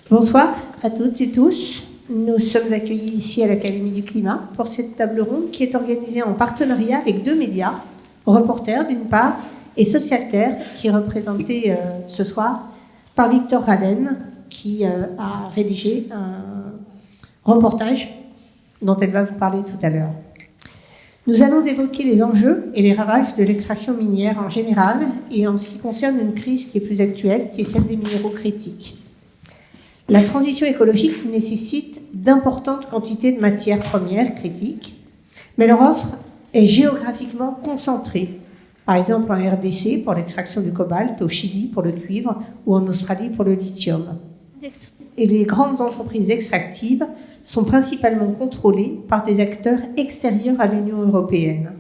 Bonsoir à toutes et tous. Nous sommes accueillis ici à l'Académie du Climat pour cette table ronde qui est organisée en partenariat avec deux médias, Reporter d'une part et Socialterre, qui est représenté ce soir par Victor Raden, qui a rédigé un reportage dont elle va vous parler tout à l'heure. Nous allons évoquer les enjeux et les ravages de l'extraction minière en général et en ce qui concerne une crise qui est plus actuelle, qui est celle des minéraux critiques. La transition écologique nécessite d'importantes quantités de matières premières critiques, mais leur offre est géographiquement concentrée. Par exemple en RDC pour l'extraction du cobalt, au Chili pour le cuivre ou en Australie pour le lithium. Et les grandes entreprises extractives sont principalement contrôlées par des acteurs extérieurs à l'Union européenne.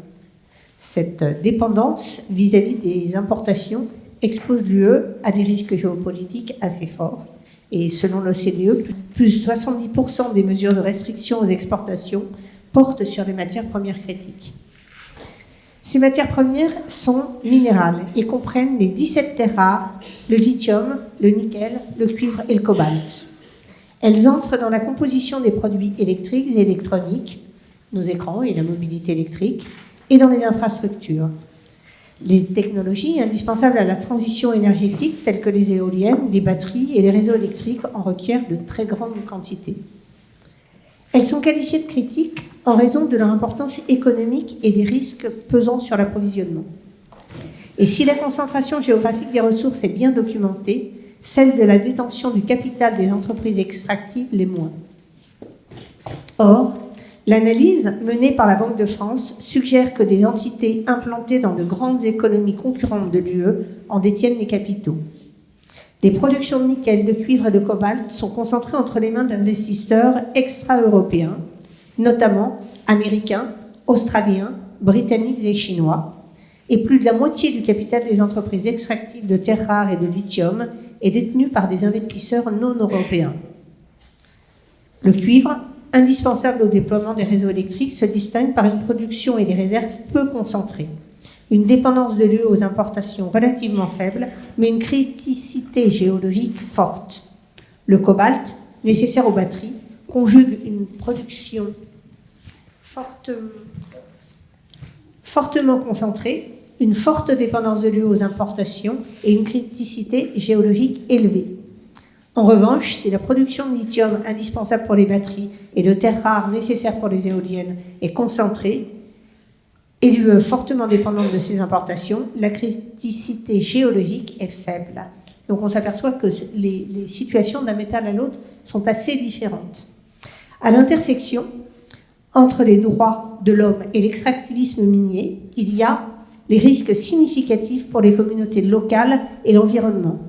Cette dépendance vis-à-vis des importations expose l'UE à des risques géopolitiques assez forts. Et selon l'OCDE, plus de 70% des mesures de restriction aux exportations portent sur les matières premières critiques. Ces matières premières sont minérales et comprennent les 17 terres rares, le lithium, le nickel, le cuivre et le cobalt. Elles entrent dans la composition des produits électriques et électroniques, nos écrans et la mobilité électrique, et dans les infrastructures. Les technologies indispensables à la transition énergétique, telles que les éoliennes, les batteries et les réseaux électriques, en requièrent de très grandes quantités. Elles sont qualifiées de critiques en raison de leur importance économique et des risques pesant sur l'approvisionnement. Et si la concentration géographique des ressources est bien documentée, celle de la détention du capital des entreprises extractives l'est moins. Or, l'analyse menée par la Banque de France suggère que des entités implantées dans de grandes économies concurrentes de l'UE en détiennent les capitaux. Les productions de nickel, de cuivre et de cobalt sont concentrées entre les mains d'investisseurs extra-européens, notamment américains, australiens, britanniques et chinois, et plus de la moitié du capital des entreprises extractives de terres rares et de lithium est détenu par des investisseurs non européens. Le cuivre, indispensable au déploiement des réseaux électriques, se distingue par une production et des réserves peu concentrées, une dépendance de l'UE aux importations relativement faible, mais une criticité géologique forte. Le cobalt, nécessaire aux batteries, conjugue une production fortement concentrée, une forte dépendance de l'UE aux importations et une criticité géologique élevée. En revanche, si la production de lithium indispensable pour les batteries et de terres rares nécessaires pour les éoliennes est concentrée et l'UE fortement dépendante de ces importations, la criticité géologique est faible. Donc on s'aperçoit que les situations d'un métal à l'autre sont assez différentes. À l'intersection entre les droits de l'homme et l'extractivisme minier, il y a les risques significatifs pour les communautés locales et l'environnement.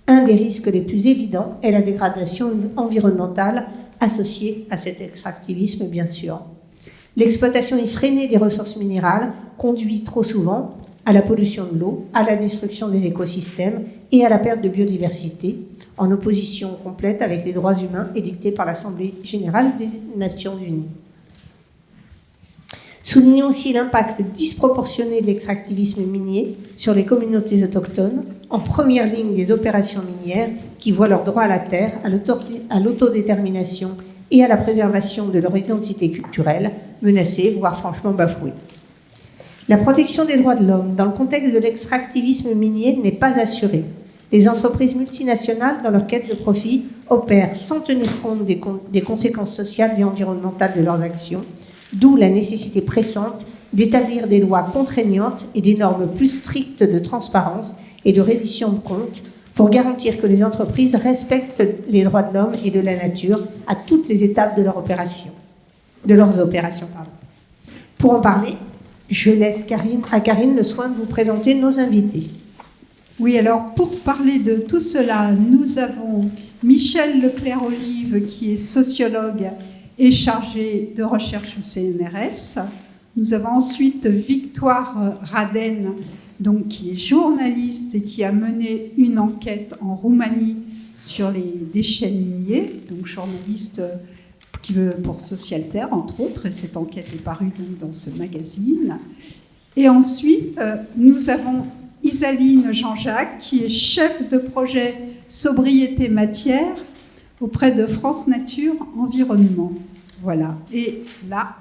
Un des risques les plus évidents est la dégradation environnementale associée à cet extractivisme, bien sûr. L'exploitation effrénée des ressources minérales conduit trop souvent à la pollution de l'eau, à la destruction des écosystèmes et à la perte de biodiversité, en opposition complète avec les droits humains édictés par l'Assemblée générale des Nations unies. Soulignons aussi l'impact disproportionné de l'extractivisme minier sur les communautés autochtones, en première ligne des opérations minières qui voient leur droit à la terre, à l'autodétermination et à la préservation de leur identité culturelle menacés, voire franchement bafoués. La protection des droits de l'homme dans le contexte de l'extractivisme minier n'est pas assurée. Les entreprises multinationales, dans leur quête de profit, opèrent sans tenir compte des conséquences sociales et environnementales de leurs actions, d'où la nécessité pressante d'établir des lois contraignantes et des normes plus strictes de transparence et de reddition de comptes pour garantir que les entreprises respectent les droits de l'homme et de la nature à toutes les étapes de leurs opérations. Pour en parler, je laisse à Karine le soin de vous présenter nos invités. Oui, alors pour parler de tout cela, nous avons Michel Leclerc-Olive qui est sociologue et chargé de recherche au CNRS. Nous avons ensuite Victoire Raden, donc, qui est journaliste et qui a mené une enquête en Roumanie sur les déchets miniers, donc journaliste pour Socialterre, entre autres, et cette enquête est parue donc dans ce magazine. Et ensuite, nous avons Isaline Jean-Jacques, qui est chef de projet sobriété matière auprès de France Nature Environnement. Voilà. Et là,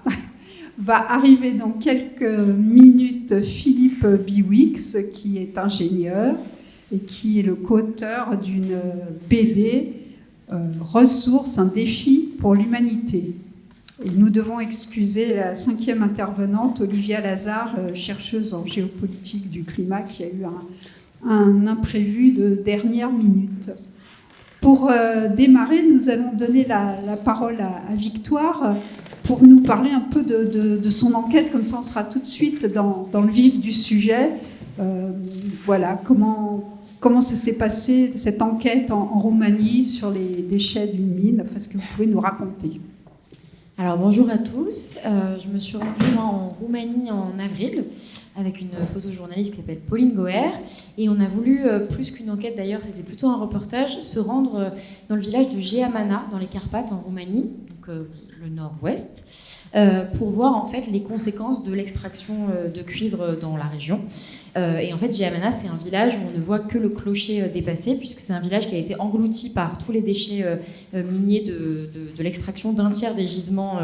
va arriver dans quelques minutes Philippe Biwix, qui est ingénieur et qui est le co-auteur d'une BD Ressources, un défi pour l'humanité. Et nous devons excuser la 5e intervenante, Olivia Lazare, chercheuse en géopolitique du climat, qui a eu un imprévu de dernière minute. Pour démarrer, nous allons donner la parole à Victoire pour nous parler un peu de son enquête. Comme ça, on sera tout de suite dans le vif du sujet. Voilà, comment ça s'est passé, cette enquête en Roumanie sur les déchets d'une mine, enfin, ce que vous pouvez nous raconter. Alors bonjour à tous, je me suis rendue moi, en Roumanie en avril avec une photojournaliste qui s'appelle Pauline Goer et on a voulu, plus qu'une enquête d'ailleurs, c'était plutôt un reportage, se rendre dans le village de Geamana dans les Carpates en Roumanie, donc le nord-ouest, pour voir en fait les conséquences de l'extraction de cuivre dans la région. Et en fait, Geamana, c'est un village où on ne voit que le clocher dépassé, puisque c'est un village qui a été englouti par tous les déchets miniers de l'extraction d'un tiers des gisements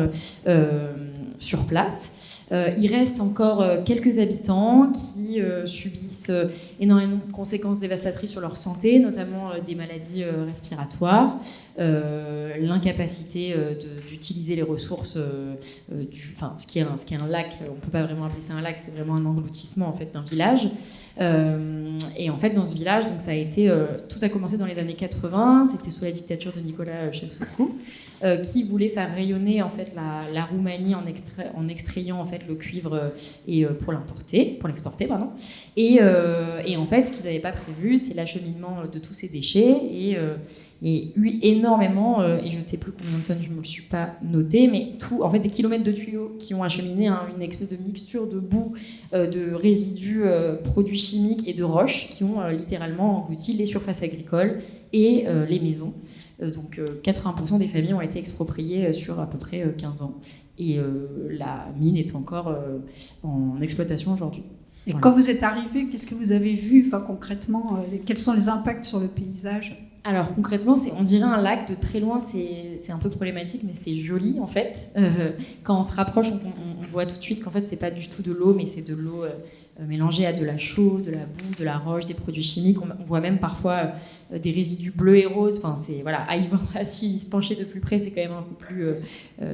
sur place. Il reste encore quelques habitants qui subissent énormément de conséquences dévastatrices sur leur santé, notamment des maladies respiratoires, l'incapacité d'utiliser les ressources, ce qui est un lac, on ne peut pas vraiment appeler ça un lac, c'est vraiment un engloutissement en fait, d'un village. Et en fait, dans ce village, donc, ça a été, tout a commencé dans les années 80, c'était sous la dictature de Nicolae Ceausescu, qui voulait faire rayonner en fait, la Roumanie en extrayant en fait, le cuivre et, pour l'exporter. Et en fait, ce qu'ils n'avaient pas prévu, c'est l'acheminement de tous ces déchets. Et eu énormément, et je ne sais plus combien de tonnes, je ne me le suis pas noté, mais en fait, des kilomètres de tuyaux qui ont acheminé une espèce de mixture de boue, de résidus, produits chimiques et de roches qui ont littéralement englouti les surfaces agricoles et les maisons. Donc 80% des familles ont été expropriées sur à peu près 15 ans. Et la mine est encore en exploitation aujourd'hui. Et voilà. Quand vous êtes arrivé, qu'est-ce que vous avez vu concrètement quels sont les impacts sur le paysage ? Alors concrètement, on dirait un lac de très loin, c'est un peu problématique, mais c'est joli en fait. Quand on se rapproche, on voit tout de suite qu'en fait c'est pas du tout de l'eau, mais c'est de l'eau mélangée à de la chaux, de la boue, de la roche, des produits chimiques. On voit même parfois des résidus bleus et roses. Enfin, à y se pencher de plus près, c'est quand même un peu plus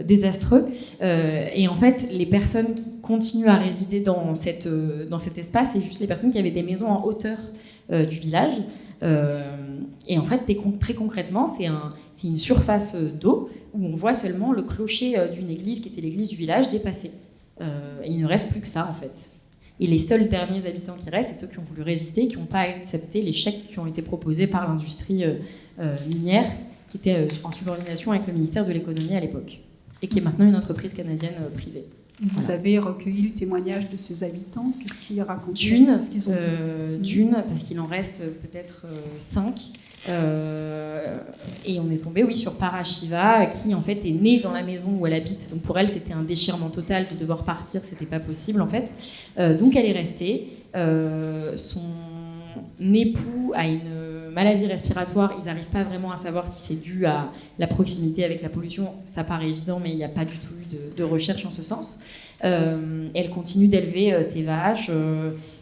désastreux. Et en fait, les personnes qui continuent à résider dans cet espace, c'est juste les personnes qui avaient des maisons en hauteur du village. Et en fait, très concrètement, c'est une surface d'eau où on voit seulement le clocher d'une église qui était l'église du village dépasser. Et il ne reste plus que ça, en fait. Et les seuls derniers habitants qui restent, c'est ceux qui ont voulu résister, qui n'ont pas accepté les chèques qui ont été proposés par l'industrie minière, qui était en subordination avec le ministère de l'économie à l'époque, et qui est maintenant une entreprise canadienne privée. Vous avez recueilli le témoignage de ces habitants. Qu'est-ce qu'ils racontent ? D'une, parce qu'il en reste peut-être 5. Et on est tombé, oui, sur Parashiva, qui en fait est née dans la maison où elle habite. Donc pour elle, c'était un déchirement total de devoir partir, c'était pas possible en fait. Donc elle est restée. Son époux a une maladie respiratoire. Ils n'arrivent pas vraiment à savoir si c'est dû à la proximité avec la pollution. Ça paraît évident, mais il n'y a pas du tout eu de recherche en ce sens. Elle continue d'élever ses vaches,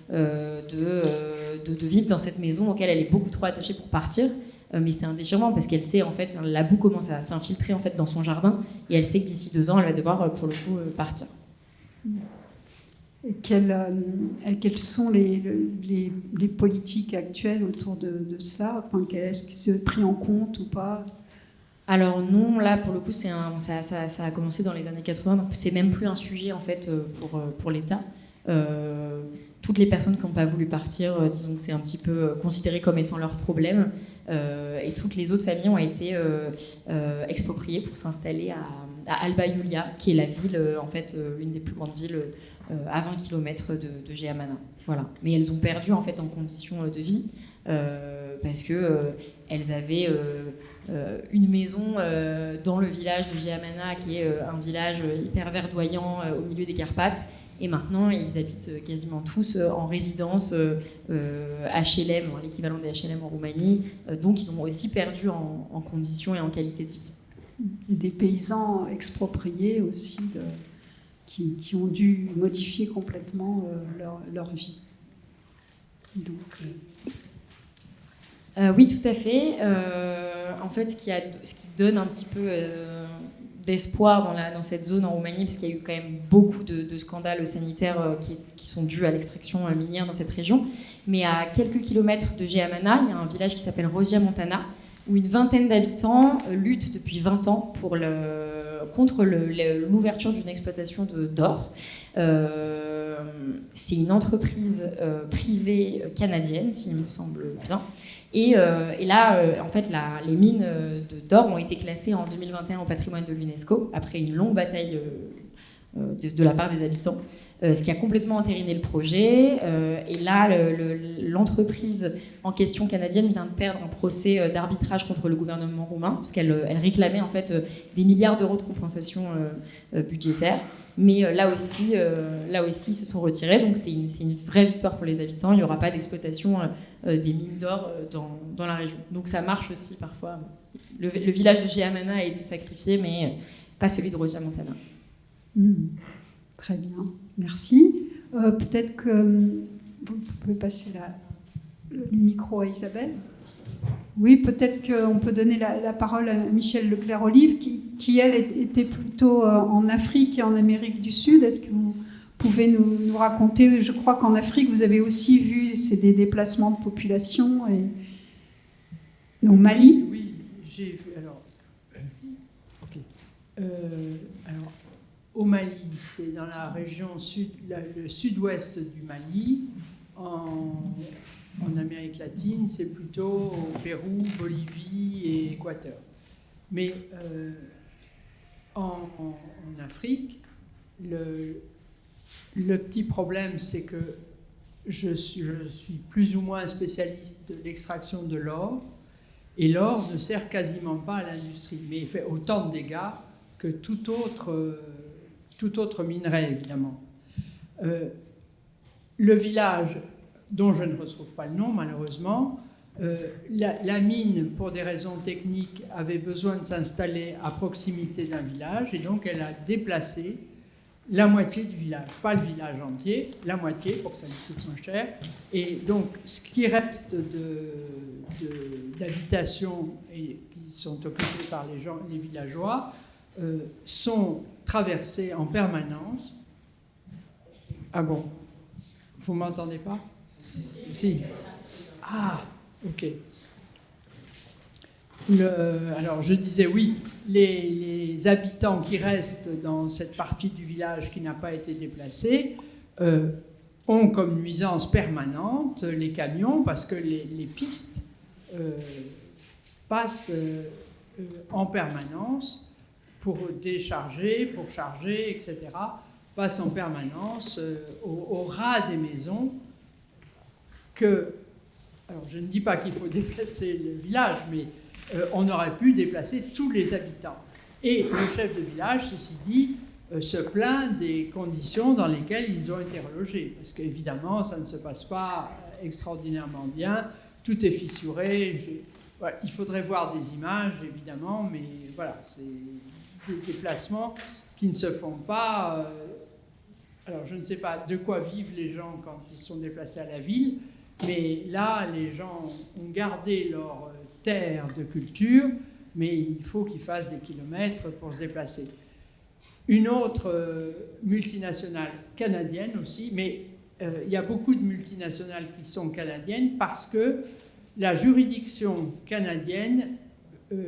de vivre dans cette maison auquel elle est beaucoup trop attachée pour partir. Mais c'est un déchirement parce qu'elle sait en fait la boue commence à s'infiltrer en fait dans son jardin et elle sait que d'ici 2 ans elle va devoir pour le coup partir. Et quelles sont les politiques actuelles autour de ça, enfin, est-ce que c'est pris en compte ou pas ? Alors non, là pour le coup ça a commencé dans les années 80, donc c'est même plus un sujet en fait pour l'État. Toutes les personnes qui n'ont pas voulu partir, disons que c'est un petit peu considéré comme étant leur problème, et toutes les autres familles ont été expropriées pour s'installer à Alba Iulia, qui est la ville, en fait, l'une des plus grandes villes à 20 km de Geamana. Voilà. Mais elles ont perdu en fait en conditions de vie parce que elles avaient une maison dans le village de Jeamana, qui est un village hyper verdoyant au milieu des Carpates. Et maintenant, ils habitent quasiment tous en résidence HLM, l'équivalent des HLM en Roumanie. Donc, ils ont aussi perdu en conditions et en qualité de vie. Et des paysans expropriés aussi, qui ont dû modifier complètement leur vie. Donc, oui, tout à fait. En fait, ce qui donne un petit peu d'espoir dans cette zone en Roumanie, parce qu'il y a eu quand même beaucoup de scandales sanitaires qui sont dus à l'extraction minière dans cette région. Mais à quelques kilomètres de Jeamana, il y a un village qui s'appelle Rosia Montana, où une vingtaine d'habitants luttent depuis 20 ans contre l'ouverture d'une exploitation d'or. C'est une entreprise privée canadienne, s'il me semble bien. Et là, en fait, les mines d'or ont été classées en 2021 au patrimoine de l'UNESCO, après une longue bataille de la part des habitants, ce qui a complètement entériné le projet. Et là, l'entreprise en question canadienne vient de perdre un procès d'arbitrage contre le gouvernement roumain, parce qu'elle réclamait en fait des milliards d'euros de compensation budgétaire. Mais là aussi, ils se sont retirés. Donc c'est une vraie victoire pour les habitants. Il n'y aura pas d'exploitation des mines d'or dans la région. Donc ça marche aussi parfois. Le village de Jeamana a été sacrifié, mais pas celui de Rosia Montana. Très bien, merci. Peut-être que vous pouvez passer le micro à Isabelle. Oui, peut-être qu'on peut donner la parole à Michel Leclerc-Olive, qui elle, était plutôt en Afrique et en Amérique du Sud. Est-ce que vous pouvez nous raconter? Je crois qu'en Afrique, vous avez aussi vu des déplacements de population. Donc, Mali. Oui, j'ai vu. Alors, alors, au Mali, c'est dans la région le sud-ouest du Mali. En Amérique latine, c'est plutôt au Pérou, Bolivie et Équateur. Mais en Afrique, le petit problème, c'est que je suis plus ou moins spécialiste de l'extraction de l'or, et l'or ne sert quasiment pas à l'industrie, mais il fait autant de dégâts que tout autre minerai, évidemment. Le village, dont je ne retrouve pas le nom, malheureusement, la mine, pour des raisons techniques, avait besoin de s'installer à proximité d'un village, et donc elle a déplacé la moitié du village, pas le village entier, la moitié, pour que ça lui coûte moins cher. Et donc, ce qui reste d'habitations et qui sont occupées par les villageois, sont traversés en permanence. Ah bon? Vous m'entendez pas? Si. Ah, ok. Alors, je disais oui, les habitants qui restent dans cette partie du village qui n'a pas été déplacée ont comme nuisance permanente les camions, parce que les pistes passent en permanence pour décharger, pour charger, etc., passent en permanence au ras des maisons alors je ne dis pas qu'il faut déplacer le village, mais on aurait pu déplacer tous les habitants. Et le chef de village, ceci dit, se plaint des conditions dans lesquelles ils ont été relogés, parce qu'évidemment, ça ne se passe pas extraordinairement bien, tout est fissuré. Voilà, il faudrait voir des images, évidemment, mais voilà, c'est des déplacements qui ne se font pas. Alors, je ne sais pas de quoi vivent les gens quand ils sont déplacés à la ville, mais là, les gens ont gardé leur terre de culture, mais il faut qu'ils fassent des kilomètres pour se déplacer. Une autre multinationale canadienne aussi, mais il y a beaucoup de multinationales qui sont canadiennes parce que la juridiction canadienne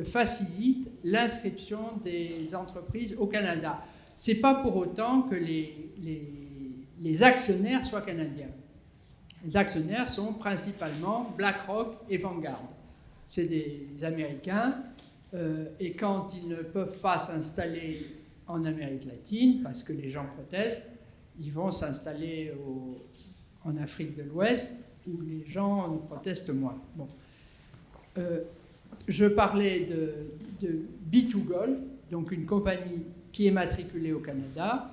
facilite l'inscription des entreprises au Canada. Ce n'est pas pour autant que les actionnaires soient canadiens. Les actionnaires sont principalement BlackRock et Vanguard. C'est des Américains, et quand ils ne peuvent pas s'installer en Amérique latine, parce que les gens protestent, ils vont s'installer en Afrique de l'Ouest, où les gens protestent moins. Bon. je parlais de B2Gold, donc une compagnie qui est matriculée au Canada,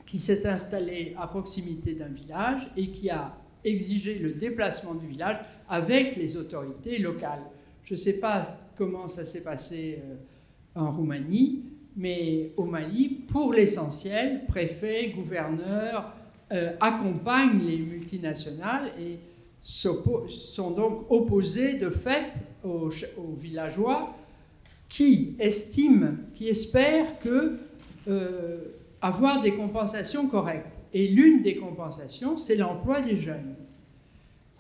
qui s'est installée à proximité d'un village et qui a exigé le déplacement du village avec les autorités locales. Je ne sais pas comment ça s'est passé en Roumanie, mais au Mali, pour l'essentiel, préfets, gouverneurs accompagnent les multinationales et sont donc opposés de fait aux villageois qui espèrent que avoir des compensations correctes. Et l'une des compensations, c'est l'emploi des jeunes.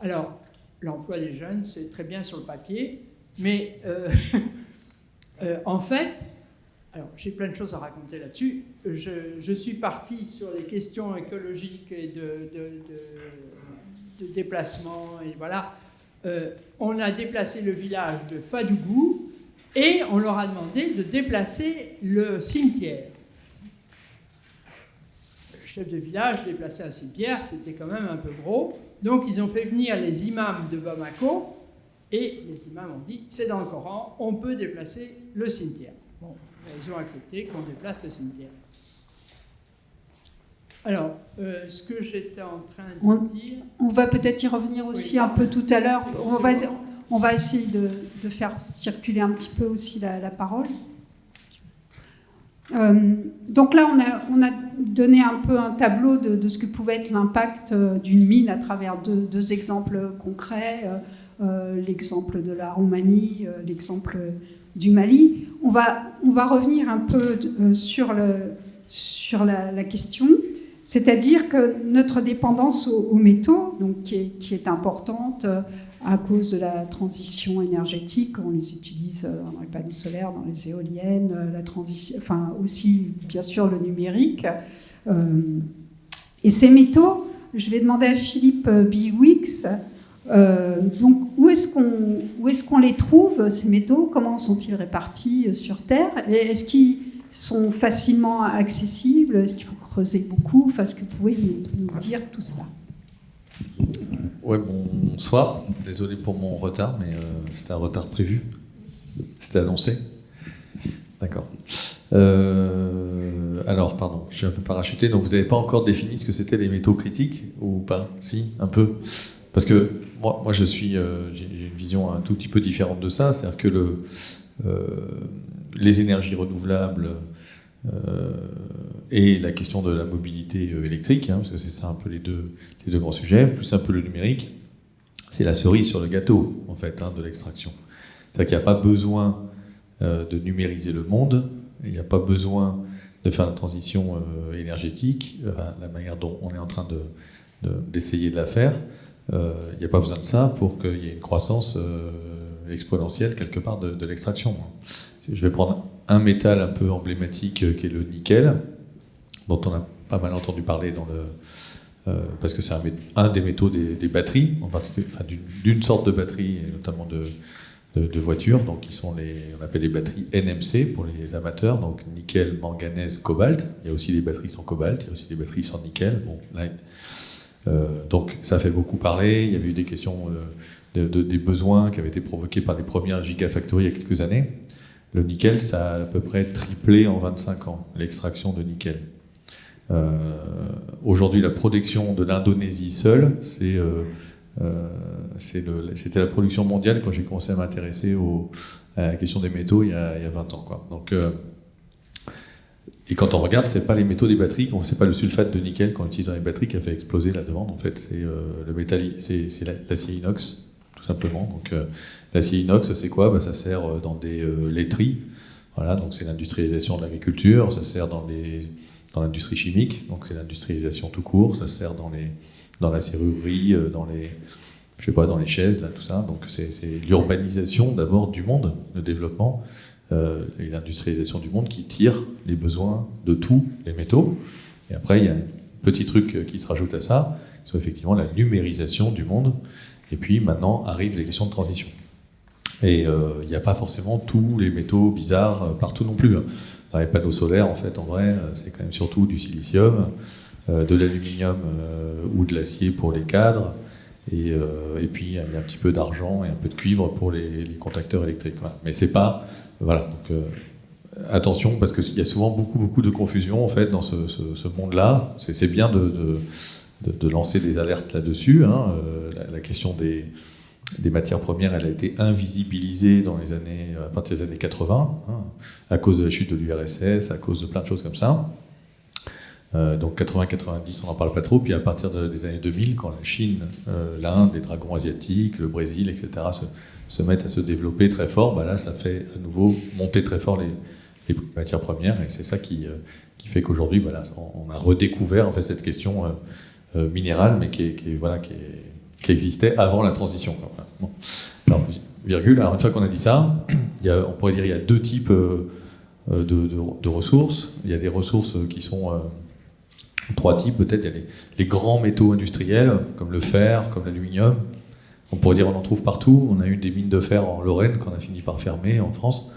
Alors, l'emploi des jeunes, c'est très bien sur le papier, mais en fait, alors j'ai plein de choses à raconter là-dessus. Je suis parti sur les questions écologiques et de déplacement, et voilà. On a déplacé le village de Fadougou et on leur a demandé de déplacer le cimetière. Le chef de village déplacer un cimetière, c'était quand même un peu gros. Donc ils ont fait venir les imams de Bamako et les imams ont dit c'est dans le Coran, on peut déplacer le cimetière. Bon, ils ont accepté qu'on déplace le cimetière. Alors, ce que j'étais en train de dire... On va peut-être y revenir aussi un peu tout à l'heure. On va essayer de faire circuler un petit peu aussi la parole. Donc là, on a donné un peu un tableau de ce que pouvait être l'impact d'une mine à travers deux exemples concrets, l'exemple de la Roumanie, l'exemple du Mali. On va revenir un peu sur la question, c'est-à-dire que notre dépendance aux métaux, donc, qui est importante à cause de la transition énergétique, on les utilise dans les panneaux solaires, dans les éoliennes, la transition, enfin aussi bien sûr le numérique. Et ces métaux, je vais demander à Philippe Biwix, donc où est-ce qu'on les trouve, ces métaux, comment sont-ils répartis sur Terre, et est-ce qu'ils sont facilement accessibles, est-ce qu'il faut creuser beaucoup, enfin, est-ce que vous pouvez nous dire tout cela? Ouais, bonsoir. Désolé pour mon retard, mais c'était un retard prévu. C'était annoncé. D'accord. Alors, pardon, je suis un peu parachuté. Donc, vous n'avez pas encore défini ce que c'était les métaux critiques ou pas? Si, un peu. Parce que moi, j'ai une vision un tout petit peu différente de ça. C'est-à-dire que les énergies renouvelables et la question de la mobilité électrique, parce que c'est ça un peu les deux grands sujets, plus un peu le numérique, c'est la cerise sur le gâteau, en fait, de l'extraction. C'est-à-dire qu'il n'y a pas besoin de numériser le monde, il n'y a pas besoin de faire la transition énergétique, la manière dont on est en train d'essayer de la faire. Il n'y a pas besoin de ça pour qu'il y ait une croissance exponentielle quelque part de l'extraction. Je vais prendre un métal un peu emblématique qui est le nickel, dont on a pas mal entendu parler parce que c'est un des métaux des batteries, en particulier, enfin d'une sorte de batterie, et notamment de voitures, donc qui sont on appelle les batteries NMC pour les amateurs, donc nickel, manganèse, cobalt. Il y a aussi des batteries sans cobalt, il y a aussi des batteries sans nickel. Bon, là, donc ça fait beaucoup parler. Il y avait eu des questions des besoins qui avaient été provoqués par les premières gigafactories il y a quelques années. Le nickel, ça a à peu près triplé en 25 ans, l'extraction de nickel. Aujourd'hui, la production de l'Indonésie seule, c'était la production mondiale quand j'ai commencé à m'intéresser à la question des métaux il y a 20 ans. Quoi. Donc, et quand on regarde, c'est pas les métaux des batteries, c'est pas le sulfate de nickel qu'on utilise dans les batteries qui a fait exploser la demande. En fait, c'est le métal, c'est l'acier inox, tout simplement. Donc, l'acier inox, c'est quoi? Ça sert dans des laiteries. Voilà, donc c'est l'industrialisation de l'agriculture. Ça sert dans l'industrie chimique. Donc c'est l'industrialisation tout court. Ça sert dans la serrurerie, dans les chaises, là, tout ça. Donc c'est l'urbanisation d'abord du monde, le développement. Et l'industrialisation du monde qui tire les besoins de tous les métaux. Et après, il y a un petit truc qui se rajoute à ça, c'est effectivement la numérisation du monde. Et puis maintenant arrivent les questions de transition. Et il n'y a pas forcément tous les métaux bizarres partout non plus. Dans les panneaux solaires, en fait, en vrai, c'est quand même surtout du silicium, de l'aluminium ou de l'acier pour les cadres, Et puis il y a un petit peu d'argent et un peu de cuivre pour les contacteurs électriques. Voilà. Mais c'est pas... Voilà, donc attention, parce qu'il y a souvent beaucoup de confusion en fait dans ce monde-là. C'est bien de lancer des alertes là-dessus. Hein. La question des matières premières, elle a été invisibilisée à partir des années 80, hein, à cause de la chute de l'URSS, à cause de plein de choses comme ça. Donc 80-90, on n'en parle pas trop. Puis à partir des années 2000, quand la Chine, l'Inde, les dragons asiatiques, le Brésil, etc., se mettent à se développer très fort, bah là, ça fait à nouveau monter très fort les matières premières. Et c'est ça qui fait qu'aujourd'hui, voilà, on a redécouvert en fait, cette question minérale, mais qui existait avant la transition. Voilà. Bon. Alors, virgule. Alors, une fois qu'on a dit ça, on pourrait dire qu'il y a deux types de ressources. Il y a des ressources qui sont... trois types, peut-être. Il y a les grands métaux industriels, comme le fer, comme l'aluminium. On pourrait dire qu'on en trouve partout. On a eu des mines de fer en Lorraine qu'on a fini par fermer en France,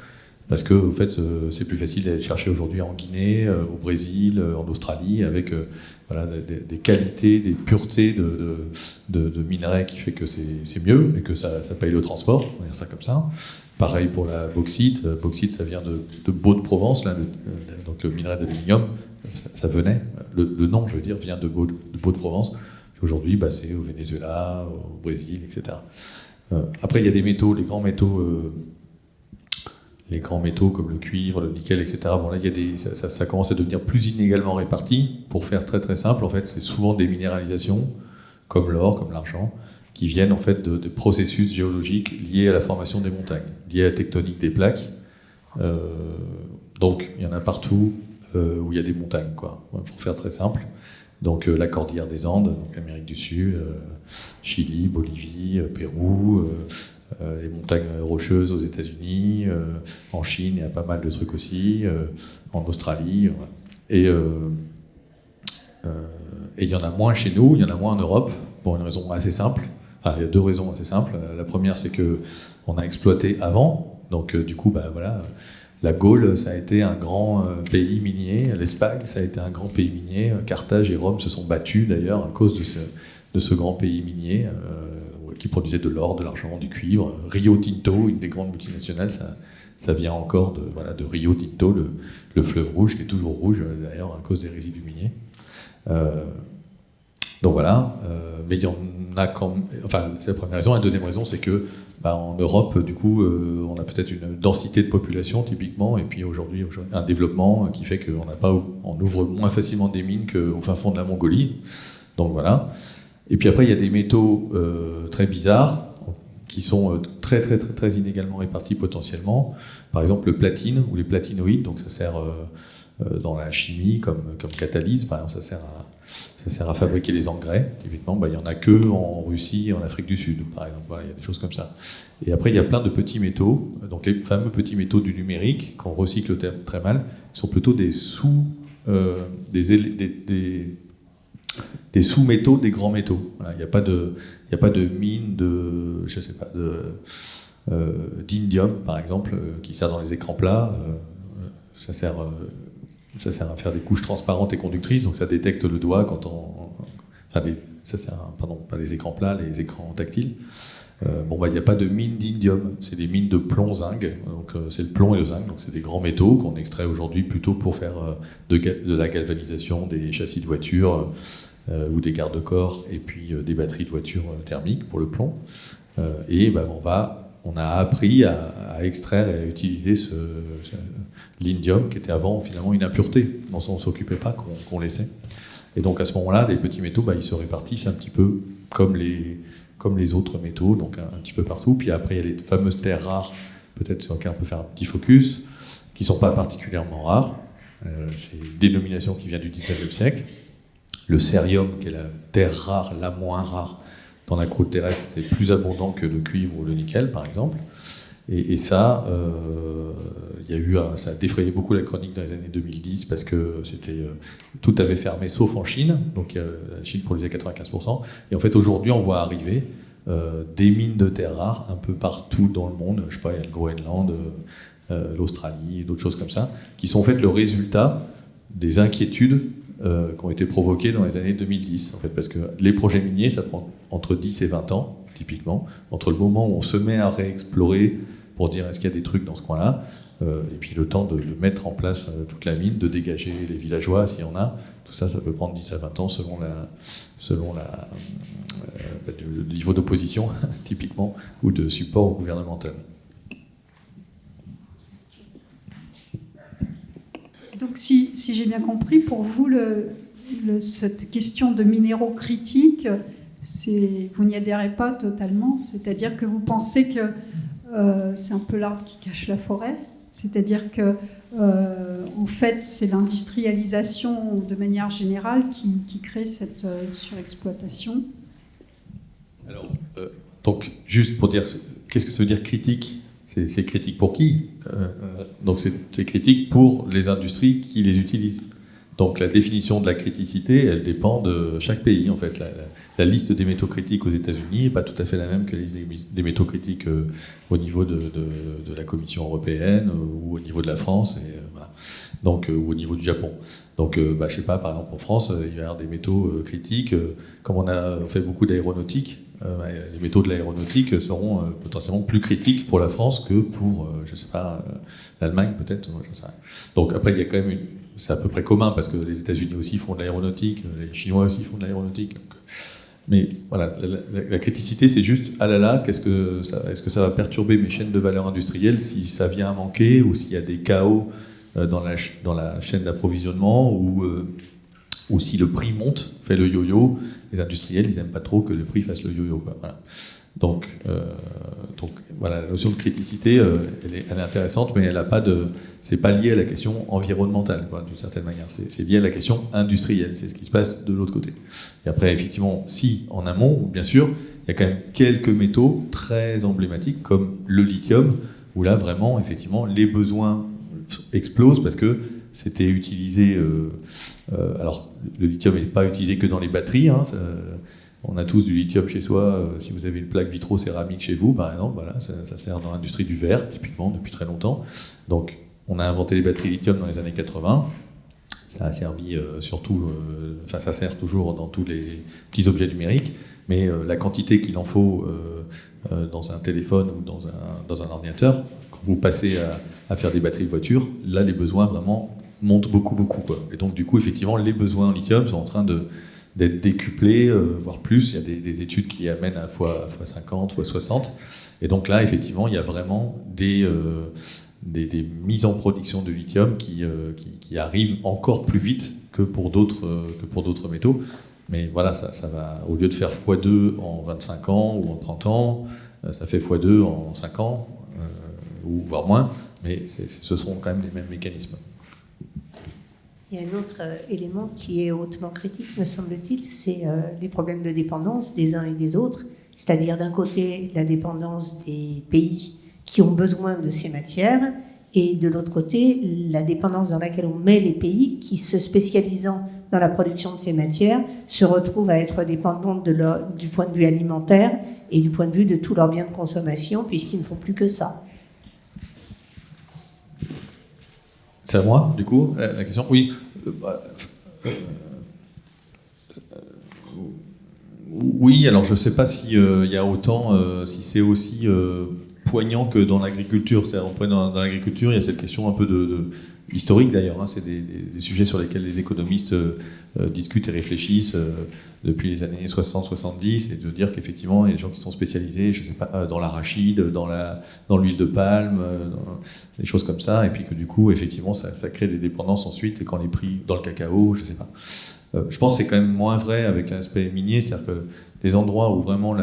parce que en fait, c'est plus facile d'aller chercher aujourd'hui en Guinée, au Brésil, en Australie, avec voilà, des qualités, des puretés de minerais qui fait que c'est mieux et que ça paye le transport, on va dire ça comme ça. Pareil pour la bauxite. Bauxite, ça vient de Beau-de-Provence, là, donc le minerai d'aluminium. Ça venait, le nom, je veux dire, vient de Beau-de-Provence. Aujourd'hui, bah, c'est au Venezuela, au Brésil, etc. Après, il y a des métaux, les grands métaux comme le cuivre, le nickel, etc. Bon, là, ça commence à devenir plus inégalement réparti. Pour faire très très simple, en fait, c'est souvent des minéralisations, comme l'or, comme l'argent, qui viennent en fait de processus géologiques liés à la formation des montagnes, liés à la tectonique des plaques. Donc, il y en a partout où il y a des montagnes, quoi, pour faire très simple. Donc la cordillère des Andes, donc l'Amérique du Sud, Chili, Bolivie, Pérou, les montagnes rocheuses aux États-Unis, en Chine, il y a pas mal de trucs aussi, en Australie. Voilà. Et il y en a moins chez nous, il y en a moins en Europe, pour une raison assez simple. Enfin, il y a deux raisons assez simples. La première, c'est qu'on a exploité avant, donc du coup, bah, voilà. La Gaule, ça a été un grand pays minier. L'Espagne, ça a été un grand pays minier. Carthage et Rome se sont battus d'ailleurs à cause de ce grand pays minier qui produisait de l'or, de l'argent, du cuivre. Rio Tinto, une des grandes multinationales, ça vient encore de Rio Tinto, le fleuve rouge, qui est toujours rouge d'ailleurs à cause des résidus miniers. Donc voilà, mais il y en a quand même... Enfin, c'est la première raison. La deuxième raison, c'est que en Europe, du coup, on a peut-être une densité de population, typiquement, et puis aujourd'hui, un développement qui fait on ouvre moins facilement des mines qu'au fin fond de la Mongolie. Donc voilà. Et puis après, il y a des métaux très bizarres, qui sont très, très, très, très inégalement répartis potentiellement. Par exemple, le platine ou les platinoïdes, donc ça sert dans la chimie comme catalyse, par exemple, ça sert à fabriquer les engrais, typiquement. Il n'y en a que en Russie et en Afrique du Sud, par exemple. Voilà, il y a des choses comme ça. Et après, il y a plein de petits métaux, donc les fameux petits métaux du numérique, qu'on recycle très mal, qui sont plutôt des des sous-métaux des grands métaux. Voilà, il n'y a pas de mine d'indium, par exemple, qui sert dans les écrans plats. Ça sert à faire des couches transparentes et conductrices, donc ça détecte le doigt quand ça sert pas les écrans plats, les écrans tactiles. Il n'y a pas de mine d'indium, c'est des mines de plomb-zinc, donc c'est le plomb et le zinc, donc c'est des grands métaux qu'on extrait aujourd'hui plutôt pour faire de la galvanisation des châssis de voitures ou des garde-corps, et puis des batteries de voitures thermiques pour le plomb. On a appris à extraire et à utiliser l'indium, qui était avant finalement une impureté dont on ne s'occupait pas, qu'on laissait. Et donc à ce moment-là, les petits métaux, ils se répartissent un petit peu comme les autres métaux, donc un petit peu partout. Puis après, il y a les fameuses terres rares, peut-être sur lesquelles on peut faire un petit focus, qui ne sont pas particulièrement rares. C'est une dénomination qui vient du 19e siècle. Le cérium, qui est la terre rare, la moins rare dans la croûte terrestre, c'est plus abondant que le cuivre ou le nickel, par exemple. Et ça, ça a défrayé beaucoup la chronique dans les années 2010 parce que tout avait fermé sauf en Chine. Donc la Chine produisait 95%. Et en fait, aujourd'hui, on voit arriver des mines de terres rares un peu partout dans le monde. Je sais pas, il y a le Groenland, l'Australie, d'autres choses comme ça, qui sont en fait le résultat des inquiétudes qui ont été provoqués dans les années 2010, en fait, parce que les projets miniers, ça prend entre 10 et 20 ans, typiquement, entre le moment où on se met à réexplorer pour dire est-ce qu'il y a des trucs dans ce coin-là, et puis le temps de mettre en place toute la mine, de dégager les villageois s'il y en a, tout ça, ça peut prendre 10 à 20 ans selon le niveau d'opposition, typiquement, ou de support gouvernemental. Donc, si j'ai bien compris, pour vous, cette question de minéraux critiques, vous n'y adhérez pas totalement, c'est-à-dire que vous pensez que c'est un peu l'arbre qui cache la forêt, c'est-à-dire que, en fait, c'est l'industrialisation de manière générale qui crée cette surexploitation. Alors, donc, juste pour dire, qu'est-ce que ça veut dire critique ? C'est critique pour qui ? Donc c'est critique pour les industries qui les utilisent. Donc la définition de la criticité, elle dépend de chaque pays. En fait, la liste des métaux critiques aux États-Unis n'est pas tout à fait la même que la liste des métaux critiques au niveau de la Commission européenne ou au niveau de la France, et, voilà. Donc, ou au niveau du Japon. Donc, je sais pas, par exemple en France, il va y avoir des métaux critiques. Comme on a fait beaucoup d'aéronautique, les métaux de l'aéronautique seront potentiellement plus critiques pour la France que pour, je sais pas, l'Allemagne peut-être. Je sais pas. Donc après, il y a quand même c'est à peu près commun parce que les États-Unis aussi font de l'aéronautique, les Chinois aussi font de l'aéronautique. Mais voilà, la criticité, c'est juste, ah là là, est-ce que ça va perturber mes chaînes de valeur industrielle si ça vient à manquer ou s'il y a des chaos dans la chaîne d'approvisionnement ou si le prix monte, fait le yo-yo. Les industriels, ils n'aiment pas trop que le prix fasse le yo-yo, quoi. Voilà. Donc voilà, la notion de criticité, elle est intéressante, mais c'est pas lié à la question environnementale, quoi, d'une certaine manière. C'est lié à la question industrielle. C'est ce qui se passe de l'autre côté. Et après, effectivement, si en amont, bien sûr, il y a quand même quelques métaux très emblématiques comme le lithium, où là vraiment, effectivement, les besoins explosent parce que c'était utilisé. Alors, le lithium n'est pas utilisé que dans les batteries. Hein, on a tous du lithium chez soi. Si vous avez une plaque vitro-céramique chez vous, par exemple, voilà, ça sert dans l'industrie du verre, typiquement, depuis très longtemps. Donc, on a inventé les batteries lithium dans les années 80. Ça a servi surtout, ça sert toujours dans tous les petits objets numériques, mais la quantité qu'il en faut dans un téléphone ou dans un ordinateur, quand vous passez à faire des batteries de voiture, là, les besoins vraiment montent beaucoup, quoi. Et donc, du coup, effectivement, les besoins en lithium sont en train d'être décuplés, voire plus. Il y a des études qui amènent à fois 50, fois 60. Et donc là, effectivement, il y a vraiment des mises en production de lithium qui arrivent encore plus vite que pour d'autres métaux. Mais voilà, ça va, au lieu de faire x2 en 25 ans ou en 30 ans, ça fait x2 en 5 ans, ou voire moins, mais ce sont quand même les mêmes mécanismes. Il y a un autre élément qui est hautement critique, me semble-t-il, c'est les problèmes de dépendance des uns et des autres, c'est-à-dire d'un côté la dépendance des pays qui ont besoin de ces matières, et de l'autre côté la dépendance dans laquelle on met les pays qui, se spécialisant dans la production de ces matières, se retrouvent à être dépendants du point de vue alimentaire et du point de vue de tous leurs biens de consommation, puisqu'ils ne font plus que ça. C'est à moi, du coup, la question ? Oui. Oui, alors je ne sais pas s'il y a autant, si c'est aussi poignant que dans l'agriculture. C'est-à-dire, dans l'agriculture, il y a cette question un peu historique d'ailleurs. Hein, c'est des sujets sur lesquels les économistes discutent et réfléchissent depuis les années 60-70, et de dire qu'effectivement, il y a des gens qui sont spécialisés, je sais pas, dans l'arachide, dans l'huile de palme, des choses comme ça, et puis que du coup, effectivement, ça crée des dépendances ensuite, et quand les prix dans le cacao, je sais pas. Je pense que c'est quand même moins vrai avec l'aspect minier, c'est-à-dire que des endroits où vraiment,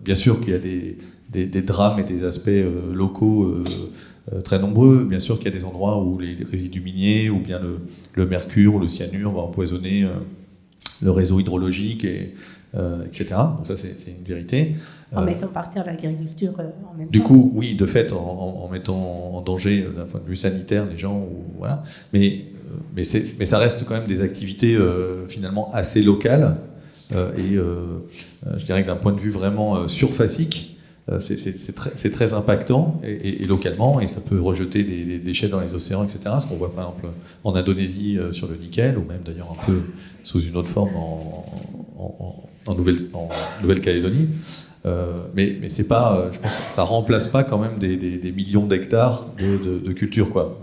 bien sûr qu'il y a des drames et des aspects locaux très nombreux, bien sûr qu'il y a des endroits où les résidus miniers ou bien le mercure ou le cyanure va empoisonner le réseau hydrologique, etc. Donc ça, c'est une vérité. En mettant par terre l'agriculture en même temps. Du coup, oui, de fait, en mettant en danger d'un point de vue sanitaire les gens, voilà. Mais ça reste quand même des activités finalement assez locales, et je dirais que d'un point de vue vraiment surfacique, c'est très impactant et localement, et ça peut rejeter des déchets dans les océans, etc. Ce qu'on voit par exemple en Indonésie sur le nickel, ou même d'ailleurs un peu sous une autre forme en Nouvelle-Calédonie. Mais c'est pas, je pense que ça remplace pas quand même des millions d'hectares de culture, quoi.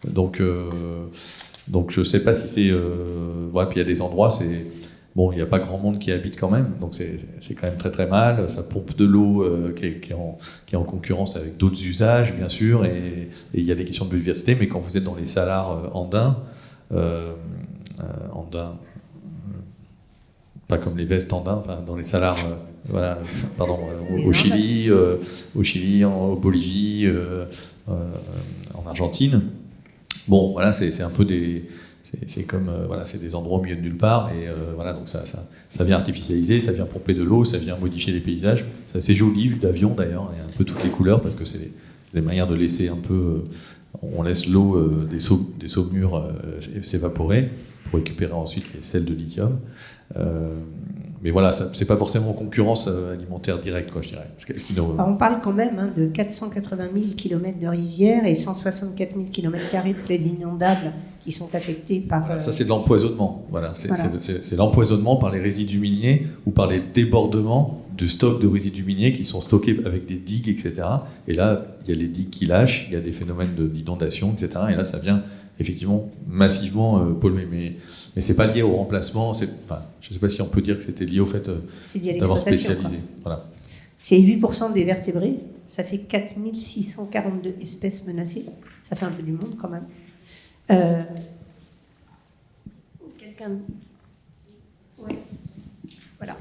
Donc je sais pas si c'est... ouais, puis il y a des endroits, bon, il n'y a pas grand monde qui habite quand même, donc c'est quand même très très mal. Ça pompe de l'eau qui est en concurrence avec d'autres usages, bien sûr, et il y a des questions de biodiversité, mais quand vous êtes dans les salars andins, pas comme les vestes andins, enfin dans les salars voilà, pardon, au Chili, en Bolivie, en Argentine. Bon, voilà, c'est un peu c'est comme voilà, c'est des endroits au milieu de nulle part, et voilà, donc ça vient artificialiser, ça vient pomper de l'eau, ça vient modifier les paysages. C'est assez joli vu d'avion d'ailleurs, il y a un peu toutes les couleurs parce que c'est des manières de laisser un peu, on laisse l'eau des saumures s'évaporer pour récupérer ensuite les sels de lithium. Mais voilà, c'est pas forcément en concurrence alimentaire directe, quoi, je dirais. On parle quand même de 480 000 km de rivières et 164 000 km² de plaines inondables qui sont affectés par... Ça, c'est de l'empoisonnement. Voilà, c'est l'empoisonnement par les résidus miniers ou par les débordements de stocks de résidus miniers qui sont stockés avec des digues, etc. Et là, il y a les digues qui lâchent, il y a des phénomènes d'inondation, etc. Et là, ça vient effectivement massivement polluer. Mais c'est pas lié au remplacement. Je ne sais pas si on peut dire que c'était lié au fait d'avoir spécialisé. Voilà. C'est 8% des vertébrés. Ça fait 4642 espèces menacées. Ça fait un peu du monde quand même. Quelqu'un... Oui. Voilà.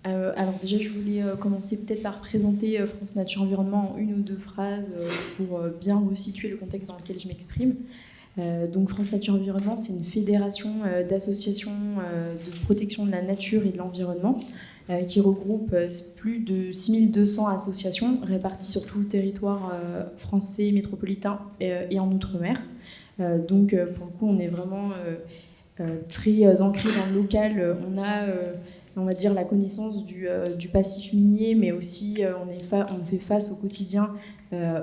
Alors déjà, je voulais commencer peut-être par présenter France Nature Environnement en une ou deux phrases pour bien resituer le contexte dans lequel je m'exprime. Donc France Nature Environnement, c'est une fédération d'associations de protection de la nature et de l'environnement qui regroupe plus de 6200 associations réparties sur tout le territoire français métropolitain et en Outre-mer. Donc pour le coup, on est vraiment très ancré dans le local. On va dire la connaissance du passif minier, mais aussi on fait face au quotidien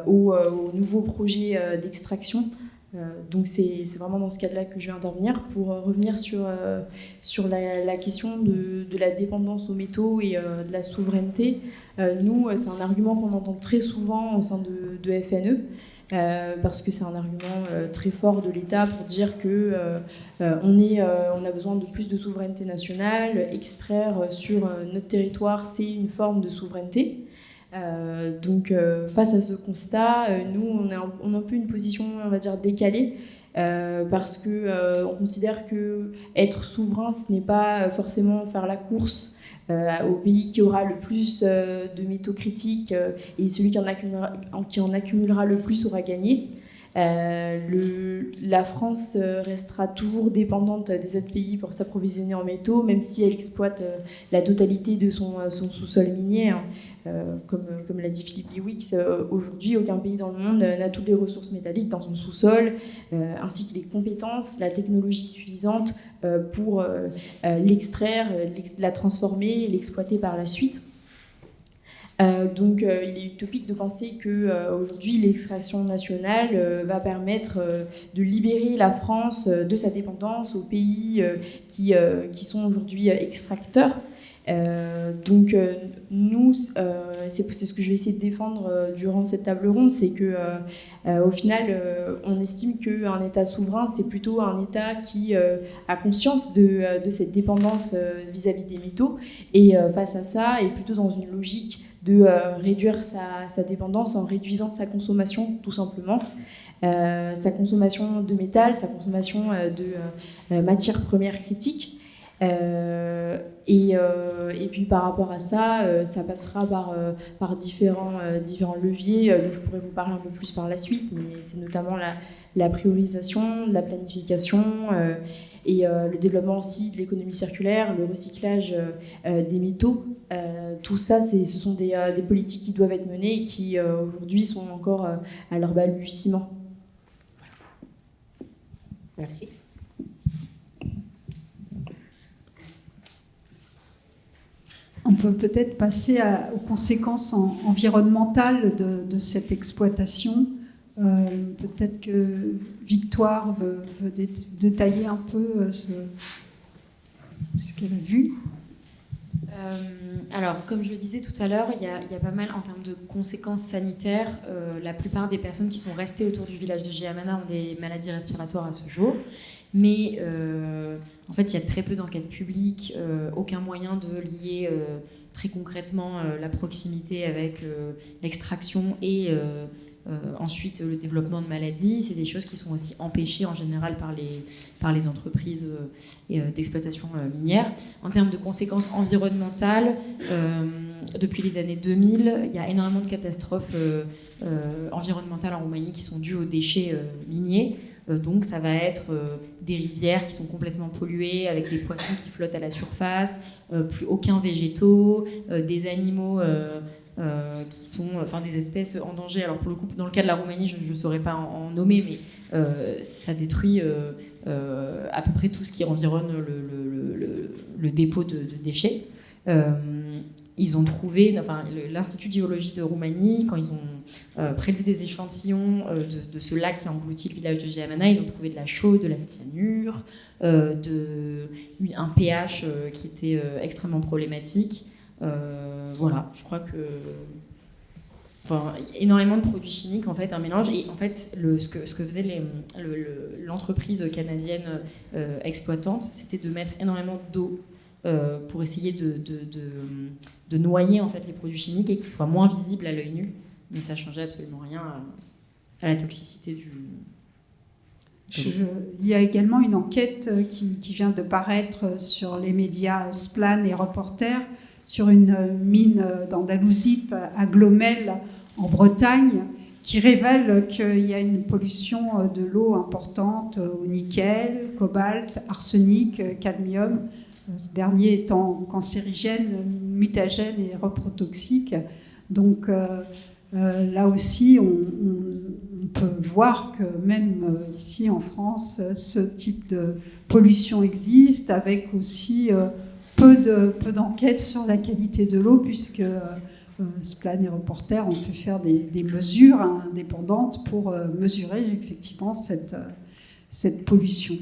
aux nouveaux projets d'extraction. Donc c'est vraiment dans ce cadre-là que je vais intervenir pour revenir sur la question de la dépendance aux métaux et de la souveraineté. Nous, c'est un argument qu'on entend très souvent au sein de FNE, parce que c'est un argument très fort de l'État pour dire que on a besoin de plus de souveraineté nationale. Extraire sur notre territoire, c'est une forme de souveraineté. Donc face à ce constat, nous on a un peu une position, on va dire, décalée, parce que on considère que être souverain, ce n'est pas forcément faire la course au pays qui aura le plus de métaux critiques, et celui qui en accumulera le plus aura gagné. La France restera toujours dépendante des autres pays pour s'approvisionner en métaux, même si elle exploite la totalité de son sous-sol minier. Hein. Comme l'a dit Philippe Lewicks, aujourd'hui, aucun pays dans le monde n'a toutes les ressources métalliques dans son sous-sol, ainsi que les compétences, la technologie suffisante pour l'extraire, la transformer et l'exploiter par la suite. Donc il est utopique de penser qu'aujourd'hui l'extraction nationale va permettre de libérer la France de sa dépendance aux pays qui sont aujourd'hui extracteurs. Donc nous, c'est ce que je vais essayer de défendre durant cette table ronde, c'est que au final, on estime qu'un État souverain, c'est plutôt un État qui a conscience de cette dépendance vis-à-vis des métaux, et face à ça, est plutôt dans une logique de réduire sa dépendance en réduisant sa consommation, tout simplement. Sa consommation de métal, sa consommation de matières premières critiques. Et puis par rapport à ça, ça passera par différents leviers dont je pourrais vous parler un peu plus par la suite, mais c'est notamment la priorisation, la planification et le développement aussi de l'économie circulaire, le recyclage des métaux. Tout ça, ce sont des politiques qui doivent être menées et qui aujourd'hui sont encore à leur balbutiement. Voilà. Merci. On peut peut-être passer aux conséquences environnementales de cette exploitation. Peut-être que Victoire veut détailler un peu ce qu'elle a vu. Alors, comme je le disais tout à l'heure, il y a pas mal en termes de conséquences sanitaires. La plupart des personnes qui sont restées autour du village de Jiamana ont des maladies respiratoires à ce jour. Mais en fait, il y a très peu d'enquêtes publiques, aucun moyen de lier très concrètement la proximité avec l'extraction et ensuite le développement de maladies. C'est des choses qui sont aussi empêchées en général par les entreprises d'exploitation minière. En termes de conséquences environnementales, depuis les années 2000, il y a énormément de catastrophes environnementales en Roumanie qui sont dues aux déchets miniers. Donc ça va être des rivières qui sont complètement polluées, avec des poissons qui flottent à la surface, plus aucun végétaux, des animaux qui sont des espèces en danger. Alors pour le coup, dans le cas de la Roumanie, je ne saurais pas en nommer, mais ça détruit à peu près tout ce qui environne le dépôt de déchets. Ils ont trouvé, l'Institut de géologie de Roumanie, quand ils ont prélevé des échantillons de ce lac qui engloutit le village de Jiamana, ils ont trouvé de la chaux, de la cyanure, un pH qui était extrêmement problématique. Voilà, je crois que énormément de produits chimiques, en fait, un mélange. Et en fait, ce que faisait l'entreprise canadienne exploitante, c'était de mettre énormément d'eau pour essayer de noyer en fait les produits chimiques et qu'ils soient moins visibles à l'œil nu, mais ça changeait absolument rien à la toxicité du. Il y a également une enquête qui vient de paraître sur les médias Splan et Reporter sur une mine d'andalousite à Glomel en Bretagne qui révèle qu'il y a une pollution de l'eau importante au nickel, cobalt, arsenic, cadmium. Ce dernier étant cancérigène, mutagène et reprotoxique. Donc là aussi, on peut voir que même ici en France, ce type de pollution existe, avec aussi peu d'enquêtes sur la qualité de l'eau, puisque Splan et Reporter ont fait faire des mesures indépendantes pour mesurer effectivement cette pollution.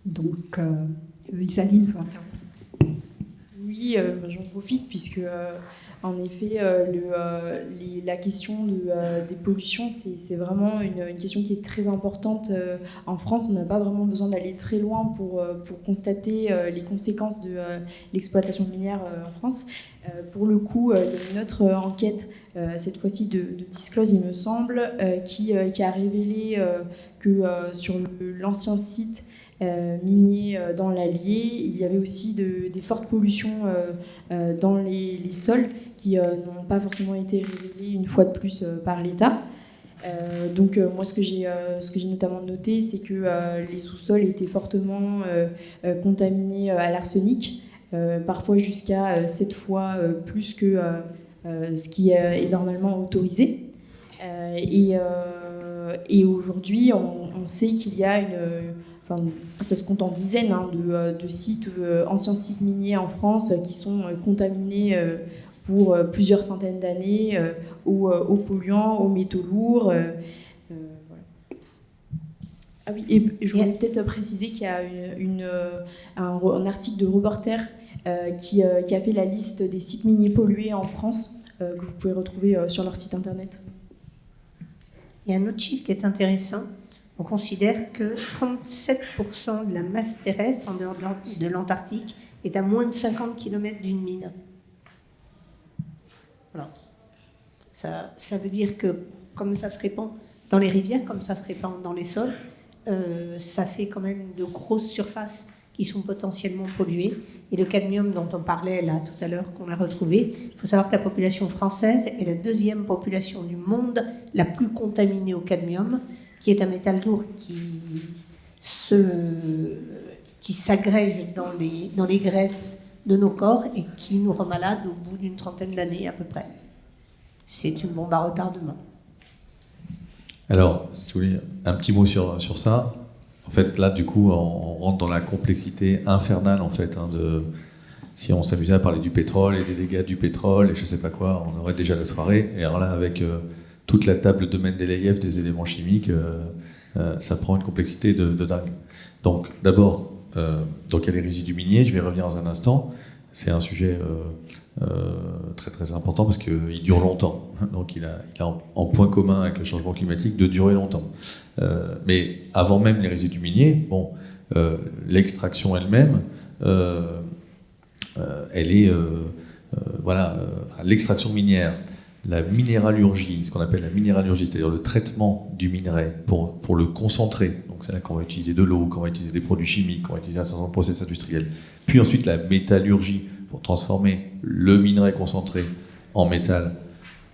Donc, Isaline veut intervenir. Oui, j'en profite puisque, en effet, la question des pollutions, c'est vraiment une question qui est très importante en France. On n'a pas vraiment besoin d'aller très loin pour constater les conséquences de l'exploitation minière en France. Pour le coup, il y a une autre enquête, cette fois-ci de Disclose, il me semble, qui a révélé que sur l'ancien site minier dans l'Allier, il y avait aussi des fortes pollutions dans les sols qui n'ont pas forcément été révélées une fois de plus par l'État. Donc moi ce que j'ai notamment noté, c'est que les sous-sols étaient fortement contaminés à l'arsenic, parfois jusqu'à 7 fois plus que ce qui est normalement autorisé. Et aujourd'hui, on sait qu'il y a ça se compte en dizaines de sites, anciens sites miniers en France qui sont contaminés pour plusieurs centaines d'années aux polluants, aux métaux lourds. Voilà. Ah oui, et je voudrais peut-être préciser qu'il y a un article de Reporter qui a fait la liste des sites miniers pollués en France que vous pouvez retrouver sur leur site internet. Il y a un autre chiffre qui est intéressant. On considère que 37% de la masse terrestre en dehors de l'Antarctique est à moins de 50 km d'une mine. Voilà. Ça veut dire que comme ça se répand dans les rivières, comme ça se répand dans les sols, ça fait quand même de grosses surfaces qui sont potentiellement polluées. Et le cadmium dont on parlait là tout à l'heure, qu'on a retrouvé, il faut savoir que la population française est la deuxième population du monde la plus contaminée au cadmium, qui est un métal lourd qui s'agrège dans les graisses de nos corps et qui nous rend malades au bout d'une trentaine d'années à peu près. C'est une bombe à retardement. Alors, si vous voulez, un petit mot sur ça. En fait, là, du coup, on rentre dans la complexité infernale en fait, Si on s'amusait à parler du pétrole et des dégâts du pétrole et je sais pas quoi, on aurait déjà la soirée. Et alors là, avec toute la table de Mendeleïev des éléments chimiques, ça prend une complexité de dingue. Donc d'abord, donc il y a les résidus miniers, je vais y revenir dans un instant. C'est un sujet très très important parce qu'il dure longtemps. Donc il a en point commun avec le changement climatique de durer longtemps. Mais avant même les résidus miniers, bon, l'extraction elle-même, elle est à l'extraction minière, la minéralurgie, ce qu'on appelle la minéralurgie, c'est-à-dire le traitement du minerai pour le concentrer. Donc c'est là qu'on va utiliser de l'eau, qu'on va utiliser des produits chimiques, qu'on va utiliser un certain nombre de process industriels. Puis ensuite la métallurgie pour transformer le minerai concentré en métal.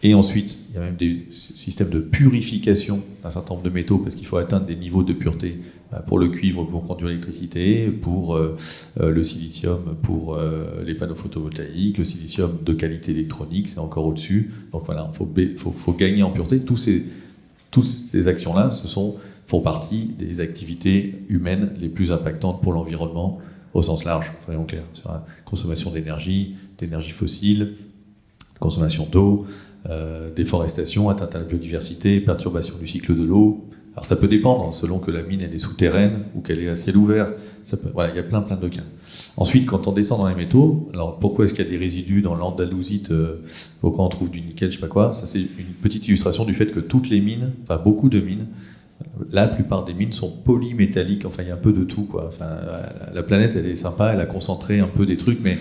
Et ensuite, il y a même des systèmes de purification d'un certain nombre de métaux parce qu'il faut atteindre des niveaux de pureté pour le cuivre pour conduire l'électricité, pour le silicium pour les panneaux photovoltaïques, le silicium de qualité électronique, c'est encore au-dessus. Donc voilà, faut gagner en pureté. Toutes ces actions-là font partie des activités humaines les plus impactantes pour l'environnement au sens large, soyons clairs, sur la consommation d'énergie fossile, consommation d'eau, déforestation, atteinte à la biodiversité, perturbation du cycle de l'eau. Alors ça peut dépendre, selon que la mine elle est souterraine ou qu'elle est à ciel ouvert. Voilà, il y a plein de cas. Ensuite, quand on descend dans les métaux, alors pourquoi est-ce qu'il y a des résidus dans l'andalousite, pourquoi on trouve du nickel, je sais pas quoi, ça c'est une petite illustration du fait que toutes les mines, enfin beaucoup de mines, la plupart des mines sont polymétalliques, enfin il y a un peu de tout, quoi. Enfin, la planète elle est sympa, elle a concentré un peu des trucs, mais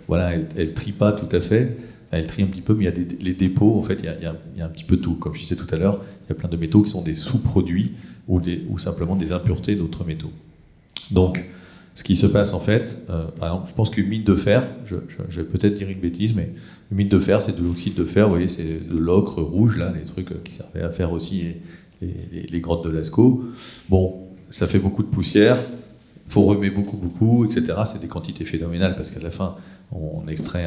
voilà, elle trie pas tout à fait. Elle trie un petit peu, mais il y a les dépôts, en fait, il y a un petit peu de tout. Comme je disais tout à l'heure, il y a plein de métaux qui sont des sous-produits ou simplement des impuretés d'autres métaux. Donc, ce qui se passe en fait, par exemple, je pense qu'une mine de fer, je vais peut-être dire une bêtise, mais une mine de fer, c'est de l'oxyde de fer, vous voyez, c'est de l'ocre rouge, là, les trucs qui servaient à faire aussi les grottes de Lascaux. Bon, ça fait beaucoup de poussière, il faut remuer beaucoup, etc. C'est des quantités phénoménales parce qu'à la fin, on extrait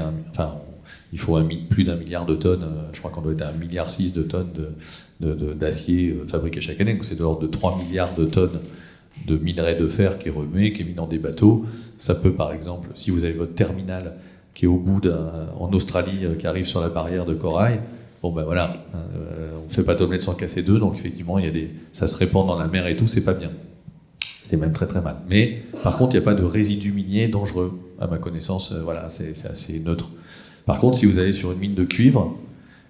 il faut plus d'1 milliard de tonnes, je crois qu'on doit être à 1,6 milliard de tonnes d'acier fabriqué chaque année, donc c'est de l'ordre de 3 milliards de tonnes de minerai de fer qui est remué, qui est mis dans des bateaux. Ça peut par exemple, si vous avez votre terminal qui est au bout en Australie, qui arrive sur la barrière de corail, bon ben voilà, on ne fait pas d'omelette sans casser deux, donc effectivement ça se répand dans la mer et tout, c'est pas bien. C'est même très très mal. Mais par contre, il n'y a pas de résidus miniers dangereux, à ma connaissance, voilà, c'est assez neutre. Par contre, si vous allez sur une mine de cuivre,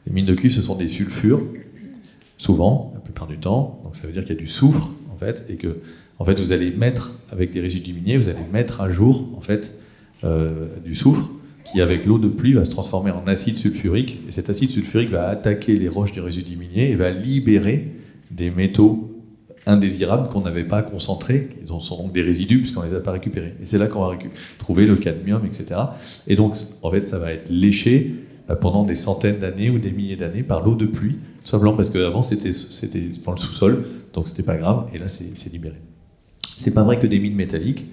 les mines de cuivre, ce sont des sulfures, souvent, la plupart du temps, donc ça veut dire qu'il y a du soufre, en fait, et que en fait, vous allez mettre, avec des résidus miniers, vous allez mettre à jour, en fait, du soufre, qui, avec l'eau de pluie, va se transformer en acide sulfurique, et cet acide sulfurique va attaquer les roches du résidu minier et va libérer des métaux indésirables qu'on n'avait pas concentrés, qui sont donc des résidus puisqu'on ne les a pas récupérés. Et c'est là qu'on va trouver le cadmium, etc. Et donc, en fait, ça va être léché pendant des centaines d'années ou des milliers d'années par l'eau de pluie, tout simplement parce qu'avant, c'était dans le sous-sol, donc c'était pas grave, et là, c'est libéré. C'est pas vrai que des mines métalliques.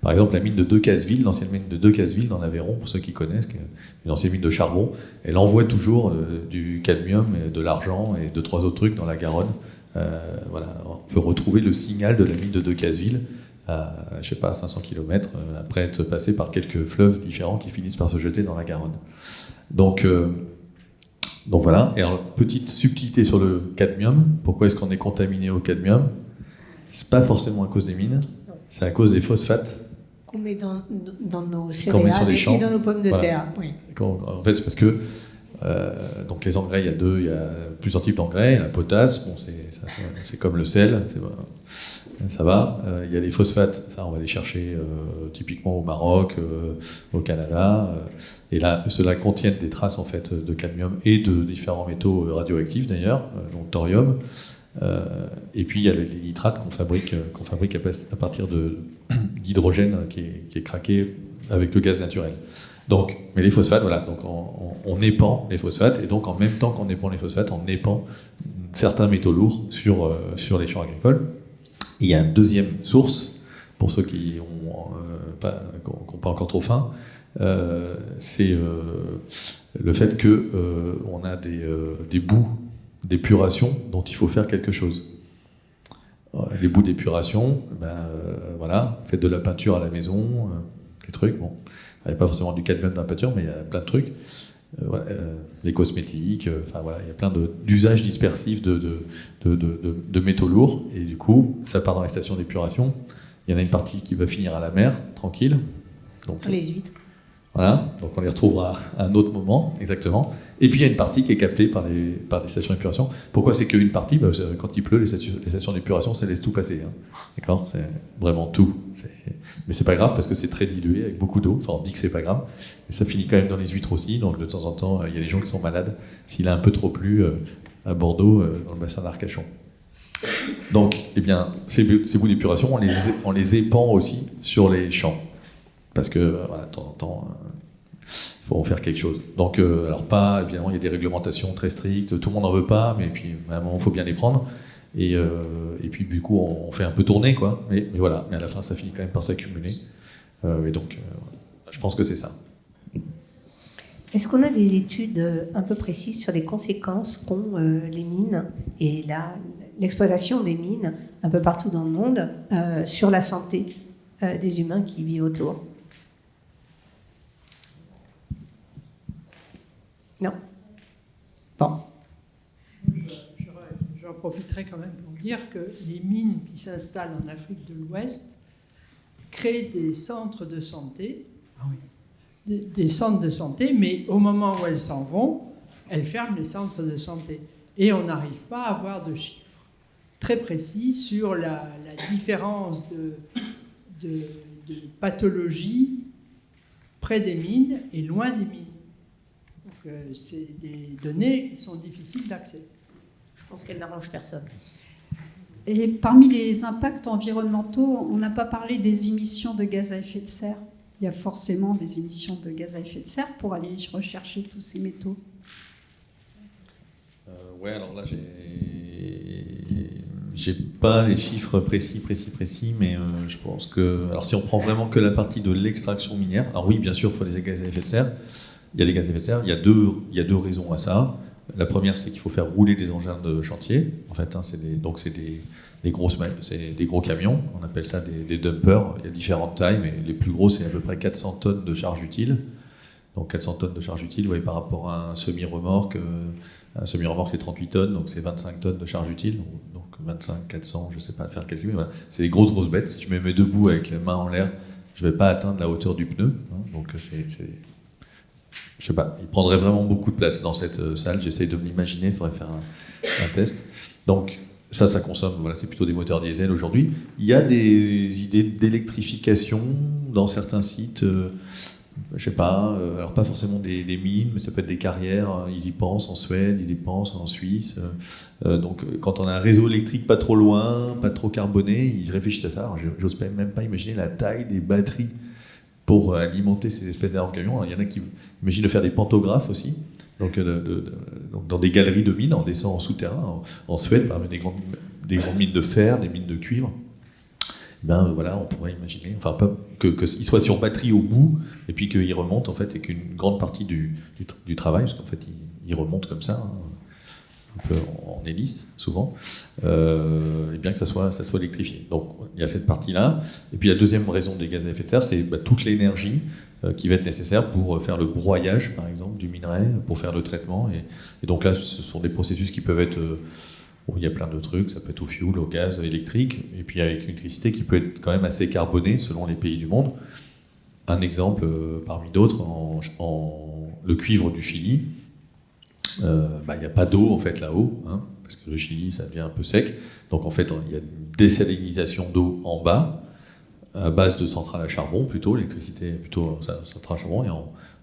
Par exemple, la mine de Decazeville, l'ancienne mine de Decazeville dans l'Aveyron, pour ceux qui connaissent, une ancienne mine de charbon, elle envoie toujours du cadmium, et de l'argent et 2-3 autres trucs dans la Garonne. Voilà, on peut retrouver le signal de la mine de Decazeville à 500 km, après être passé par quelques fleuves différents qui finissent par se jeter dans la Garonne. Donc voilà. Et alors, petite subtilité sur le cadmium. Pourquoi est-ce qu'on est contaminé au cadmium ? C'est pas forcément à cause des mines, c'est à cause des phosphates qu'on met dans nos céréales et dans nos pommes de terre. Oui. En fait, c'est parce que donc les engrais, il y a plusieurs types d'engrais. La potasse, bon, c'est comme le sel, ça va. Il y a les phosphates, ça on va les chercher typiquement au Maroc, au Canada, et là ceux-là contiennent des traces en fait de cadmium et de différents métaux radioactifs d'ailleurs, donc thorium. Et puis il y a les nitrates qu'on fabrique à partir d'hydrogène qui est craqué avec le gaz naturel. Donc, mais les phosphates, voilà, donc on épand les phosphates, et donc en même temps qu'on épand les phosphates, on épand certains métaux lourds sur les champs agricoles. Et il y a une deuxième source, pour ceux qui n'ont pas encore trop faim, c'est le fait qu'on a des bouts d'épuration dont il faut faire quelque chose. Les bouts d'épuration, voilà, faites de la peinture à la maison, des trucs, bon. Il n'y a pas forcément du cadmium dans la peinture, mais il y a plein de trucs. Les cosmétiques, voilà, il y a plein d'usages dispersifs de métaux lourds, et du coup, ça part dans les stations d'épuration. Il y en a une partie qui va finir à la mer, tranquille. Donc, Les huîtres. voilà, donc on les retrouvera à un autre moment, exactement. Et puis il y a une partie qui est captée par les stations d'épuration. Pourquoi c'est qu'une partie ? Parce que quand il pleut, les stations d'épuration, ça laisse tout passer. Hein. D'accord ? C'est vraiment tout. Mais c'est pas grave parce que c'est très dilué avec beaucoup d'eau. Enfin, on dit que c'est pas grave. Mais ça finit quand même dans les huîtres aussi. Donc de temps en temps, il y a des gens qui sont malades s'il a un peu trop plu à Bordeaux, dans le bassin d'Arcachon. Donc, eh bien, ces bouts d'épuration, on les épand aussi sur les champs. Parce que, voilà, de temps en temps, il faut en faire quelque chose. Donc, alors pas, évidemment, il y a des réglementations très strictes, tout le monde n'en veut pas, mais puis, à un moment, il faut bien les prendre. Et puis, du coup, on fait un peu tourner, quoi. Mais voilà, mais à la fin, ça finit quand même par s'accumuler. Et donc, je pense que c'est ça. Est-ce qu'on a des études un peu précises sur les conséquences qu'ont les mines et l'exploitation des mines un peu partout dans le monde sur la santé des humains qui vivent autour ? Non. Bon. J'en profiterai quand même pour dire que les mines qui s'installent en Afrique de l'Ouest créent des centres de santé, des centres de santé, mais au moment où elles s'en vont, elles ferment les centres de santé. Et on n'arrive pas à avoir de chiffres très précis sur la différence de pathologie près des mines et loin des mines. Donc, c'est des données qui sont difficiles d'accès. Je pense qu'elle n'arrange personne. Et parmi les impacts environnementaux, on n'a pas parlé des émissions de gaz à effet de serre. Il y a forcément des émissions de gaz à effet de serre pour aller rechercher tous ces métaux. Ouais, alors là, j'ai pas les chiffres précis, mais je pense que... Alors si on prend vraiment que la partie de l'extraction minière, alors oui, bien sûr, il faut les gaz à effet de serre. Il y a des gaz à effet de serre, il y a deux raisons à ça. La première, c'est qu'il faut faire rouler des engins de chantier. En fait, hein, c'est des gros camions, on appelle ça des dumpers. Il y a différentes tailles, mais les plus gros, c'est à peu près 400 tonnes de charge utile. Donc 400 tonnes de charge utile, vous voyez, par rapport à un semi-remorque. Un semi-remorque, c'est 38 tonnes, donc c'est 25 tonnes de charge utile. Donc 25, 400, je ne sais pas faire le calcul, mais voilà. C'est des grosses bêtes. Si je me mets debout avec les mains en l'air, je ne vais pas atteindre la hauteur du pneu. Hein, donc je sais pas, il prendrait vraiment beaucoup de place dans cette salle. J'essaye de me l'imaginer, il faudrait faire un test. Donc ça consomme, voilà, c'est plutôt des moteurs diesel aujourd'hui. Il y a des idées d'électrification dans certains sites, je sais pas, alors pas forcément des mines, mais ça peut être des carrières. Ils y pensent en Suède, ils y pensent en Suisse. Donc quand on a un réseau électrique pas trop loin, pas trop carboné, ils réfléchissent à ça. Alors, j'ose même pas imaginer la taille des batteries pour alimenter ces espèces d'armes camions. Alors, il y en a qui imaginent de faire des pantographes aussi, donc dans des galeries de mines, on descend en souterrain, en Suède, parmi des grandes mines de fer, des mines de cuivre. Et ben voilà, on pourrait imaginer, enfin pas qu'ils soient sur batterie au bout, et puis qu'ils remontent en fait, et qu'une grande partie du travail, parce qu'en fait ils remontent comme ça, hein, un peu en hélice souvent, et bien que ça soit électrifié. Donc il y a cette partie-là. Et puis la deuxième raison des gaz à effet de serre, c'est toute l'énergie qui va être nécessaire pour faire le broyage, par exemple, du minerai, pour faire le traitement. Et donc là, ce sont des processus qui peuvent être... il y a plein de trucs, ça peut être au fioul, au gaz électrique, et puis avec une électricité qui peut être quand même assez carbonée selon les pays du monde. Un exemple parmi d'autres, le cuivre du Chili. Il n'y a pas d'eau en fait là-haut, hein, parce que le Chili ça devient un peu sec, donc en fait il y a une désalinisation d'eau en bas, à base de centrales à charbon plutôt, l'électricité est plutôt centrale à charbon, et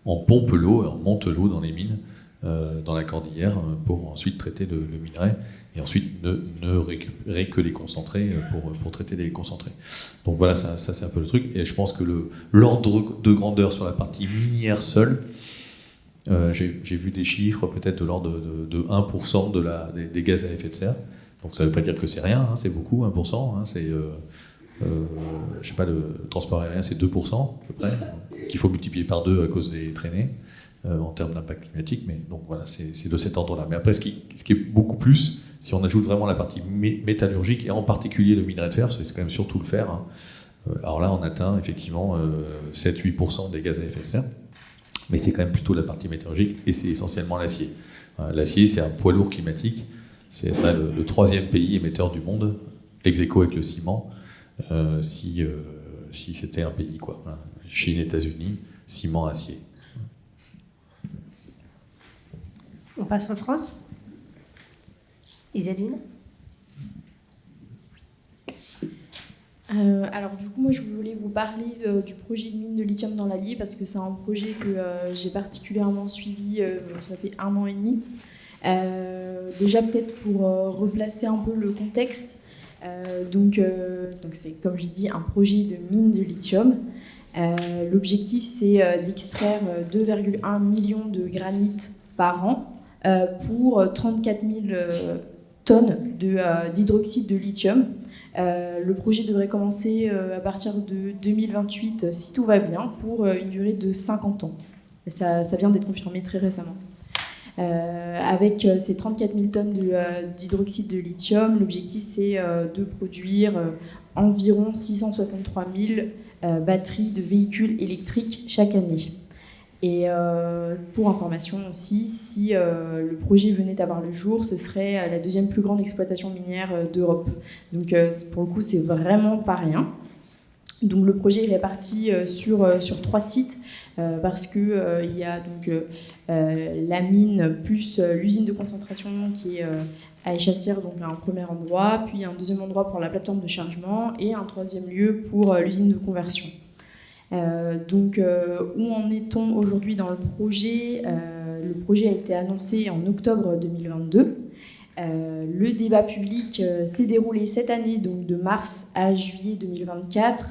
on pompe l'eau, on monte l'eau dans les mines, dans la cordillère, pour ensuite traiter le minerai, et ensuite ne récupérer que les concentrés pour traiter les concentrés. Donc voilà, ça c'est un peu le truc, et je pense que l'ordre de grandeur sur la partie minière seule, j'ai vu des chiffres peut-être de l'ordre de 1% des gaz à effet de serre. Donc ça ne veut pas dire que c'est rien, hein, c'est beaucoup, 1%. Hein, c'est, je sais pas, le transport aérien c'est 2% à peu près, qu'il faut multiplier par 2 à cause des traînées en termes d'impact climatique. Mais donc voilà, c'est de cet ordre-là. Mais après, ce qui est beaucoup plus, si on ajoute vraiment la partie métallurgique, et en particulier le minerai de fer, c'est quand même surtout le fer, hein, Alors là, on atteint effectivement 7-8% des gaz à effet de serre, mais c'est quand même plutôt la partie métallurgique et c'est essentiellement l'acier. L'acier, c'est un poids lourd climatique, c'est ça le troisième pays émetteur du monde, ex aequo avec le ciment, si c'était un pays, quoi. Chine, États-Unis, ciment, acier. On passe en France. Isaline. Alors du coup, moi je voulais vous parler du projet de mine de lithium dans l'Allier parce que c'est un projet que j'ai particulièrement suivi, ça fait 1 an et demi. Déjà peut-être pour replacer un peu le contexte, donc c'est comme j'ai dit un projet de mine de lithium. L'objectif c'est d'extraire 2,1 millions de granit par an pour 34 000 tonnes d'hydroxyde de lithium. Le projet devrait commencer à partir de 2028 si tout va bien pour une durée de 50 ans. Et ça vient d'être confirmé très récemment. Avec ces 34 000 tonnes d'hydroxyde de lithium, l'objectif c'est de produire environ 663 000 batteries de véhicules électriques chaque année. Et pour information aussi, si le projet venait à voir le jour, ce serait la deuxième plus grande exploitation minière d'Europe. Donc pour le coup, c'est vraiment pas rien. Donc le projet est réparti sur 3 sites parce que il y a donc la mine plus l'usine de concentration qui est à Échassières, donc à un premier endroit, puis un deuxième endroit pour la plateforme de chargement et un troisième lieu pour l'usine de conversion. Donc où en est-on aujourd'hui dans le projet ? Le projet a été annoncé en octobre 2022. Le débat public s'est déroulé cette année, donc de mars à juillet 2024.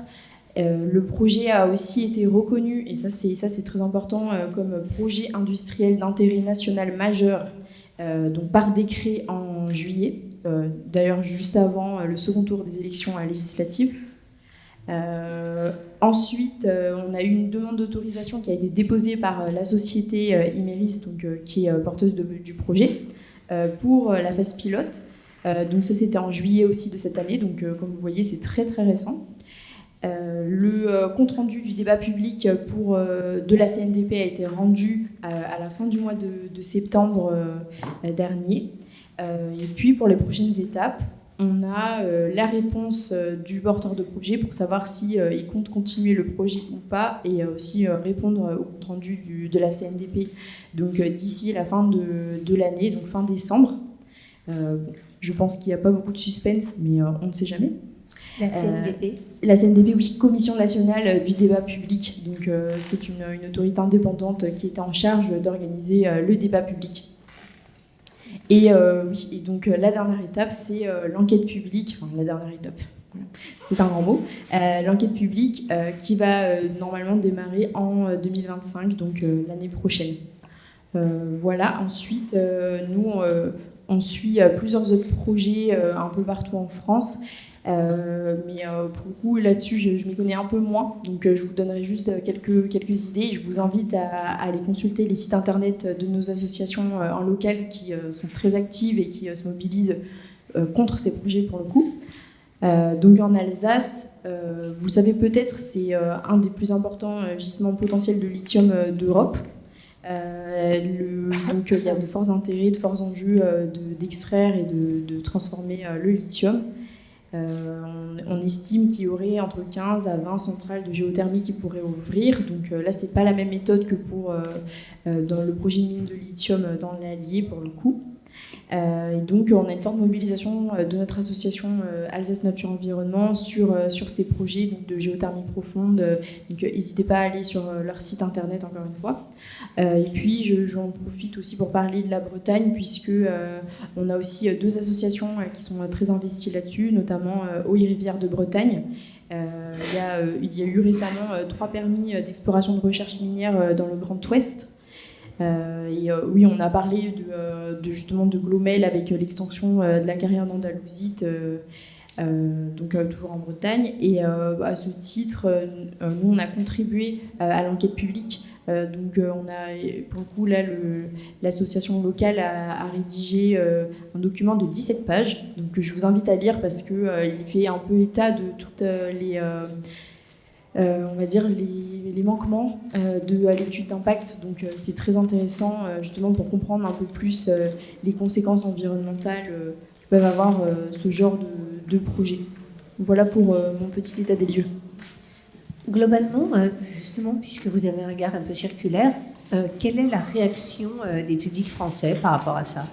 Le projet a aussi été reconnu, et ça c'est très important, comme projet industriel d'intérêt national majeur, donc par décret en juillet, d'ailleurs juste avant le second tour des élections législatives. Ensuite, on a eu une demande d'autorisation qui a été déposée par la société Imerys, donc, qui est porteuse du projet, pour la phase pilote. Donc ça, c'était en juillet aussi de cette année, donc comme vous voyez, c'est très très récent. Le compte-rendu du débat public de la CNDP a été rendu à la fin du mois de septembre dernier. Et puis, pour les prochaines étapes, on a la réponse du porteur de projet pour savoir si il compte continuer le projet ou pas, et aussi répondre au compte-rendu de la CNDP donc d'ici la fin de l'année, donc fin décembre. Je pense qu'il n'y a pas beaucoup de suspense, mais on ne sait jamais. La CNDP. La CNDP, oui, Commission nationale du débat public. Donc c'est une autorité indépendante qui était en charge d'organiser le débat public. Et donc la dernière étape, c'est l'enquête publique. Enfin, la dernière étape, voilà. C'est un grand mot. L'enquête publique qui va normalement démarrer en 2025, donc l'année prochaine. Voilà. Ensuite, nous, on suit plusieurs autres projets un peu partout en France. Mais pour le coup, là-dessus, je m'y connais un peu moins. Donc, je vous donnerai juste quelques idées. Je vous invite à aller consulter les sites internet de nos associations en local qui sont très actives et qui se mobilisent contre ces projets pour le coup. Donc, en Alsace, vous le savez peut-être, c'est un des plus importants gisements potentiels de lithium d'Europe. Donc, il y a de forts intérêts, de forts enjeux d'extraire et de transformer le lithium. On estime qu'il y aurait entre 15 à 20 centrales de géothermie qui pourraient ouvrir. Donc là, c'est pas la même méthode que pour dans le projet de mine de lithium dans l'Allier pour le coup. Et donc, on a une forte mobilisation de notre association Alsace Nature Environnement sur ces projets donc, de géothermie profonde. Donc, n'hésitez pas à aller sur leur site internet, encore une fois. Et puis, j'en profite aussi pour parler de la Bretagne, puisque on a aussi 2 associations qui sont très investies là-dessus, notamment Eau et Rivière de Bretagne. Il y a eu récemment 3 permis d'exploration de recherche minière dans le Grand Ouest. Oui, on a parlé justement de Glomel avec l'extension de la carrière d'Andalusite, donc toujours en Bretagne. Et à ce titre, nous, on a contribué à l'enquête publique. Donc, on a, pour le coup, là, l'association locale a rédigé un document de 17 pages. Donc, je vous invite à lire parce qu'il fait un peu état de toutes on va dire, les manquements à l'étude d'impact. Donc c'est très intéressant justement pour comprendre un peu plus les conséquences environnementales que peuvent avoir ce genre de projet. Voilà pour mon petit état des lieux. Globalement, justement, puisque vous avez un regard un peu circulaire, quelle est la réaction des publics français par rapport à ça ?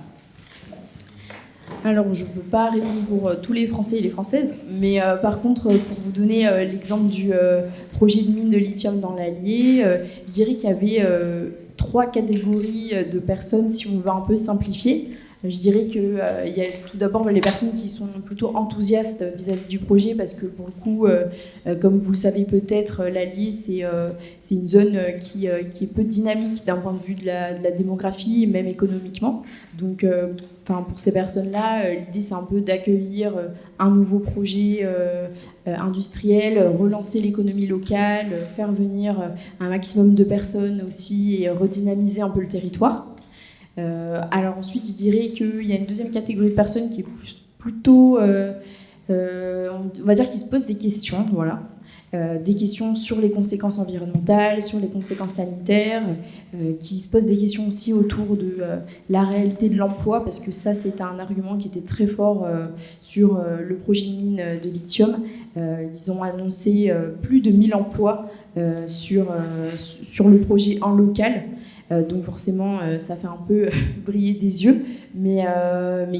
Alors, je ne peux pas répondre pour tous les Français et les Françaises, mais par contre, pour vous donner l'exemple du projet de mine de lithium dans l'Allier, je dirais qu'il y avait 3 catégories de personnes, si on veut un peu simplifier. Je dirais qu'il y a tout d'abord les personnes qui sont plutôt enthousiastes vis-à-vis du projet parce que pour le coup, comme vous le savez peut-être, l'Allier, c'est une zone qui est peu dynamique d'un point de vue de la démographie et même économiquement. Donc, pour ces personnes-là, l'idée c'est un peu d'accueillir un nouveau projet industriel, relancer l'économie locale, faire venir un maximum de personnes aussi et redynamiser un peu le territoire. Alors ensuite, je dirais qu'il y a une deuxième catégorie de personnes qui est plutôt, on va dire, qui se posent des questions, voilà. Des questions sur les conséquences environnementales, sur les conséquences sanitaires, qui se posent des questions aussi autour de la réalité de l'emploi, parce que ça, c'est un argument qui était très fort sur le projet de mine de lithium. Ils ont annoncé plus de 1000 emplois sur le projet en local. Donc forcément, ça fait un peu briller des yeux. Mais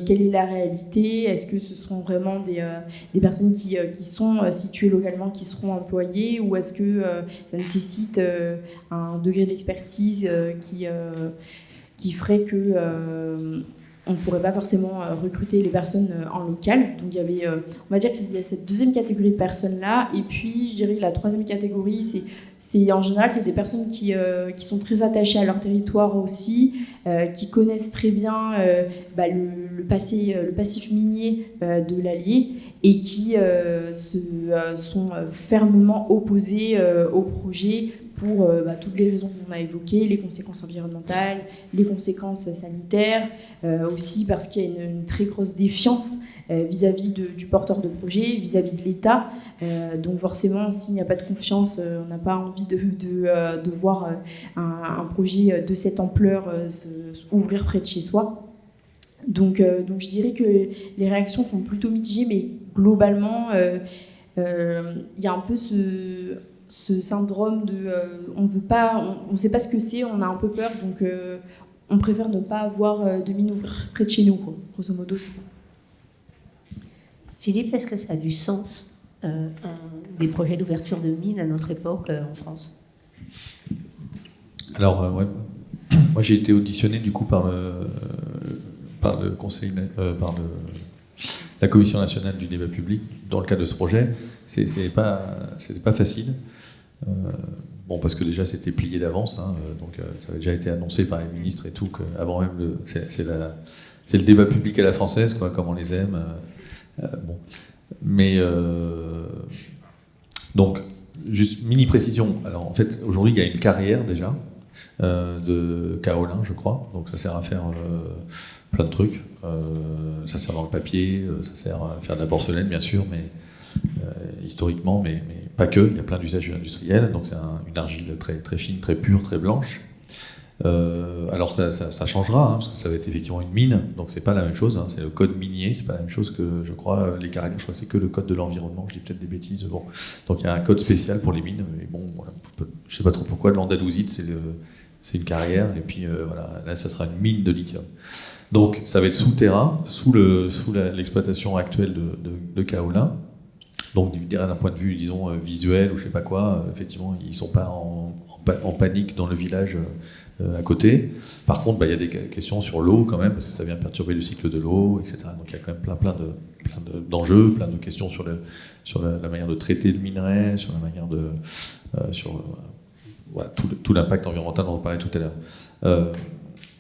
quelle est la réalité ? Est-ce que ce sont vraiment des personnes qui sont situées localement, qui seront employées, ou est-ce que ça nécessite un degré d'expertise qui ferait que on ne pourrait pas forcément recruter les personnes en local. Donc il y avait, on va dire que c'est cette deuxième catégorie de personnes-là. Et puis je dirais que la troisième catégorie, c'est en général, c'est des personnes qui sont très attachées à leur territoire aussi, qui connaissent très bien le passif minier de l'Allier et qui sont fermement opposés au projet pour toutes les raisons qu'on a évoquées, les conséquences environnementales, les conséquences sanitaires, aussi parce qu'il y a une très grosse défiance vis-à-vis du porteur de projet, vis-à-vis de l'État. Donc forcément, s'il n'y a pas de confiance, on n'a pas envie de voir un projet de cette ampleur ouvrir près de chez soi. Donc je dirais que les réactions sont plutôt mitigées, mais globalement, il y a un peu ce syndrome de on ne sait pas ce que c'est, on a un peu peur, donc on préfère ne pas avoir de mine ouvrir près de chez nous, quoi. Grosso modo, c'est ça. Philippe, est-ce que ça a du sens, des projets d'ouverture de mines à notre époque en France ? Alors, ouais. Moi j'ai été auditionné du coup par la Commission nationale du débat public dans le cadre de ce projet. C'était pas facile. Parce que déjà c'était plié d'avance, donc ça avait déjà été annoncé par les ministres et tout, qu'avant même c'est le débat public à la française, quoi, comme on les aime. Donc, juste mini précision. Alors, en fait, aujourd'hui, il y a une carrière déjà de kaolin, je crois. Donc, ça sert à faire plein de trucs. Ça sert dans le papier, ça sert à faire de la porcelaine, bien sûr, mais historiquement, mais pas que. Il y a plein d'usages industriels. Donc, c'est une argile très, très fine, très pure, très blanche. Alors ça changera, parce que ça va être effectivement une mine, donc c'est pas la même chose, c'est le code minier, c'est pas la même chose que, je crois, les carrières, je crois que c'est que le code de l'environnement, je dis peut-être des bêtises, bon. Donc il y a un code spécial pour les mines, mais bon, voilà, je sais pas trop pourquoi, l'andalousite c'est une carrière, et puis voilà, là ça sera une mine de lithium. Donc ça va être souterrain, sous l'exploitation actuelle de kaolin. Donc d'un point de vue, disons, visuel ou je sais pas quoi, effectivement ils sont pas en panique dans le village à côté. Par contre, il y a des questions sur l'eau quand même, parce que ça vient perturber le cycle de l'eau, etc. Donc il y a quand même plein d'enjeux, plein de questions sur la manière de traiter le minerai, sur la manière de tout l'impact environnemental dont on parlait tout à l'heure.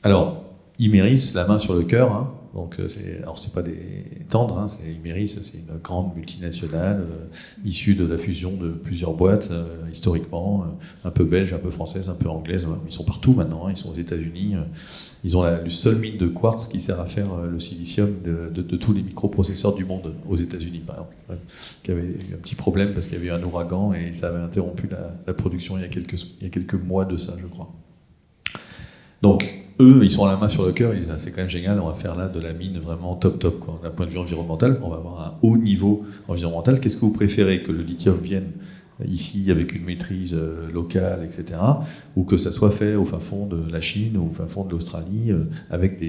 Alors, Imerys, la main sur le cœur, Donc, alors c'est pas des tendres, hein, Imerys, c'est une grande multinationale issue de la fusion de plusieurs boîtes historiquement, un peu belge, un peu française, un peu anglaise. Ils sont partout maintenant, hein, ils sont aux États-Unis. Ils ont le seul mine de quartz qui sert à faire le silicium de tous les microprocesseurs du monde aux États-Unis, par exemple, qui avait eu un petit problème parce qu'il y avait eu un ouragan et ça avait interrompu la production il y a quelques mois de ça, je crois. Donc, eux, ils sont à la main sur le cœur, ils disent c'est quand même génial, on va faire là de la mine vraiment top, quoi. D'un point de vue environnemental, on va avoir un haut niveau environnemental. Qu'est-ce que vous préférez, que le lithium vienne ici avec une maîtrise locale, etc., ou que ça soit fait au fin fond de la Chine ou au fin fond de l'Australie avec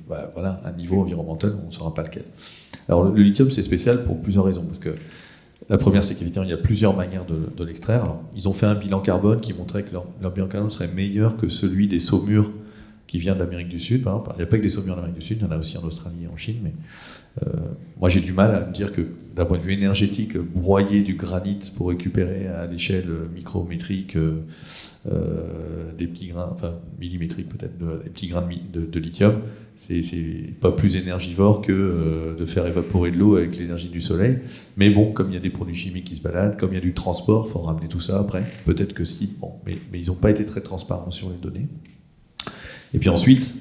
voilà, un niveau environnemental, on ne saura pas lequel. Alors le lithium, c'est spécial pour plusieurs raisons, parce que la première, c'est qu'évidemment, il y a plusieurs manières de l'extraire. Alors, ils ont fait un bilan carbone qui montrait que leur bilan carbone serait meilleur que celui des saumures qui vient d'Amérique du Sud. Par exemple. Il n'y a pas que des saumures en Amérique du Sud, il y en a aussi en Australie et en Chine, mais moi j'ai du mal à me dire que d'un point de vue énergétique, broyer du granit pour récupérer à l'échelle micrométrique des petits grains, enfin millimétriques peut-être, des petits grains de lithium, c'est pas plus énergivore que de faire évaporer de l'eau avec l'énergie du soleil. Mais bon, comme il y a des produits chimiques qui se baladent, comme il y a du transport, il faut ramener tout ça après. Peut-être que si, bon, mais ils n'ont pas été très transparents sur les données. Et puis ensuite,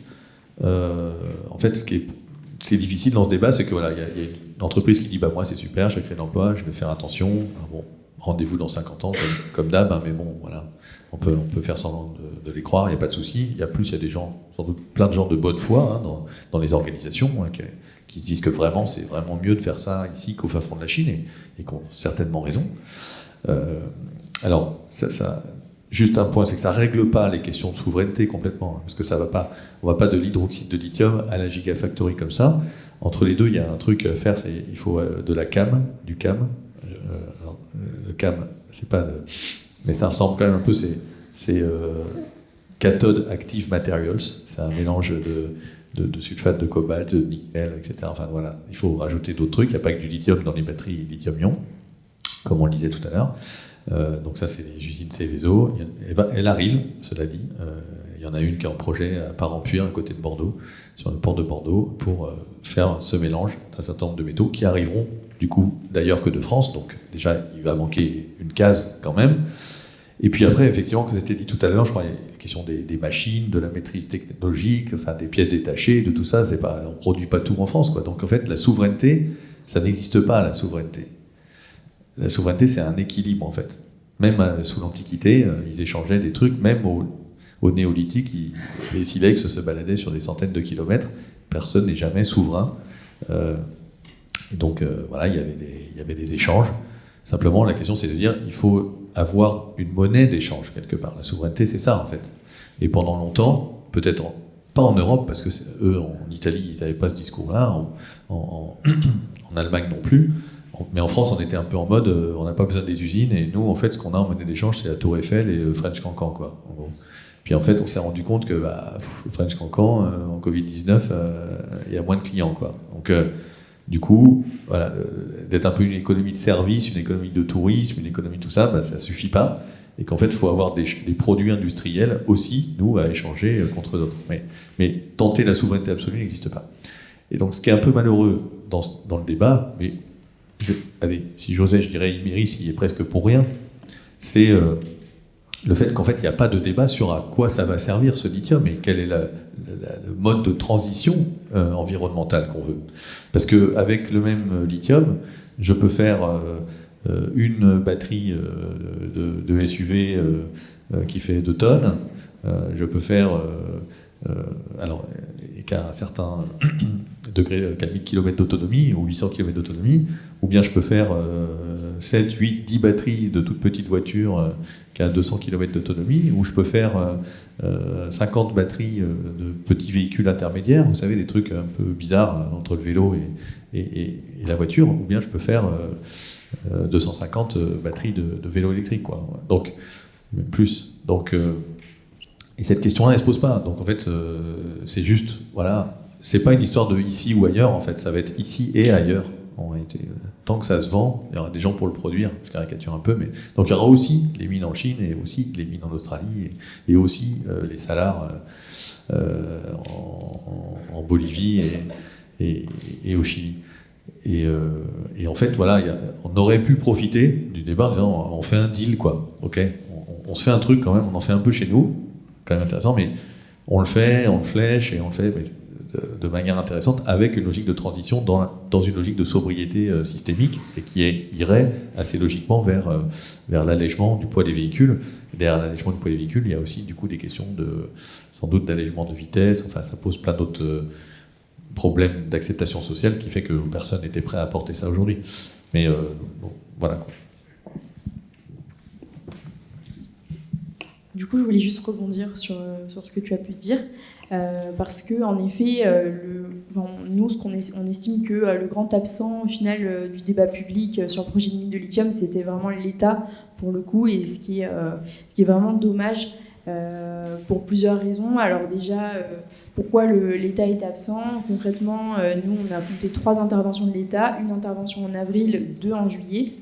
en fait, ce qui est difficile dans ce débat, c'est que voilà, il y a une entreprise qui dit moi c'est super, je vais créer de l'emploi, je vais faire attention. Alors, bon, rendez-vous dans 50 ans comme d'hab, hein, mais bon, voilà, on peut faire semblant de les croire, il n'y a pas de souci. Il y a des gens, sans doute plein de gens de bonne foi hein, dans les organisations hein, qui se disent que vraiment c'est vraiment mieux de faire ça ici qu'au fin fond de la Chine et qui ont certainement raison. Alors juste un point, c'est que ça ne règle pas les questions de souveraineté complètement, hein, parce que on va pas de l'hydroxyde de lithium à la gigafactory comme ça. Entre les deux, il y a un truc à faire, il faut de la CAM, du CAM. Alors, le CAM, c'est pas mais ça ressemble quand même un peu, c'est Cathode Active Materials, c'est un mélange de sulfate de cobalt, de nickel, etc. Enfin voilà, il faut rajouter d'autres trucs, il n'y a pas que du lithium dans les batteries lithium-ion, comme on le disait tout à l'heure. Donc ça, c'est les usines Céveso. Elle arrive, cela dit. Il y en a une qui est en projet à Parempuire, à côté de Bordeaux, sur le port de Bordeaux, pour faire ce mélange d'un certain nombre de métaux qui arriveront, du coup, d'ailleurs que de France. Donc déjà, il va manquer une case quand même. Et puis après, effectivement, comme c'était dit tout à l'heure, je crois, il y a la question des machines, de la maîtrise technologique, enfin des pièces détachées, de tout ça. On ne produit pas tout en France, quoi. Donc en fait, la souveraineté, ça n'existe pas, la souveraineté. La souveraineté, c'est un équilibre, en fait. Même sous l'Antiquité, ils échangeaient des trucs, même au néolithique, les silex se baladaient sur des centaines de kilomètres. Personne n'est jamais souverain. Et donc, voilà, il y avait des échanges. Simplement, la question, c'est de dire, il faut avoir une monnaie d'échange, quelque part. La souveraineté, c'est ça, en fait. Et pendant longtemps, peut-être pas en Europe, parce que eux, en Italie, ils n'avaient pas ce discours-là, en Allemagne non plus. Mais en France, on était un peu en mode, on n'a pas besoin des usines, et nous, en fait, ce qu'on a en monnaie d'échange, c'est la Tour Eiffel et le French Cancan, quoi, en gros. Puis en fait, on s'est rendu compte que le French Cancan, en Covid-19, il y a moins de clients, quoi. Donc, du coup, voilà, d'être un peu une économie de service, une économie de tourisme, une économie de tout ça, ça suffit pas. Et qu'en fait, il faut avoir des produits industriels aussi, nous, à échanger contre d'autres. Mais tenter la souveraineté absolue n'existe pas. Et donc, ce qui est un peu malheureux dans le débat, mais allez, si j'osais, je dirais Imerys, il est presque pour rien, c'est le fait qu'en fait, il n'y a pas de débat sur à quoi ça va servir ce lithium et quel est le mode de transition environnementale qu'on veut. Parce qu'avec le même lithium, je peux faire une batterie de SUV qui fait 2 tonnes, je peux faire, alors, qu'à un certain degré, 4000 km d'autonomie ou 800 km d'autonomie, ou bien je peux faire 7, 8, 10 batteries de toutes petites voitures qui a 200 km d'autonomie, ou je peux faire 50 batteries de petits véhicules intermédiaires, vous savez, des trucs un peu bizarres entre le vélo et la voiture, ou bien je peux faire 250 batteries de vélo électrique, quoi. Donc, même plus. Donc, et cette question-là, elle se pose pas. Donc en fait, c'est juste, voilà, c'est pas une histoire de ici ou ailleurs, en fait, ça va être ici et ailleurs. Tant que ça se vend, il y aura des gens pour le produire, je caricature un peu, mais donc il y aura aussi les mines en Chine et aussi les mines en Australie et aussi les salars en Bolivie et au Chili. Et en fait, voilà, on aurait pu profiter du débat en disant on fait un deal, quoi. Ok, on se fait un truc quand même, on en fait un peu chez nous, quand même intéressant, mais on le flèche et on le fait de manière intéressante avec une logique de transition dans une logique de sobriété systémique et qui irait assez logiquement vers l'allègement du poids des véhicules. Et derrière l'allègement du poids des véhicules, il y a aussi du coup des questions sans doute d'allègement de vitesse. Enfin, ça pose plein d'autres problème d'acceptation sociale qui fait que personne n'était prêt à apporter ça aujourd'hui. Mais bon, voilà. Du coup, je voulais juste rebondir sur ce que tu as pu dire, parce que en effet, nous, on estime que le grand absent au final du débat public sur le projet de mine de lithium, c'était vraiment l'État pour le coup, et ce qui est vraiment dommage. Pour plusieurs raisons. Alors déjà, pourquoi l'État est absent? Concrètement, nous, on a compté 3 interventions de l'État, une intervention en avril, 2 en juillet,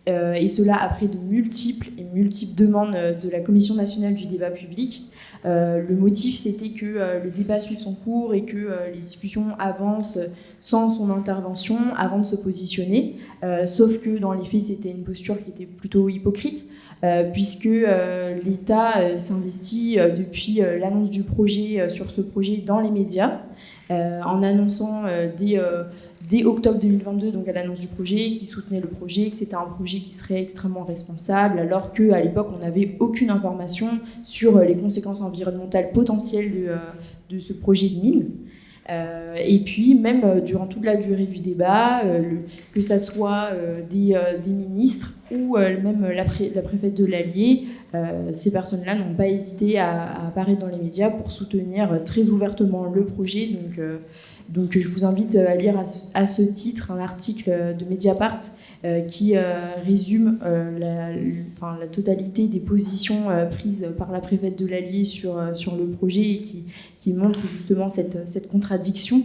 et cela après de multiples demandes de la Commission nationale du débat public. Le motif, c'était que le débat suive son cours et que les discussions avancent sans son intervention avant de se positionner. Sauf que dans les faits, c'était une posture qui était plutôt hypocrite, puisque l'État s'investit depuis l'annonce du projet sur ce projet dans les médias, en annonçant dès octobre 2022, donc à l'annonce du projet, qui soutenait le projet, que c'était un projet qui serait extrêmement responsable, alors qu'à l'époque, on n'avait aucune information sur les conséquences environnementales potentielles de ce projet de mine. Et puis, même durant toute la durée du débat, que ça soit des ministres ou même la préfète de l'Allier, ces personnes-là n'ont pas hésité à apparaître dans les médias pour soutenir très ouvertement le projet. Donc je vous invite à lire à ce titre un article de Mediapart qui résume la totalité des positions prises par la préfète de l'Allier sur le projet et qui montre justement cette contradiction.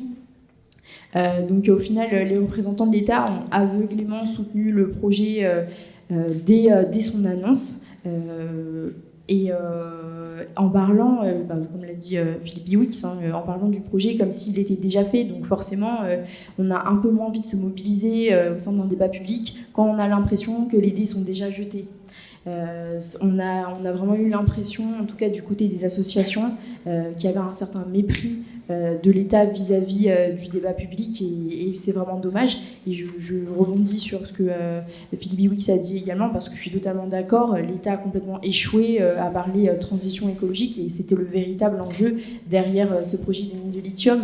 Donc au final, les représentants de l'État ont aveuglément soutenu le projet dès son annonce. En parlant, comme l'a dit Philippe Biwix, en parlant du projet comme s'il était déjà fait. Donc forcément, on a un peu moins envie de se mobiliser au sein d'un débat public quand on a l'impression que les dés sont déjà jetés. On a vraiment eu l'impression, en tout cas du côté des associations, qu'il y avait un certain mépris de l'État vis-à-vis du débat public et c'est vraiment dommage. Et je rebondis sur ce que Philippe Biwix a dit également parce que je suis totalement d'accord. L'État a complètement échoué à parler transition écologique et c'était le véritable enjeu derrière ce projet de mine de lithium.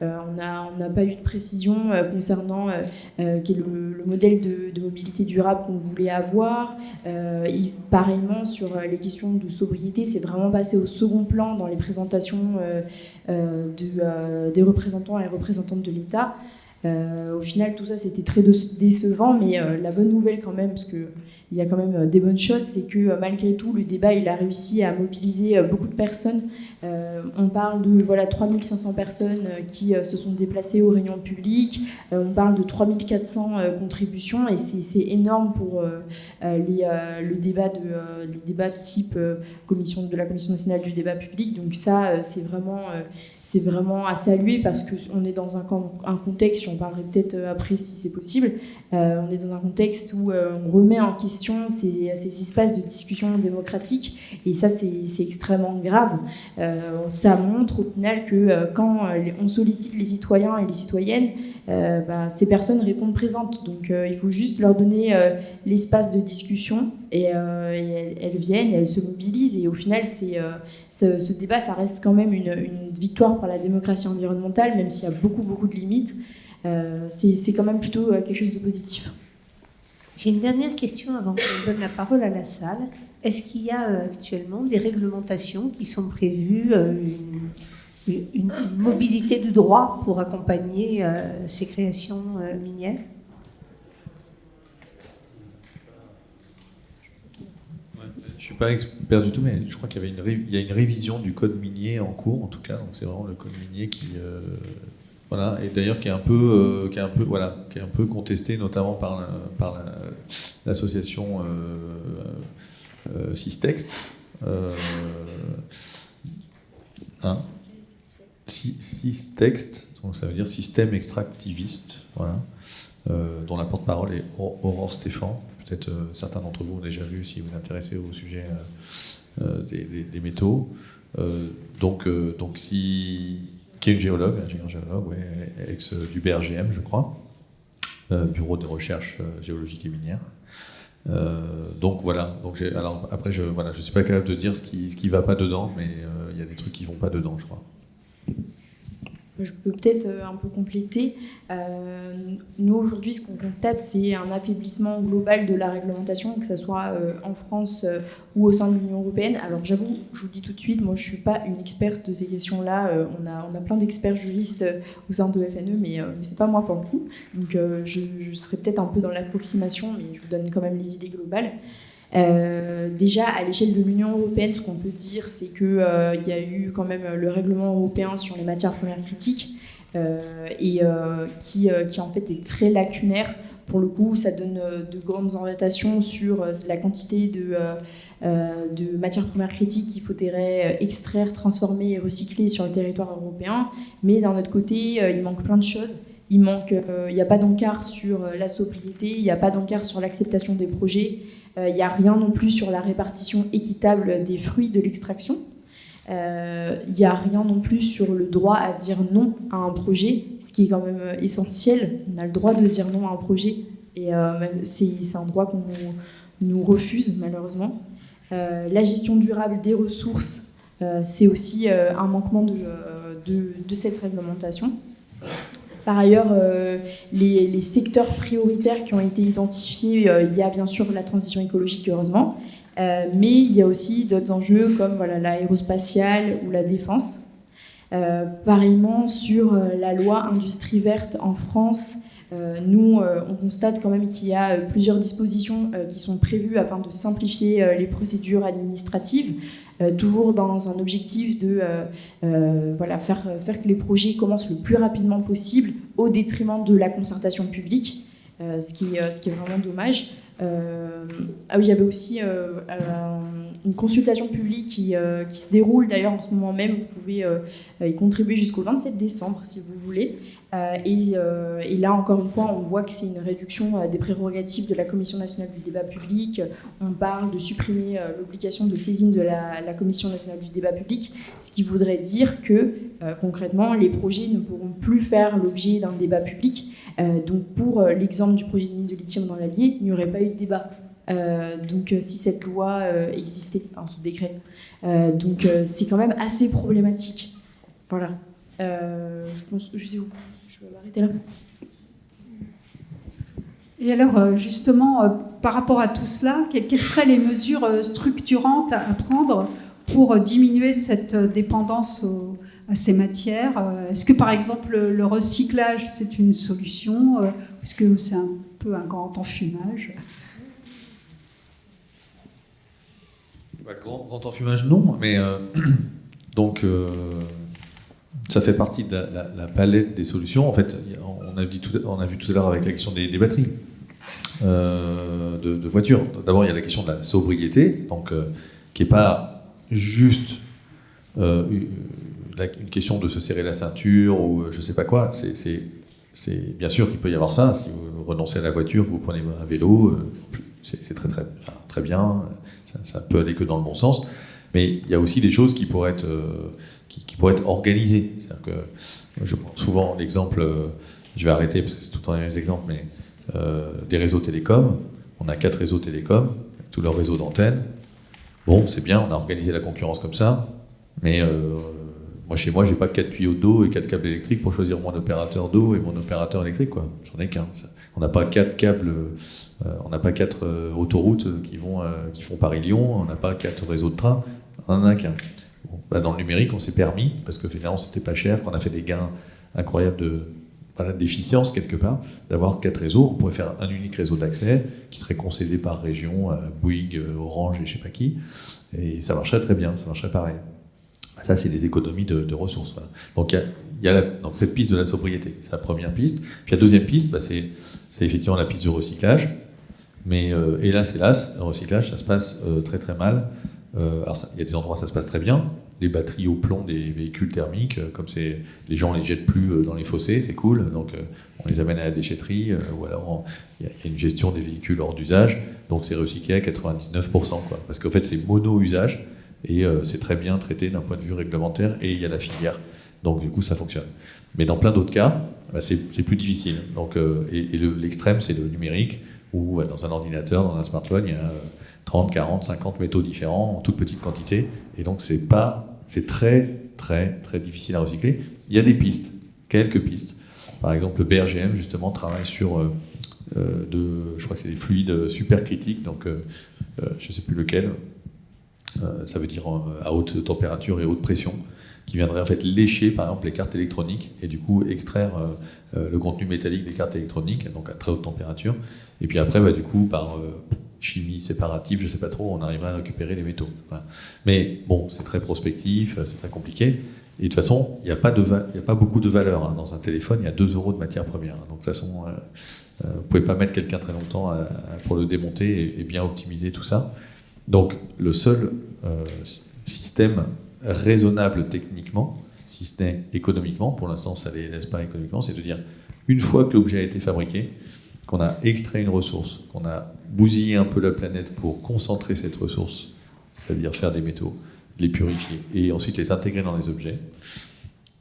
On n'a pas eu de précision concernant quel est le modèle de mobilité durable qu'on voulait avoir. Pareillement sur les questions de sobriété, c'est vraiment passé au second plan dans les présentations des représentants et représentantes de l'État. Au final, tout ça, c'était très décevant, mais la bonne nouvelle quand même, parce qu'il y a quand même des bonnes choses, c'est que malgré tout, le débat, il a réussi à mobiliser beaucoup de personnes. On parle de 3500 personnes qui se sont déplacées aux réunions publiques. On parle de 3400 contributions, et c'est énorme pour les débats de type de la Commission nationale du débat public. Donc ça, c'est vraiment à saluer parce qu'on est dans un contexte, j'en parlerai peut-être après si c'est possible, on est dans un contexte où on remet en question ces espaces de discussion démocratique et ça c'est extrêmement grave. Ça montre au final que quand on sollicite les citoyens et les citoyennes, ces personnes répondent présentes. Donc il faut juste leur donner l'espace de discussion et elles viennent, elles se mobilisent et au final ce débat ça reste quand même une victoire pour la démocratie environnementale, même s'il y a beaucoup de limites. C'est quand même plutôt quelque chose de positif. J'ai une dernière question avant qu'on donne la parole à la salle. Est-ce qu'il y a actuellement des réglementations qui sont prévues, une mobilité du droit pour accompagner ces créations minières ? Je ne suis pas expert du tout, mais je crois qu'il y a une révision du code minier en cours, en tout cas. Donc c'est vraiment le code minier qui, et d'ailleurs qui est un peu contesté, notamment par l'association Systext. SysText, donc ça veut dire système extractiviste, voilà, dont la porte-parole est Aurore Stéphan. Peut-être certains d'entre vous ont déjà vu si vous vous intéressez au sujet des métaux. Qui est une géologue, ingénieur géologue, ouais, ex du BRGM, je crois, Bureau de recherche géologique et minière. Donc voilà. Alors après, je suis pas capable de dire ce qui va pas dedans, mais il y a des trucs qui vont pas dedans, je crois. Je peux peut-être un peu compléter. Nous, aujourd'hui, ce qu'on constate, c'est un affaiblissement global de la réglementation, que ce soit en France ou au sein de l'Union européenne. Alors j'avoue, je vous dis tout de suite, moi je ne suis pas une experte de ces questions-là. On a plein d'experts juristes au sein de FNE, mais ce n'est pas moi pour le coup. Donc je serai peut-être un peu dans l'approximation, mais je vous donne quand même les idées globales. Déjà, à l'échelle de l'Union européenne, ce qu'on peut dire, c'est qu'il y a eu quand même le règlement européen sur les matières premières critiques qui en fait est très lacunaire. Pour le coup, ça donne de grandes orientations sur la quantité de matières premières critiques qu'il faudrait extraire, transformer et recycler sur le territoire européen. Mais d'un autre côté, il manque plein de choses. Il n'y a pas d'encart sur la sobriété, il n'y a pas d'encart sur l'acceptation des projets. Il n'y a rien non plus sur la répartition équitable des fruits de l'extraction. Il n'y a rien non plus sur le droit à dire non à un projet, ce qui est quand même essentiel. On a le droit de dire non à un projet et c'est un droit qu'on nous refuse malheureusement. La gestion durable des ressources, c'est aussi un manquement de cette réglementation. Par ailleurs, les secteurs prioritaires qui ont été identifiés, il y a bien sûr la transition écologique, heureusement, mais il y a aussi d'autres enjeux comme l'aérospatiale ou la défense. Pareillement, sur la loi industrie verte en France, nous, on constate quand même qu'il y a plusieurs dispositions qui sont prévues afin de simplifier les procédures administratives. Toujours dans un objectif de faire que les projets commencent le plus rapidement possible au détriment de la concertation publique, ce qui est vraiment dommage. Il y avait aussi une consultation publique qui se déroule d'ailleurs en ce moment même. Vous pouvez y contribuer jusqu'au 27 décembre si vous voulez. Et là, encore une fois, on voit que c'est une réduction des prérogatives de la Commission nationale du débat public. On parle de supprimer l'obligation de saisine de la Commission nationale du débat public, ce qui voudrait dire que, concrètement, les projets ne pourront plus faire l'objet d'un débat public. Donc, pour l'exemple du projet de mine de lithium dans l'Allier, il n'y aurait pas eu de débat. Donc, si cette loi existait, ce décret. Donc, c'est quand même assez problématique. Voilà. Je pense que je vais m'arrêter là. Et alors, justement, par rapport à tout cela, quelles seraient les mesures structurantes à prendre pour diminuer cette dépendance à ces matières? Est-ce que, par exemple, le recyclage, c'est une solution? Est-ce que c'est un peu un grand enfumage? Grand enfumage, non, mais donc ça fait partie de la palette des solutions. En fait, on a vu tout à l'heure avec la question des batteries de voitures. D'abord, il y a la question de la sobriété, donc qui n'est pas juste une question de se serrer la ceinture ou je ne sais pas quoi. C'est bien sûr qu'il peut y avoir ça. Si vous renoncez à la voiture, vous prenez un vélo, c'est très bien. Ça peut aller que dans le bon sens. Mais il y a aussi des choses qui pourraient être organisées. C'est-à-dire que je prends souvent l'exemple, je vais arrêter parce que c'est tout le temps les mêmes exemples, mais des réseaux télécoms. On a 4 réseaux télécoms, avec tout leur réseau d'antennes. Bon, c'est bien, on a organisé la concurrence comme ça, mais chez moi, j'ai pas 4 tuyaux d'eau et 4 câbles électriques pour choisir mon opérateur d'eau et mon opérateur électrique, quoi. J'en ai qu'un. On n'a pas 4 câbles, on n'a pas 4 autoroutes qui font Paris-Lyon, on n'a pas 4 réseaux de train, on n'en a qu'un. Bon, dans le numérique, on s'est permis, parce que finalement, c'était pas cher, qu'on a fait des gains incroyables d'efficience quelque part, d'avoir 4 réseaux. On pourrait faire un unique réseau d'accès qui serait concédé par région, Bouygues, Orange et je sais pas qui, et ça marcherait très bien, ça marcherait pareil. Ça, c'est des économies de ressources. Voilà. Donc, il y a donc cette piste de la sobriété, c'est la première piste. Puis la deuxième piste, c'est effectivement la piste du recyclage. Mais hélas, le recyclage, ça se passe très très mal Alors il y a des endroits où ça se passe très bien. Les batteries au plomb des véhicules thermiques, comme les gens les jettent plus dans les fossés, c'est cool. Donc on les amène à la déchetterie, ou alors il y a une gestion des véhicules hors d'usage. Donc c'est recyclé à 99%, quoi. Parce qu'en fait c'est mono-usage et c'est très bien traité d'un point de vue réglementaire et il y a la filière. Donc du coup ça fonctionne. Mais dans plein d'autres cas, c'est plus difficile. Donc, l'extrême c'est le numérique, où dans un ordinateur, dans un smartphone, il y a 30, 40, 50 métaux différents en toute petite quantité. Et donc c'est très, très, très difficile à recycler. Il y a des pistes, quelques pistes. Par exemple, le BRGM, justement, travaille sur je crois que c'est des fluides supercritiques, donc je ne sais plus lequel, ça veut dire à haute température et haute pression, qui viendrait en fait lécher, par exemple, les cartes électroniques et du coup extraire le contenu métallique des cartes électroniques, donc à très haute température. Et puis après, du coup, par chimie séparative, je ne sais pas trop, on arriverait à récupérer les métaux. Voilà. Mais bon, c'est très prospectif, c'est très compliqué. Et de toute façon, il n'y a pas beaucoup de valeur. Hein. Dans un téléphone, il y a 2 € de matière première. Hein. Donc de toute façon, vous ne pouvez pas mettre quelqu'un très longtemps pour le démonter et bien optimiser tout ça. Donc le seul système raisonnable techniquement, si ce n'est économiquement, pour l'instant ça ne les laisse pas économiquement, c'est de dire, une fois que l'objet a été fabriqué, qu'on a extrait une ressource, qu'on a bousillé un peu la planète pour concentrer cette ressource, c'est-à-dire faire des métaux, les purifier et ensuite les intégrer dans les objets,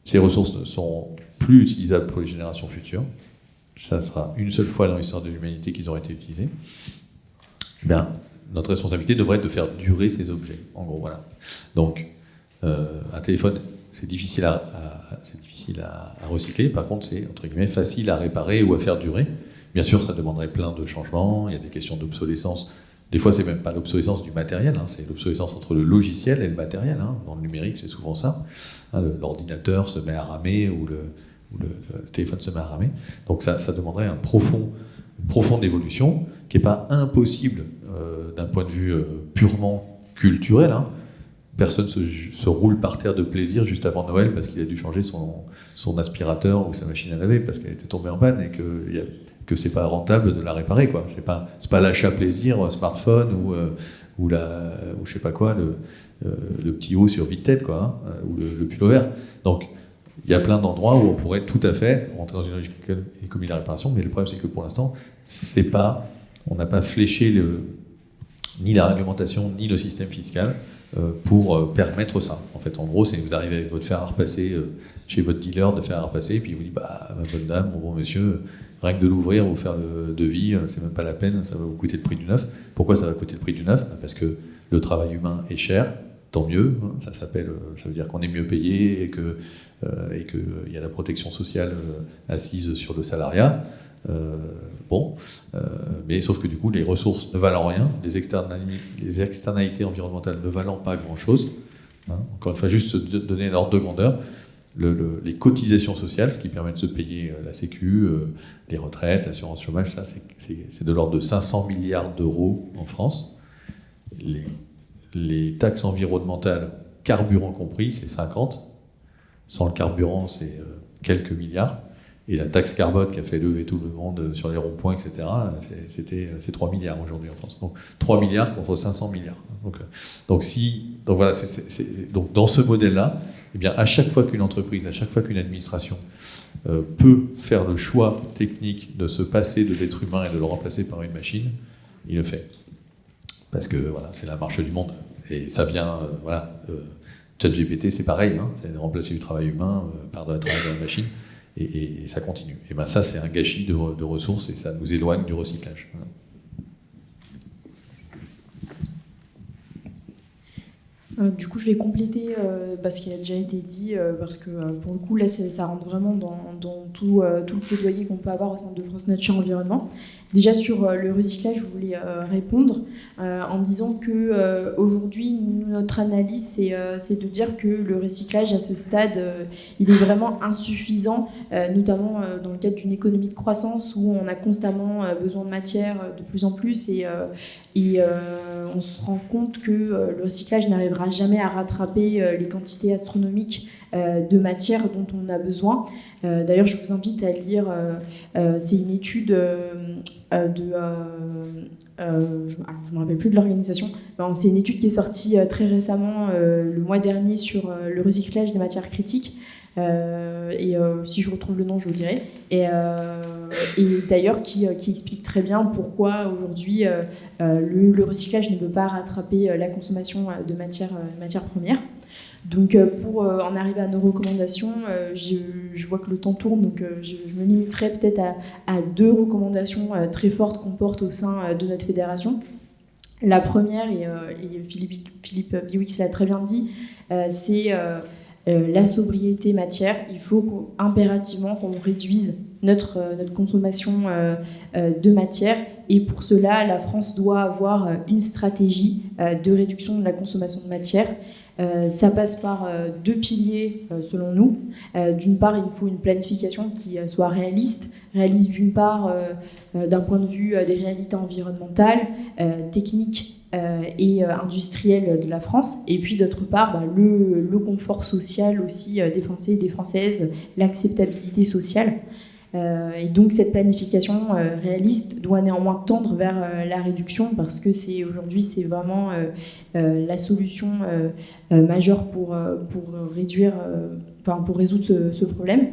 ces ressources ne sont plus utilisables pour les générations futures. Ça sera une seule fois dans l'histoire de l'humanité qu'ils auront été utilisés. Bien, notre responsabilité devrait être de faire durer ces objets. En gros, voilà. Donc, un téléphone, c'est difficile à recycler. Par contre, c'est, entre guillemets, facile à réparer ou à faire durer. Bien sûr, ça demanderait plein de changements. Il y a des questions d'obsolescence. Des fois, c'est même pas l'obsolescence du matériel, hein, c'est l'obsolescence entre le logiciel et le matériel. Hein. Dans le numérique, c'est souvent ça. Hein, l'ordinateur se met à ramer ou le téléphone se met à ramer. Donc ça demanderait une profonde évolution qui n'est pas impossible d'un point de vue purement culturel. Hein. Personne se roule par terre de plaisir juste avant Noël parce qu'il a dû changer son aspirateur ou sa machine à laver parce qu'elle était tombée en panne et que c'est pas rentable de la réparer, quoi. C'est pas l'achat plaisir smartphone ou je sais pas quoi, le petit haut sur vide-tête, quoi, hein, ou le pull vert. Donc il y a plein d'endroits où on pourrait tout à fait rentrer dans une logique économie de la réparation, mais le problème c'est que pour l'instant on n'a pas fléché ni la réglementation ni le système fiscal pour permettre ça. En fait, en gros, c'est vous arrivez avec votre fer à repasser chez votre dealer de fer à repasser, et puis il vous dit ma bonne dame, mon bon monsieur, rien que de l'ouvrir, vous faire le devis, c'est même pas la peine, ça va vous coûter le prix du neuf. Pourquoi ça va coûter le prix du neuf ? Parce que le travail humain est cher, tant mieux. Hein, ça veut dire qu'on est mieux payé et que il y a la protection sociale assise sur le salariat. Mais sauf que du coup les ressources ne valent rien, les externalités environnementales ne valant pas grand-chose. Hein. Encore une fois, juste se donner l'ordre de grandeur, les cotisations sociales, ce qui permet de se payer la sécu, les retraites, l'assurance chômage, ça, c'est de l'ordre de 500 milliards d'euros en France. Les taxes environnementales, carburant compris, c'est 50. Sans le carburant, c'est quelques milliards. Et la taxe carbone qui a fait lever tout le monde sur les ronds-points, etc., c'est 3 milliards aujourd'hui en France. Donc 3 milliards contre 500 milliards. Donc voilà, donc dans ce modèle-là, eh bien, à chaque fois qu'une entreprise, à chaque fois qu'une administration peut faire le choix technique de se passer de l'être humain et de le remplacer par une machine, il le fait. Parce que voilà, c'est la marche du monde. Et ça vient, ChatGPT, c'est pareil, hein, c'est de remplacer du travail humain par le travail de la machine. Et ça continue. Et ben ça, c'est un gâchis de ressources et ça nous éloigne du recyclage. Voilà. Du coup, je vais compléter ce qui a déjà été dit, parce que pour le coup, là, ça rentre vraiment dans tout le plaidoyer qu'on peut avoir au sein de France Nature Environnement. Déjà, sur le recyclage, je voulais répondre en disant que aujourd'hui, notre analyse, c'est de dire que le recyclage, à ce stade, il est vraiment insuffisant, notamment dans le cadre d'une économie de croissance où on a constamment besoin de matière de plus en plus et on se rend compte que le recyclage n'arrivera n'arrivera jamais à rattraper les quantités astronomiques de matière dont on a besoin. D'ailleurs, je vous invite à lire, c'est une étude je ne me rappelle plus de l'organisation, c'est une étude qui est sortie très récemment, le mois dernier, sur le recyclage des matières critiques. Si je retrouve le nom, je vous dirai. Et d'ailleurs, qui explique très bien pourquoi aujourd'hui le recyclage ne peut pas rattraper la consommation de matières premières. Donc, pour en arriver à nos recommandations, je vois que le temps tourne, donc je me limiterai peut-être à 2 recommandations très fortes qu'on porte au sein de notre fédération. La première, et Philippe Biwix l'a très bien dit, c'est la sobriété matière. Il faut impérativement qu'on réduise notre consommation de matière, et pour cela, la France doit avoir une stratégie de réduction de la consommation de matière. Ça passe par 2 piliers selon nous. D'une part, il nous faut une planification qui soit réaliste d'une part d'un point de vue des réalités environnementales, techniques et industrielles de la France, et puis d'autre part le confort social aussi des Français et des Françaises, l'acceptabilité sociale. Et donc cette planification réaliste doit néanmoins tendre vers la réduction, parce que aujourd'hui c'est vraiment la solution majeure pour résoudre ce problème.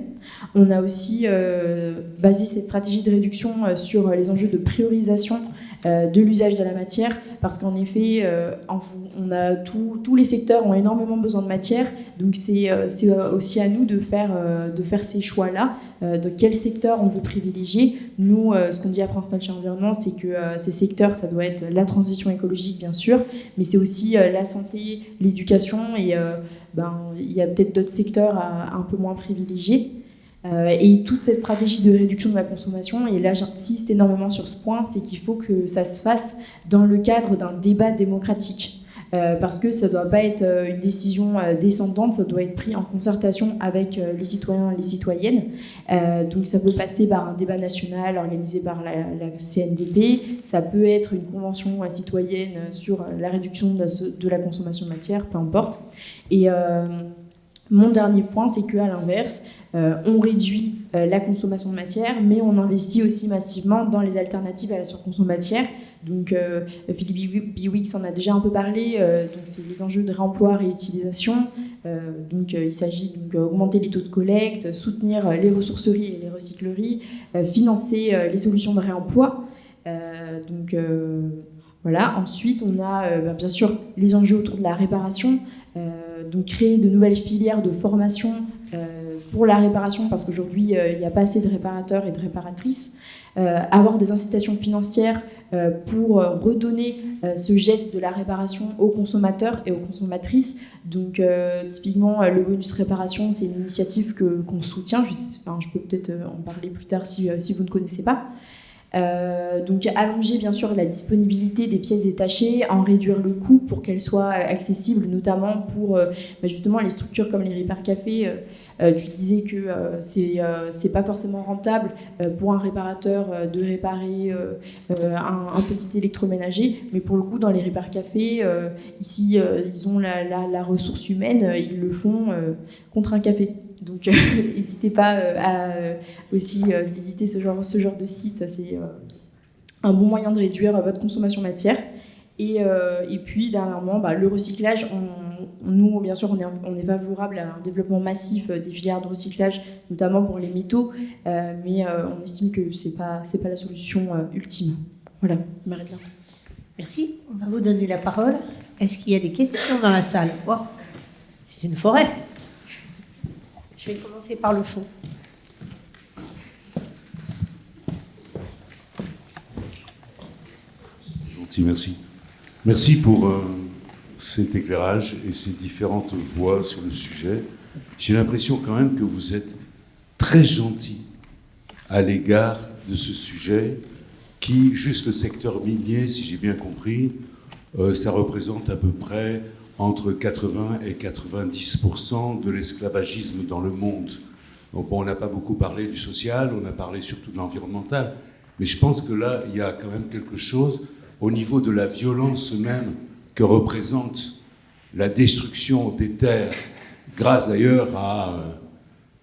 On a aussi basé cette stratégie de réduction sur les enjeux de priorisation de l'usage de la matière, parce qu'en effet, tous les secteurs ont énormément besoin de matière, donc c'est aussi à nous de faire ces choix-là, de quel secteur on veut privilégier. Nous, ce qu'on dit à France Nature Environnement, c'est que ces secteurs, ça doit être la transition écologique, bien sûr, mais c'est aussi la santé, l'éducation, et il y a peut-être d'autres secteurs un peu moins privilégiés. Et toute cette stratégie de réduction de la consommation, et là j'insiste énormément sur ce point, c'est qu'il faut que ça se fasse dans le cadre d'un débat démocratique. Parce que ça ne doit pas être une décision descendante, ça doit être pris en concertation avec les citoyens et les citoyennes. Donc ça peut passer par un débat national organisé par la CNDP, ça peut être une convention citoyenne sur la réduction de la consommation de matière, peu importe. Et mon dernier point, c'est qu'à l'inverse, on réduit la consommation de matière, mais on investit aussi massivement dans les alternatives à la surconsommation de matière. Donc, Philippe Biwix en a déjà un peu parlé. Donc, c'est les enjeux de réemploi, réutilisation. Donc, il s'agit d'augmenter les taux de collecte, soutenir les ressourceries et les recycleries, financer les solutions de réemploi. Voilà. Ensuite, on a bien sûr les enjeux autour de la réparation. Donc, créer de nouvelles filières de formation pour la réparation, parce qu'aujourd'hui, il n'y a pas assez de réparateurs et de réparatrices. Avoir des incitations financières pour redonner ce geste de la réparation aux consommateurs et aux consommatrices. Donc, typiquement, le bonus réparation, c'est une initiative qu'on soutient. Je peux peut-être en parler plus tard si vous ne connaissez pas. Donc allonger bien sûr la disponibilité des pièces détachées, en réduire le coût pour qu'elles soient accessibles, notamment pour justement les structures comme les Repair Cafés. Tu disais que c'est pas forcément rentable pour un réparateur de réparer un petit électroménager, mais pour le coup dans les Repair Cafés ici ils ont la ressource humaine, ils le font contre un café. Donc, n'hésitez pas à aussi visiter ce genre de site. C'est un bon moyen de réduire votre consommation matière. Et puis, dernièrement, le recyclage. Nous, bien sûr, on est favorable à un développement massif des filières de recyclage, notamment pour les métaux, mais on estime que c'est pas la solution ultime. Voilà, je m'arrête là. Merci. On va vous donner la parole. Est-ce qu'il y a des questions dans la salle? Oh, c'est une forêt. Je vais commencer par le fond. Gentil, merci. Merci pour cet éclairage et ces différentes voix sur le sujet. J'ai l'impression quand même que vous êtes très gentil à l'égard de ce sujet qui, juste le secteur minier, si j'ai bien compris, ça représente à peu près entre 80 et 90% de l'esclavagisme dans le monde. Donc on n'a pas beaucoup parlé du social, on a parlé surtout de l'environnemental, mais je pense que là, il y a quand même quelque chose au niveau de la violence même que représente la destruction des terres, grâce d'ailleurs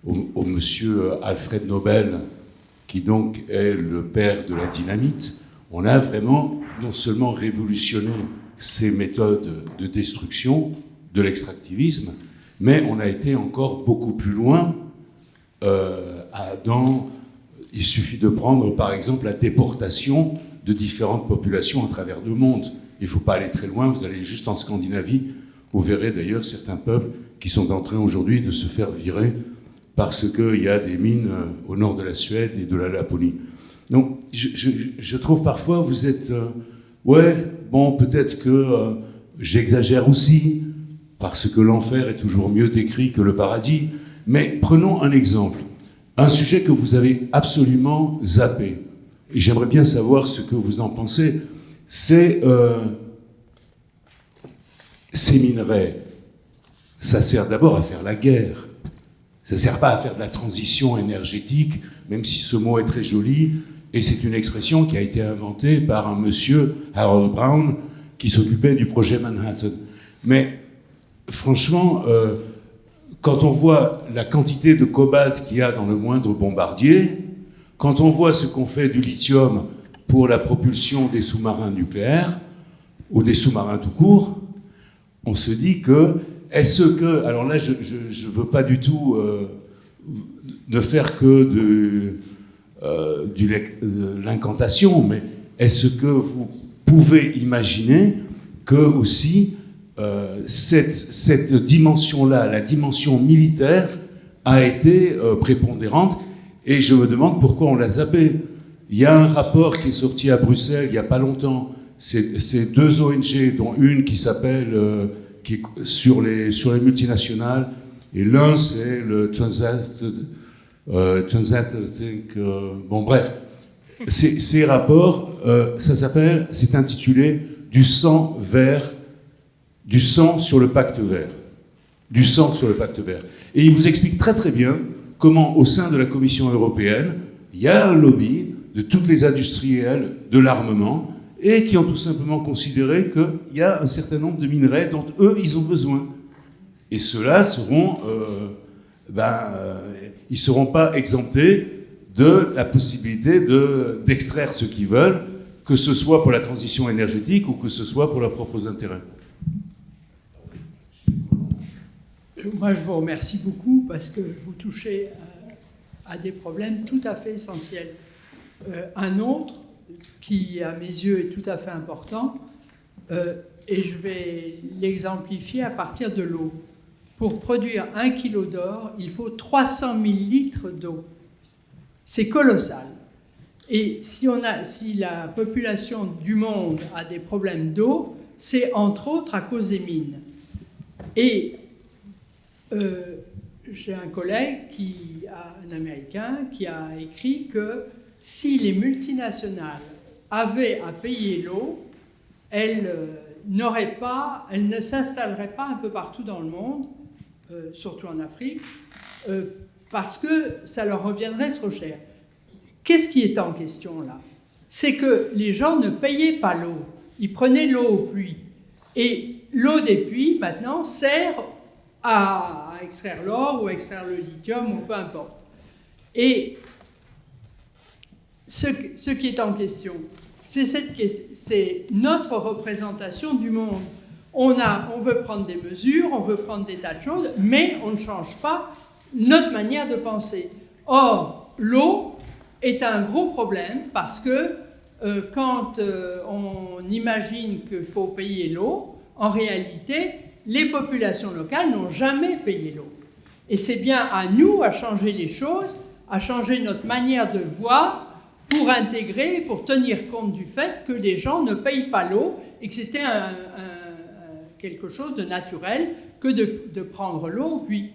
au monsieur Alfred Nobel, qui donc est le père de la dynamite, on a vraiment non seulement révolutionné ces méthodes de destruction de l'extractivisme, mais on a été encore beaucoup plus loin il suffit de prendre par exemple la déportation de différentes populations à travers le monde. Il ne faut pas aller très loin, vous allez juste en Scandinavie, vous verrez d'ailleurs certains peuples qui sont en train aujourd'hui de se faire virer parce qu'il y a des mines au nord de la Suède et de la Laponie. Donc je trouve parfois vous êtes... peut-être que j'exagère aussi, parce que l'enfer est toujours mieux décrit que le paradis, mais prenons un exemple. Un sujet que vous avez absolument zappé, et j'aimerais bien savoir ce que vous en pensez, c'est ces minerais. Ça sert d'abord à faire la guerre. Ça ne sert pas à faire de la transition énergétique, même si ce mot est très joli, et c'est une expression qui a été inventée par un monsieur, Harold Brown, qui s'occupait du projet Manhattan. Mais franchement, quand on voit la quantité de cobalt qu'il y a dans le moindre bombardier, quand on voit ce qu'on fait du lithium pour la propulsion des sous-marins nucléaires, ou des sous-marins tout court, on se dit que, est-ce que, alors là je ne veux pas du tout ne faire que de l'incantation, mais est-ce que vous pouvez imaginer que aussi cette dimension-là, la dimension militaire, a été prépondérante, et je me demande pourquoi on l'a zappé. Il y a un rapport qui est sorti à Bruxelles il n'y a pas longtemps, c'est deux ONG, dont une qui s'appelle qui est sur les multinationales, et l'un c'est le Transatlantic, bon bref, ces rapports, c'est intitulé du sang sur le pacte vert. Du sang sur le pacte vert. Et il vous explique très très bien comment au sein de la Commission européenne, il y a un lobby de toutes les industriels de l'armement et qui ont tout simplement considéré qu'il y a un certain nombre de minerais dont eux, ils ont besoin. Et ceux-là seront... ils ne seront pas exemptés de la possibilité d'extraire ce qu'ils veulent, que ce soit pour la transition énergétique ou que ce soit pour leurs propres intérêts. Moi, je vous remercie beaucoup parce que vous touchez à des problèmes tout à fait essentiels. Un autre, qui à mes yeux est tout à fait important, et je vais l'exemplifier à partir de l'eau. Pour produire 1 kilo d'or, il faut 300 000 litres d'eau. C'est colossal. Et si la population du monde a des problèmes d'eau, c'est entre autres à cause des mines. Et j'ai un collègue, un Américain, qui a écrit que si les multinationales avaient à payer l'eau, elles ne s'installeraient pas un peu partout dans le monde, surtout en Afrique, parce que ça leur reviendrait trop cher. Qu'est-ce qui est en question là? C'est que les gens ne payaient pas l'eau. Ils prenaient l'eau aux puits. Et l'eau des puits, maintenant, sert à extraire l'or ou à extraire le lithium ou peu importe. Et ce qui est en question, c'est notre représentation du monde. On veut prendre des mesures, on veut prendre des tas de choses, mais on ne change pas notre manière de penser. Or, l'eau est un gros problème parce que quand on imagine qu'il faut payer l'eau, en réalité, les populations locales n'ont jamais payé l'eau. Et c'est bien à nous à changer les choses, à changer notre manière de voir pour intégrer, pour tenir compte du fait que les gens ne payent pas l'eau et que c'était quelque chose de naturel que de prendre l'eau. Puis...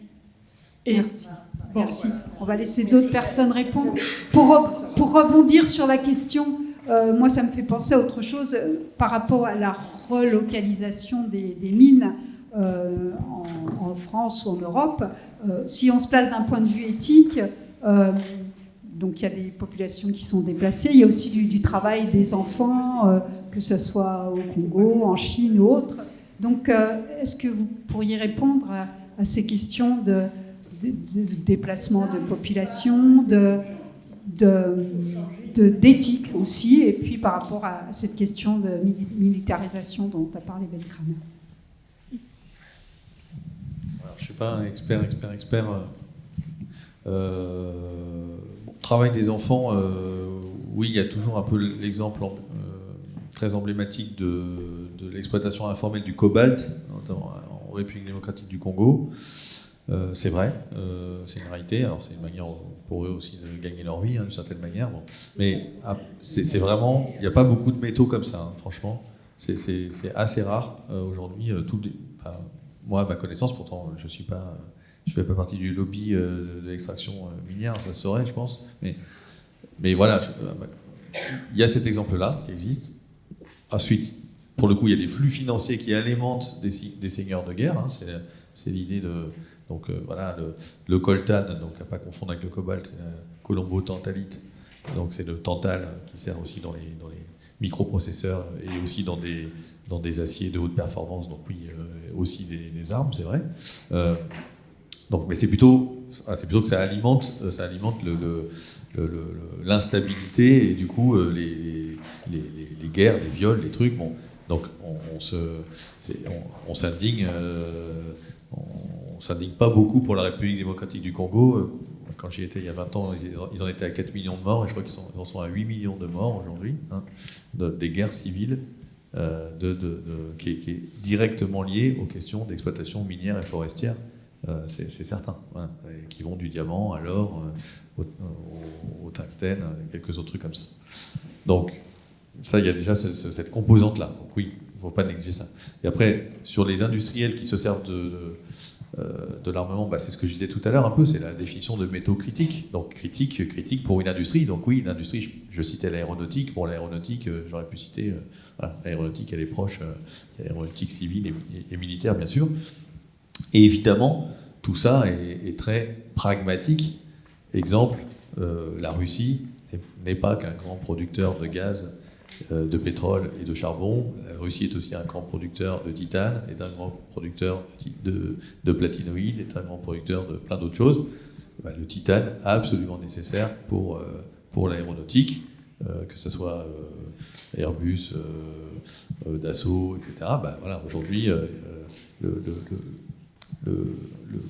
Merci. Merci. On va laisser d'autres personnes répondre. Pour rebondir sur la question, moi ça me fait penser à autre chose par rapport à la relocalisation des mines en France ou en Europe. Si on se place d'un point de vue éthique, donc il y a des populations qui sont déplacées, il y a aussi du travail des enfants, que ce soit au Congo, en Chine ou autre. Donc, est-ce que vous pourriez répondre à ces questions de déplacement de population, d'éthique aussi, et puis par rapport à cette question de militarisation dont a parlé Ben Kramer? Alors, je ne suis pas un expert. Travail des enfants, oui, il y a toujours un peu l'exemple très emblématique de l'exploitation informelle du cobalt en République démocratique du Congo. C'est vrai, c'est une réalité. Alors c'est une manière pour eux aussi de gagner leur vie, d'une certaine manière. Bon. Mais c'est vraiment, il n'y a pas beaucoup de métaux comme ça, franchement. C'est assez rare aujourd'hui. Moi, à ma connaissance, pourtant, je ne fais pas partie du lobby de l'extraction minière, ça se saurait, je pense. Mais voilà, il y a cet exemple-là qui existe. Ensuite, pour le coup, il y a des flux financiers qui alimentent des seigneurs de guerre. Hein, c'est l'idée de... Donc voilà, le coltan, donc à ne pas confondre avec le cobalt, c'est la colombo-tantalite. Donc c'est le tantal qui sert aussi dans les microprocesseurs et aussi dans des aciers de haute performance. Donc oui, aussi des armes, c'est vrai. Donc, mais c'est plutôt que ça alimente l'instabilité et du coup les guerres, les viols, les trucs. Bon, donc on s'indigne. On s'indigne pas beaucoup pour la République démocratique du Congo. Quand j'y étais il y a 20 ans, ils en étaient à 4 millions de morts, et je crois qu'ils en sont à 8 millions de morts aujourd'hui, hein, des guerres civiles qui est directement liée aux questions d'exploitation minière et forestière, c'est certain, voilà, qui vont du diamant à l'or, au tungstène, quelques autres trucs comme ça. Donc, ça, il y a déjà cette composante-là. Donc oui, il ne faut pas négliger ça. Et après, sur les industriels qui se servent de l'armement, c'est ce que je disais tout à l'heure un peu, c'est la définition de métaux critiques. Donc critique pour une industrie. Donc oui, une industrie, je citais l'aéronautique. Bon, l'aéronautique, j'aurais pu citer... l'aéronautique, elle est proche, l'aéronautique civile et militaire, bien sûr. Et évidemment, tout ça est très pragmatique. Exemple, la Russie n'est pas qu'un grand producteur de gaz, de pétrole et de charbon. La Russie est aussi un grand producteur de titane, est un grand producteur de platinoïdes, est un grand producteur de plein d'autres choses. Le titane, absolument nécessaire pour l'aéronautique, que ce soit Airbus, Dassault, etc. Voilà, aujourd'hui,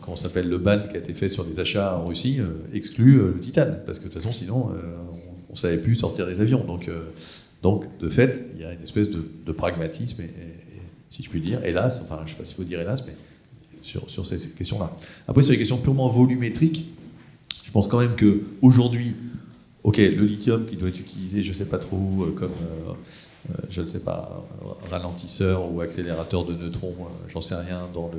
comment s'appelle, le ban qui a été fait sur les achats en Russie exclut le titane, parce que de toute façon, sinon, on ne savait plus sortir des avions. Donc, de fait, il y a une espèce de pragmatisme, et, si je puis dire, hélas, enfin, je ne sais pas s'il faut dire hélas, mais sur ces questions-là. Après, sur les questions purement volumétriques, je pense quand même qu'aujourd'hui, ok, le lithium qui doit être utilisé, je ne sais pas trop où, comme, je ne sais pas, ralentisseur ou accélérateur de neutrons, j'en sais rien, dans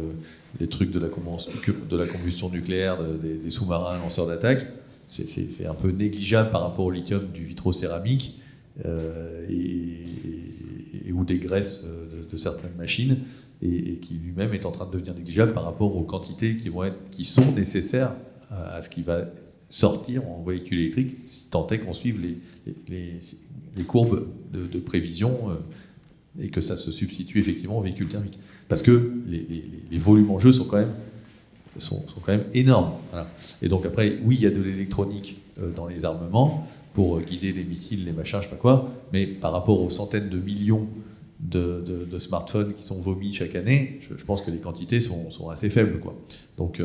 les trucs de la combustion nucléaire, des sous-marins lanceurs d'attaque, c'est un peu négligeable par rapport au lithium du vitrocéramique, ou des graisses de certaines machines, et qui lui-même est en train de devenir négligeable par rapport aux quantités qui sont nécessaires à ce qui va sortir en véhicule électrique, si tant est qu'on suive les courbes de prévision et que ça se substitue effectivement au véhicule thermique. Parce que les volumes en jeu sont quand même énormes. Voilà. Et donc après, oui, il y a de l'électronique dans les armements pour guider les missiles, les machins, je sais pas quoi, mais par rapport aux centaines de millions de smartphones qui sont vomis chaque année, je pense que les quantités sont assez faibles, quoi. Donc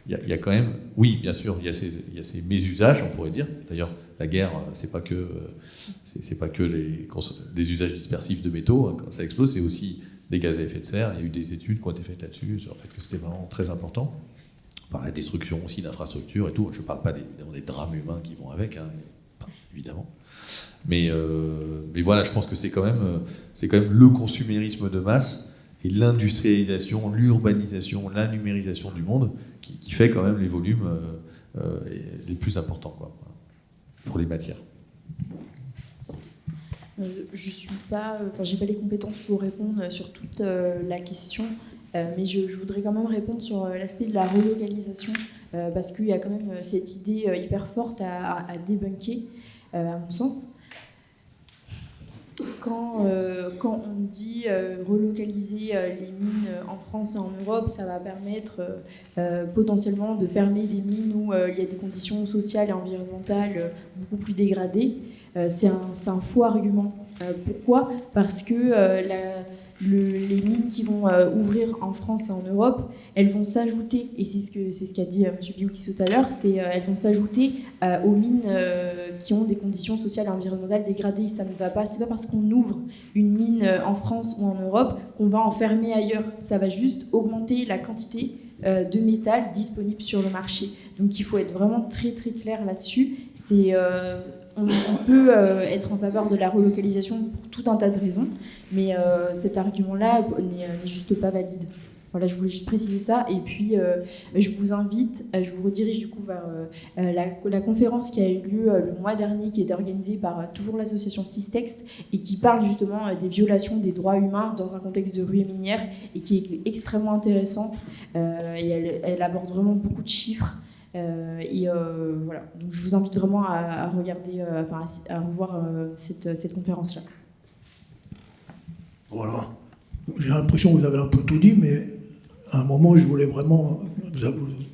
il y a quand même, oui, bien sûr, il y a ces mésusages, on pourrait dire. D'ailleurs, la guerre, c'est pas que les usages dispersifs de métaux. Quand ça explose, c'est aussi des gaz à effet de serre. Il y a eu des études qui ont été faites là-dessus, sur le fait que c'était vraiment très important. Par la destruction aussi d'infrastructures et tout. Je ne parle pas des drames humains qui vont avec, hein, évidemment. Mais voilà, je pense que c'est quand même le consumérisme de masse et l'industrialisation, l'urbanisation, la numérisation du monde qui fait quand même les volumes les plus importants, quoi, pour les matières. J'ai pas les compétences pour répondre sur toute la question, mais je voudrais quand même répondre sur l'aspect de la relocalisation, parce qu'il y a quand même cette idée hyper forte à débunker, à mon sens. quand on dit relocaliser les mines en France et en Europe, ça va permettre potentiellement de fermer des mines où il y a des conditions sociales et environnementales beaucoup plus dégradées. C'est un faux argument. Pourquoi ? Parce que les mines qui vont ouvrir en France et en Europe, elles vont s'ajouter, et c'est ce qu'a dit M. Biwix tout à l'heure, elles vont s'ajouter aux mines qui ont des conditions sociales et environnementales dégradées. Ça ne va pas, c'est pas parce qu'on ouvre une mine en France ou en Europe qu'on va en fermer ailleurs. Ça va juste augmenter la quantité de métal disponible sur le marché. Donc il faut être vraiment très très clair là-dessus. On peut être en faveur de la relocalisation pour tout un tas de raisons, mais cet argument-là n'est juste pas valide. Voilà, je voulais juste préciser ça. Et puis, je vous invite, je vous redirige du coup vers la conférence qui a eu lieu le mois dernier, qui était organisée par toujours l'association Systext, et qui parle justement des violations des droits humains dans un contexte de ruée minière, et qui est extrêmement intéressante. Et elle aborde vraiment beaucoup de chiffres. Voilà, donc je vous invite vraiment à regarder, à revoir cette conférence-là. Voilà. J'ai l'impression que vous avez un peu tout dit, mais à un moment, je voulais vraiment.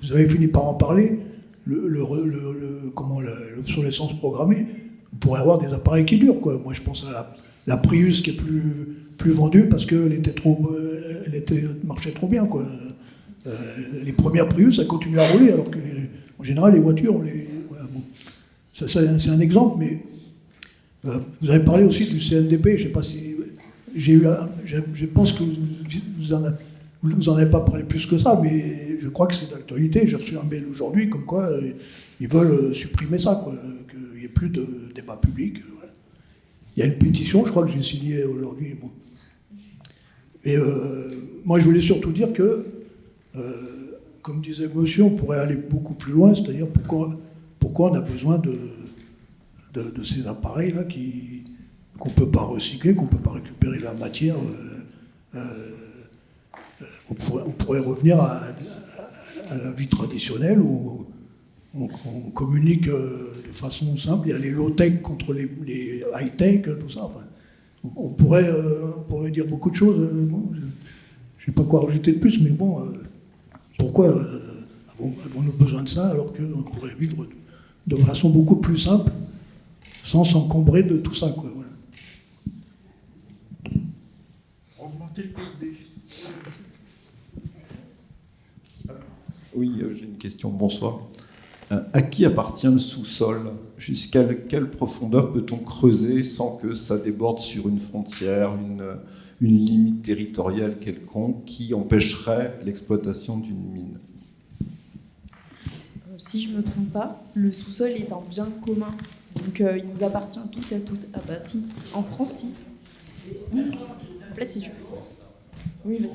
Vous avez fini par en parler. L'obsolescence programmée. On pourrait avoir des appareils qui durent, quoi. Moi, je pense à la Prius qui est plus vendue parce qu'elle marchait trop bien, quoi. Les premières Prius, ça continue à rouler, alors que en général, les voitures, voilà, bon. C'est un exemple, mais vous avez parlé aussi du CNDP. Je ne sais pas si je pense que vous en avez pas parlé plus que ça, mais je crois que c'est d'actualité. J'ai reçu un mail aujourd'hui comme quoi ils veulent supprimer ça, quoi, qu'il n'y ait plus de débat public. Voilà. Il y a une pétition, je crois que j'ai signée aujourd'hui. Bon. Et moi, je voulais surtout dire que comme disait monsieur, on pourrait aller beaucoup plus loin, c'est-à-dire pourquoi on a besoin de ces appareils-là qu'on ne peut pas recycler, qu'on ne peut pas récupérer la matière. On pourrait revenir à la vie traditionnelle où on communique de façon simple. Il y a les low-tech contre les high-tech, tout ça. Enfin, on pourrait dire beaucoup de choses. Bon, je ne sais pas quoi rajouter de plus, mais bon... Pourquoi avons-nous besoin de ça alors qu'on pourrait vivre de façon beaucoup plus simple sans s'encombrer de tout ça, quoi, voilà. Augmenter le PIB. Oui, j'ai une question. Bonsoir. À qui appartient le sous-sol ? Jusqu'à quelle profondeur peut-on creuser sans que ça déborde sur une frontière, une limite territoriale quelconque qui empêcherait l'exploitation d'une mine ? Si je ne me trompe pas, le sous-sol est un bien commun. Donc il nous appartient tous et à toutes. Ah bah si, en France, si. Complète si tu veux. Oui, vas-y.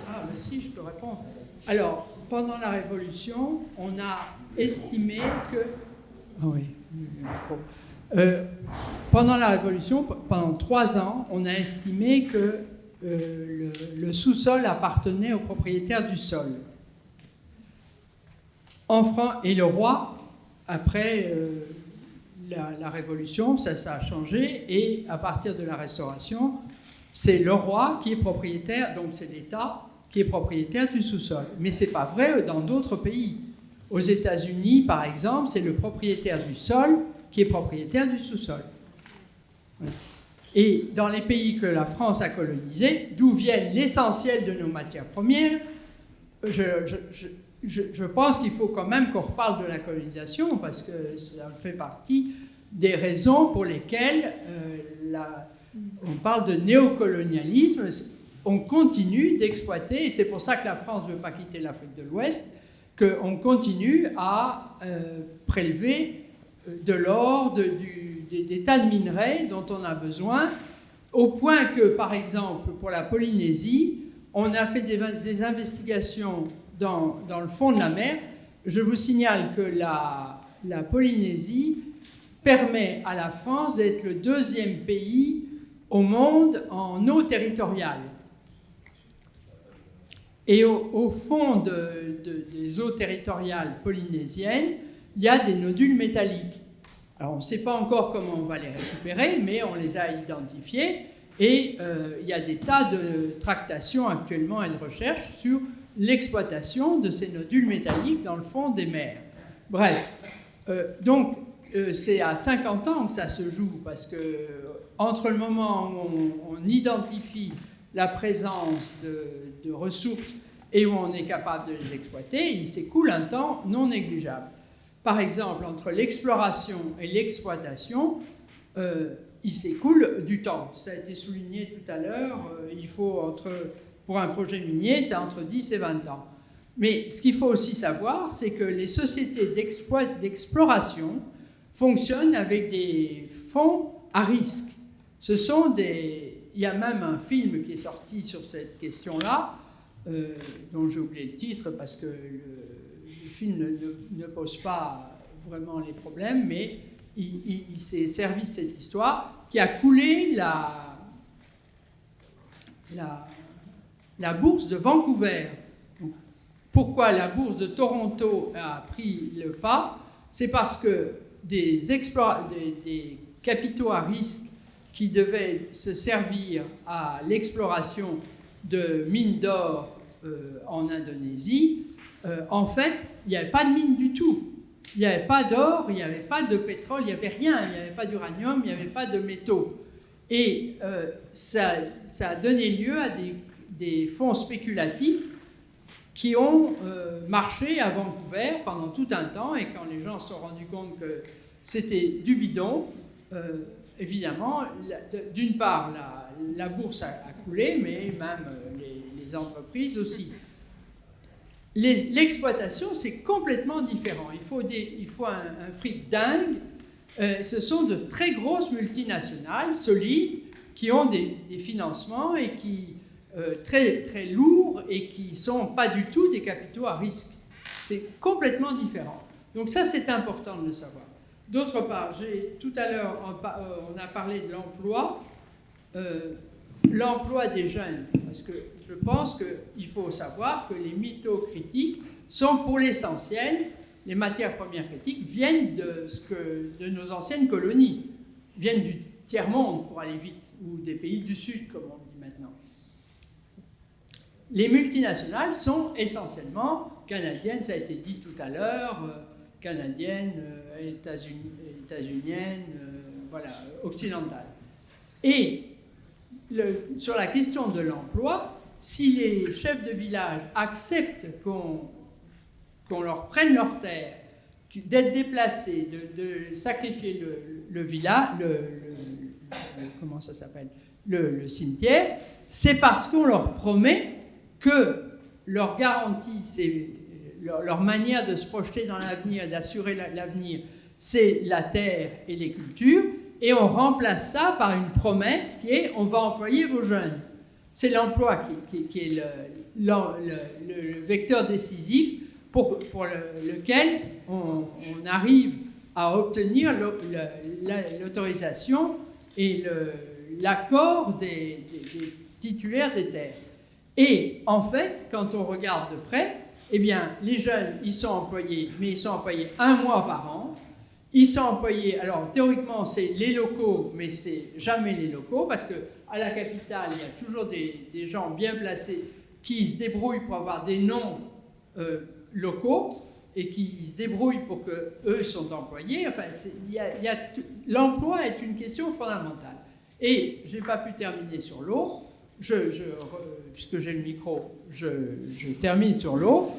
Ah, mais si, je peux répondre. Alors, pendant la Révolution, on a estimé que... Ah oui, pendant la Révolution, pendant 3 ans, on a estimé que le sous-sol appartenait aux propriétaires du sol. En France, et le roi, après la Révolution, ça a changé, et à partir de la Restauration, c'est le roi qui est propriétaire, donc c'est l'État qui est propriétaire du sous-sol. Mais ce n'est pas vrai dans d'autres pays. Aux États-Unis, par exemple, c'est le propriétaire du sol qui est propriétaire du sous-sol. Et dans les pays que la France a colonisés, d'où viennent l'essentiel de nos matières premières, je pense qu'il faut quand même qu'on reparle de la colonisation, parce que ça fait partie des raisons pour lesquelles on parle de néocolonialisme. On continue d'exploiter, et c'est pour ça que la France ne veut pas quitter l'Afrique de l'Ouest, qu'on continue à prélever de l'or, des tas de minerais dont on a besoin, au point que, par exemple, pour la Polynésie, on a fait des investigations dans le fond de la mer. Je vous signale que la Polynésie permet à la France d'être le 2e pays au monde en eau territoriale. Et au fond des eaux territoriales polynésiennes, il y a des nodules métalliques. Alors on ne sait pas encore comment on va les récupérer, mais on les a identifiés. Et il y a des tas de tractations actuellement et de recherches sur l'exploitation de ces nodules métalliques dans le fond des mers. Bref, donc c'est à 50 ans que ça se joue, parce que entre le moment où on identifie la présence de ressources et où on est capable de les exploiter, il s'écoule un temps non négligeable. Par exemple, entre l'exploration et l'exploitation, il s'écoule du temps. Ça a été souligné tout à l'heure, il faut pour un projet minier, c'est entre 10 et 20 ans. Mais ce qu'il faut aussi savoir, c'est que les sociétés d'exploration fonctionnent avec des fonds à risque. Il y a même un film qui est sorti sur cette question-là, dont j'ai oublié le titre parce que le film ne pose pas vraiment les problèmes, mais il s'est servi de cette histoire qui a coulé la bourse de Vancouver. Donc, pourquoi la bourse de Toronto a pris le pas? C'est parce que des capitaux à risque qui devaient se servir à l'exploration de mines d'or en Indonésie, en fait, il n'y avait pas de mine du tout. Il n'y avait pas d'or, il n'y avait pas de pétrole, il n'y avait rien, il n'y avait pas d'uranium, il n'y avait pas de métaux. Et ça a donné lieu à des fonds spéculatifs qui ont marché à Vancouver pendant tout un temps, et quand les gens se sont rendus compte que c'était du bidon, évidemment, d'une part, la bourse a coulé, mais même les entreprises aussi. L'exploitation, c'est complètement différent. Il faut un fric dingue. Ce sont de très grosses multinationales, solides, qui ont des financements et qui très, très lourds et qui ne sont pas du tout des capitaux à risque. C'est complètement différent. Donc ça, c'est important de le savoir. D'autre part, tout à l'heure, on a parlé de l'emploi. L'emploi des jeunes, parce que je pense qu'il faut savoir que les métaux critiques sont pour l'essentiel, les matières premières critiques viennent de nos anciennes colonies, viennent du tiers-monde pour aller vite, ou des pays du Sud, comme on dit maintenant. Les multinationales sont essentiellement canadiennes, ça a été dit tout à l'heure, canadiennes, états-uniennes, voilà, occidentales. Et sur la question de l'emploi, si les chefs de village acceptent qu'on leur prenne leurs terres, d'être déplacés, de sacrifier le village, comment ça s'appelle, le cimetière, c'est parce qu'on leur promet que leur garantie, leur manière de se projeter dans l'avenir, d'assurer l'avenir, c'est la terre et les cultures. Et on remplace ça par une promesse qui est « on va employer vos jeunes ». C'est l'emploi qui est le vecteur décisif pour lequel on arrive à obtenir l'autorisation et l'accord des titulaires des terres. Et en fait, quand on regarde de près, eh bien, les jeunes, ils sont employés, mais ils sont employés 1 mois par an. Ils sont employés, alors théoriquement c'est les locaux, mais c'est jamais les locaux, parce qu'à la capitale, il y a toujours des gens bien placés qui se débrouillent pour avoir des noms locaux et qui se débrouillent pour qu'eux sont employés. Enfin, l'emploi est une question fondamentale. Et je n'ai pas pu terminer sur l'eau, puisque j'ai le micro, je termine sur l'eau.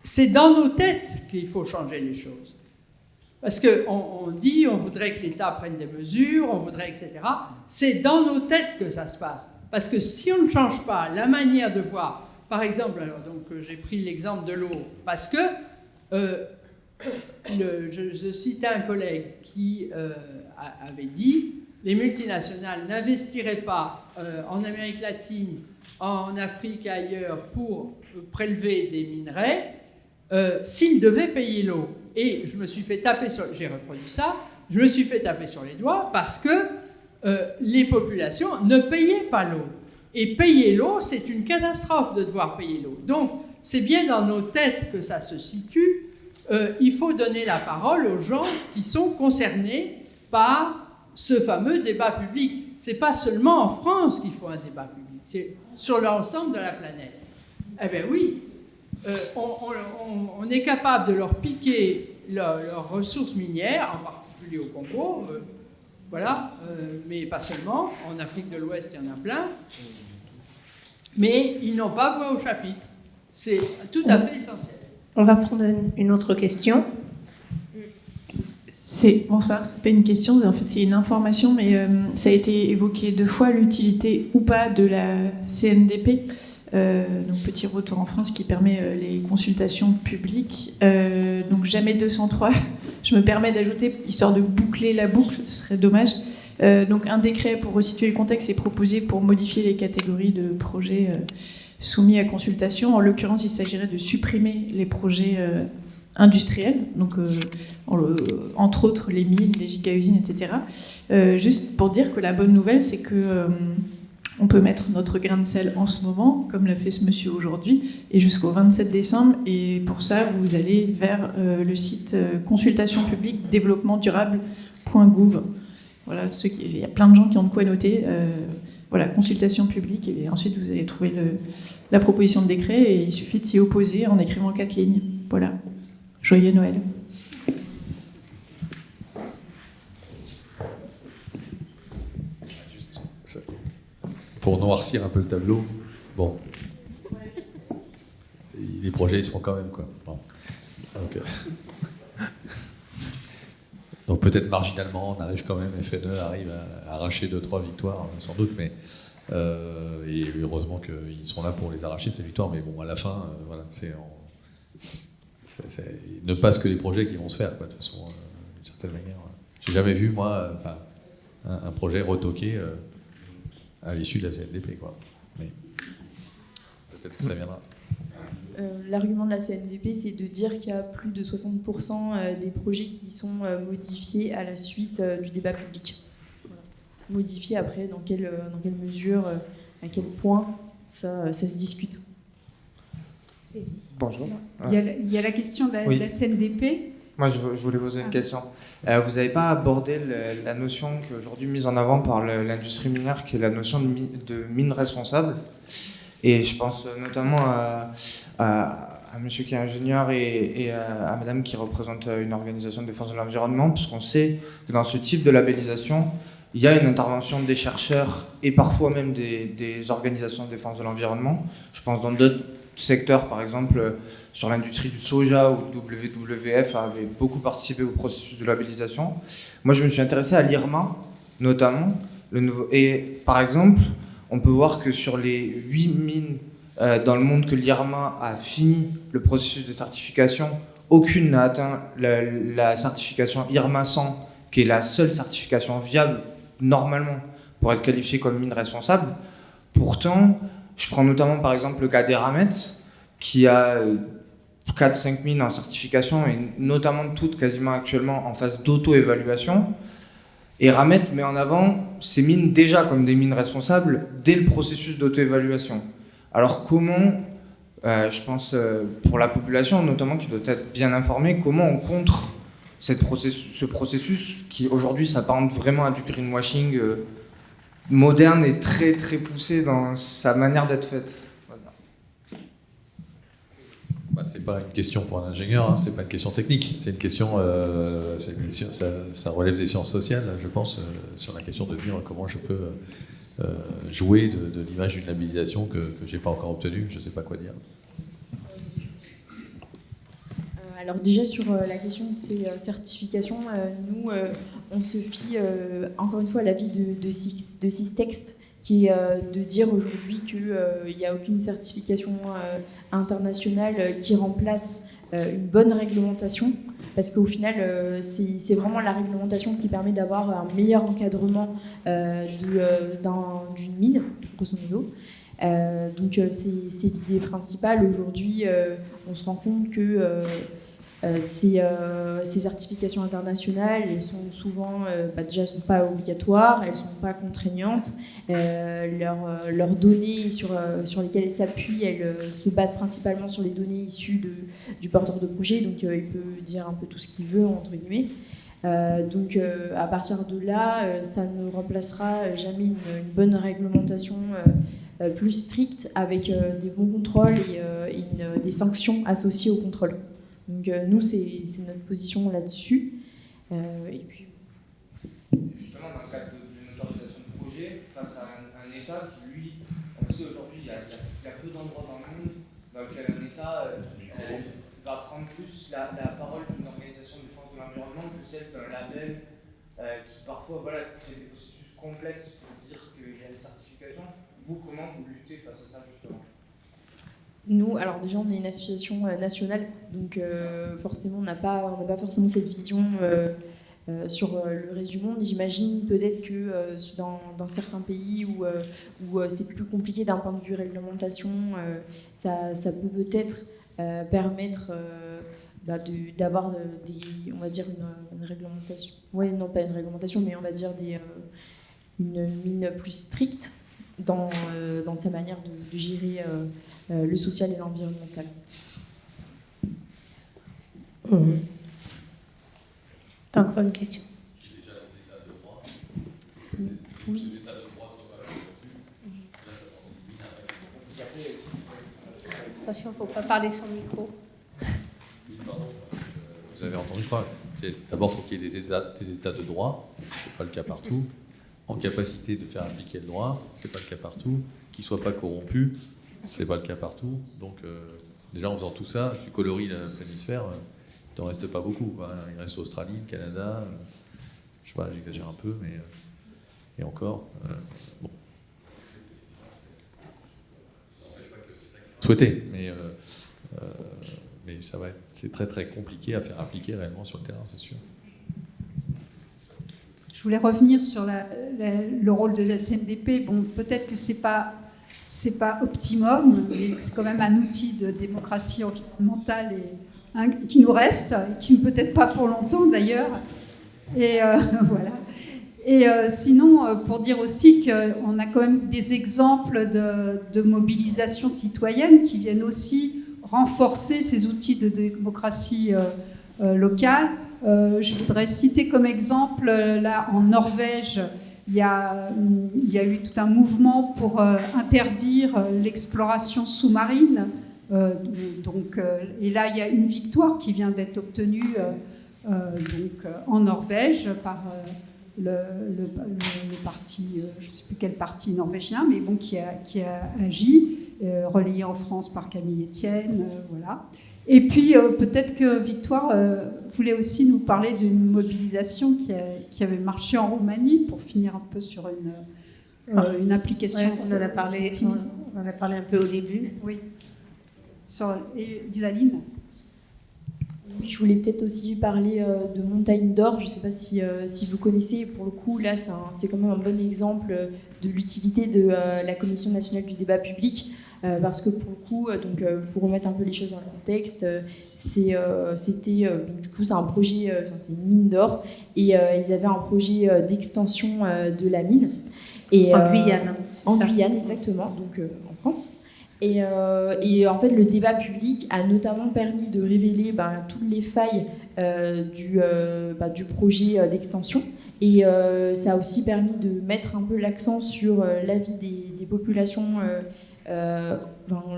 C'est dans nos têtes qu'il faut changer les choses. Parce qu'on dit, on voudrait que l'État prenne des mesures, on voudrait, etc. C'est dans nos têtes que ça se passe. Parce que si on ne change pas la manière de voir, par exemple, alors, donc, j'ai pris l'exemple de l'eau, parce que je citais un collègue qui avait dit, les multinationales n'investiraient pas en Amérique latine, en Afrique et ailleurs pour prélever des minerais, s'ils devaient payer l'eau. Et je me suis fait taper j'ai reproduit ça, je me suis fait taper sur les doigts parce que les populations ne payaient pas l'eau. Et payer l'eau, c'est une catastrophe de devoir payer l'eau. Donc, c'est bien dans nos têtes que ça se situe. Il faut donner la parole aux gens qui sont concernés par ce fameux débat public. Ce n'est pas seulement en France qu'il faut un débat public, c'est sur l'ensemble de la planète. Eh bien oui, on est capable de leur piquer leurs ressources minières, en particulier au Congo, voilà, mais pas seulement. En Afrique de l'Ouest, il y en a plein. Mais ils n'ont pas voix au chapitre. C'est tout à fait essentiel. On va prendre une autre question. Bonsoir, c'est pas une question, en fait c'est une information, mais ça a été évoqué 2 fois, l'utilité ou pas de la CNDP, donc petit retour en France qui permet les consultations publiques, donc jamais 203, je me permets d'ajouter, histoire de boucler la boucle, ce serait dommage, donc un décret pour resituer le contexte est proposé pour modifier les catégories de projets soumis à consultation, en l'occurrence il s'agirait de supprimer les projets industriels, donc entre autres les mines, les giga-usines, etc. Juste pour dire que la bonne nouvelle, c'est que on peut mettre notre grain de sel en ce moment, comme l'a fait ce monsieur aujourd'hui, et jusqu'au 27 décembre. Et pour ça, vous allez vers le site consultation publique développement durable.gouv. Voilà, il y a plein de gens qui ont de quoi noter. Voilà, consultation publique, et ensuite vous allez trouver la proposition de décret, et il suffit de s'y opposer en écrivant 4 lignes. Voilà. Joyeux Noël. Pour noircir un peu le tableau, bon, les projets ils se font quand même, quoi. Bon. Donc peut-être marginalement, on arrive quand même, FNE arrive à arracher 2-3 victoires, sans doute, mais et heureusement qu'ils sont là pour les arracher, ces victoires, mais bon, à la fin, voilà, il ne passe que les projets qui vont se faire, quoi, de toute façon, d'une certaine manière. J'ai jamais vu, moi, un projet retoqué à l'issue de la CNDP, quoi. Mais peut-être que ça viendra. L'argument de la CNDP, c'est de dire qu'il y a plus de 60% des projets qui sont modifiés à la suite du débat public. Voilà. Modifiés après, dans quelle mesure, à quel point, ça se discute. Bonjour. Il y a la question de la CNDP. Moi, je voulais poser une question. Vous n'avez pas abordé la notion qui est aujourd'hui mise en avant par l'industrie minière, qui est la notion de mine responsable. Et je pense notamment à monsieur qui est ingénieur et à madame qui représente une organisation de défense de l'environnement, parce qu'on sait que dans ce type de labellisation, il y a une intervention des chercheurs et parfois même des organisations de défense de l'environnement. Je pense dans d'autres secteurs, par exemple sur l'industrie du soja, où WWF avait beaucoup participé au processus de labellisation. Moi, je me suis intéressé à l'IRMA, notamment. Et par exemple, on peut voir que sur les 8 mines dans le monde que l'IRMA a fini le processus de certification, aucune n'a atteint la certification IRMA 100, qui est la seule certification viable, normalement, pour être qualifiée comme mine responsable. Pourtant, je prends notamment par exemple le cas d'Eramet, qui a 4-5 mines en certification, et notamment toutes quasiment actuellement en phase d'auto-évaluation. Eramet met en avant ces mines déjà comme des mines responsables dès le processus d'auto-évaluation. Alors comment, je pense pour la population notamment qui doit être bien informée, comment on contre ce processus qui aujourd'hui s'apparente vraiment à du greenwashing moderne et très très poussé dans sa manière d'être faite. Voilà. C'est pas une question pour un ingénieur, hein, c'est pas une question technique, c'est une question, ça relève des sciences sociales, je pense, sur la question de dire comment je peux jouer de l'image d'une labellisation que j'ai pas encore obtenue, je sais pas quoi dire. Alors déjà sur la question de ces certifications, nous on se fie encore une fois à l'avis de Systext, qui est de dire aujourd'hui qu'il n'y a aucune certification internationale qui remplace une bonne réglementation, parce qu'au final c'est vraiment la réglementation qui permet d'avoir un meilleur encadrement d'une mine, grosso modo. Donc c'est l'idée principale. Aujourd'hui on se rend compte que Ces certifications internationales, elles sont souvent, déjà, elles sont pas obligatoires, elles sont pas contraignantes. Leurs données sur lesquelles elles s'appuient, elles se basent principalement sur les données issues du porteur de projet, donc il peut dire un peu tout ce qu'il veut, entre guillemets. Donc à partir de là, ça ne remplacera jamais une bonne réglementation plus stricte avec des bons contrôles et des sanctions associées au contrôle. Donc nous, c'est notre position là-dessus. Et puis... Justement, dans le cadre d'une autorisation de projet, face à un État qui, lui, on le sait aujourd'hui, il y a peu d'endroits dans le monde dans lesquels un État va prendre plus la parole d'une organisation de défense de l'environnement que celle d'un label qui parfois fait des processus complexes pour dire qu'il y a des certifications. Vous, comment vous luttez face à ça justement ? Nous, alors déjà, on est une association nationale, donc forcément, on n'a pas forcément cette vision sur le reste du monde. J'imagine peut-être que dans certains pays où c'est plus compliqué d'un point de vue réglementation, ça peut peut-être permettre d'avoir on va dire une réglementation. Oui, non, pas une réglementation, mais on va dire une mine plus stricte dans sa manière de gérer le social et l'environnemental. T'as encore une question ? Oui. Attention, il ne faut pas parler sans micro. Vous avez entendu, je crois. D'abord, il faut qu'il y ait des états de droit. Ce n'est pas le cas partout. En capacité de faire appliquer le droit, ce n'est pas le cas partout. Qu'ils ne soient pas corrompus, ce n'est pas le cas partout. Donc, déjà, en faisant tout ça, tu colories la planisphère, il ne t'en reste pas beaucoup, quoi. Il reste l'Australie, le Canada, je ne sais pas, j'exagère un peu, mais... et encore, bon. Souhaiter, mais c'est très très compliqué à faire appliquer réellement sur le terrain, c'est sûr. Je voulais revenir sur le rôle de la CNDP. Bon, peut-être que c'est pas optimum, mais c'est quand même un outil de démocratie environnementale qui nous reste, et qui peut-être pas pour longtemps d'ailleurs. Et voilà. Et sinon, pour dire aussi qu'on a quand même des exemples de mobilisation citoyenne qui viennent aussi renforcer ces outils de démocratie locale. Je voudrais citer comme exemple, là, en Norvège, il y a eu tout un mouvement pour interdire l'exploration sous-marine. Et là, il y a une victoire qui vient d'être obtenue en Norvège par le parti, je ne sais plus quel parti norvégien, mais bon, qui a agi, relayé en France par Camille Etienne, voilà. Et puis, peut-être que Victoire voulait aussi nous parler d'une mobilisation qui avait marché en Roumanie, pour finir un peu sur une application. Ouais, on en a parlé un peu au début. Oui. Isaline ? Oui, je voulais peut-être aussi parler de Montagne d'Or. Je ne sais pas si vous connaissez. Pour le coup, là, c'est quand même un bon exemple de l'utilité de la Commission nationale du débat public. Parce que pour le coup, pour remettre un peu les choses dans le contexte, c'est un projet, c'est une mine d'or, et ils avaient un projet d'extension de la mine. Et, en Guyane. En Guyane, exactement, donc en France. Et en fait, le débat public a notamment permis de révéler toutes les failles du projet d'extension. Et ça a aussi permis de mettre un peu l'accent sur l'avis des populations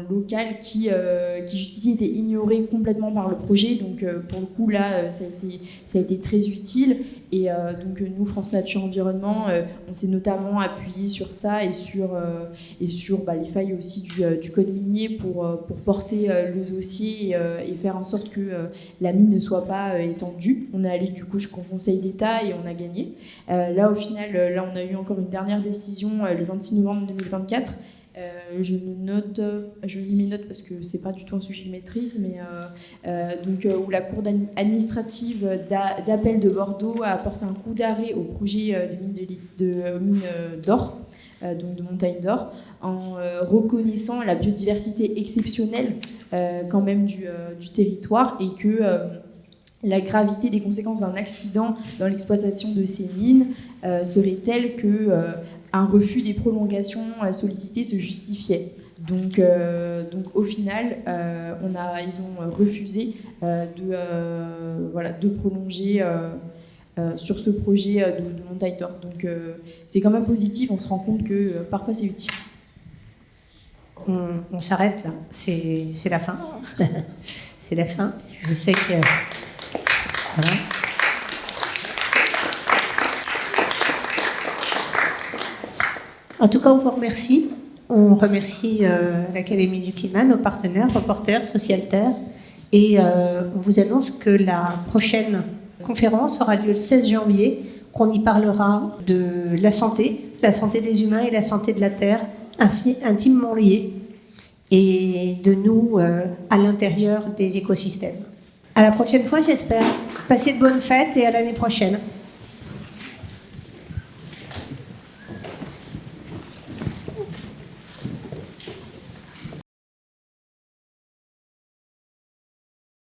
locales qui jusqu'ici étaient ignorées complètement par le projet. Donc pour le coup, là, ça a été très utile. Et donc nous, France Nature Environnement, on s'est notamment appuyé sur ça et sur les failles aussi du code minier pour porter le dossier et faire en sorte que la mine ne soit pas étendue. On est allé du coup jusqu'au Conseil d'État et on a gagné. Là, au final, on a eu encore une dernière décision le 26 novembre 2024. Je lis mes notes parce que c'est pas du tout un sujet que je maîtrise, mais où la Cour administrative d'appel de Bordeaux a apporté un coup d'arrêt au projet de mine d'or, donc de Montagne d'Or, en reconnaissant la biodiversité exceptionnelle quand même du territoire, et que la gravité des conséquences d'un accident dans l'exploitation de ces mines serait telle que un refus des prolongations sollicitées se justifiait. Donc au final, ils ont refusé de prolonger sur ce projet de montagne d'or. Donc c'est quand même positif, on se rend compte que parfois c'est utile. On s'arrête là, c'est la fin. C'est la fin. Je sais que... Voilà. En tout cas, on vous remercie. On remercie l'Académie du climat, nos partenaires, Reporters, Socialterre. Et on vous annonce que la prochaine conférence aura lieu le 16 janvier, qu'on y parlera de la santé des humains et la santé de la Terre, intimement liées, et de nous à l'intérieur des écosystèmes. À la prochaine fois, j'espère. Passez de bonnes fêtes et à l'année prochaine.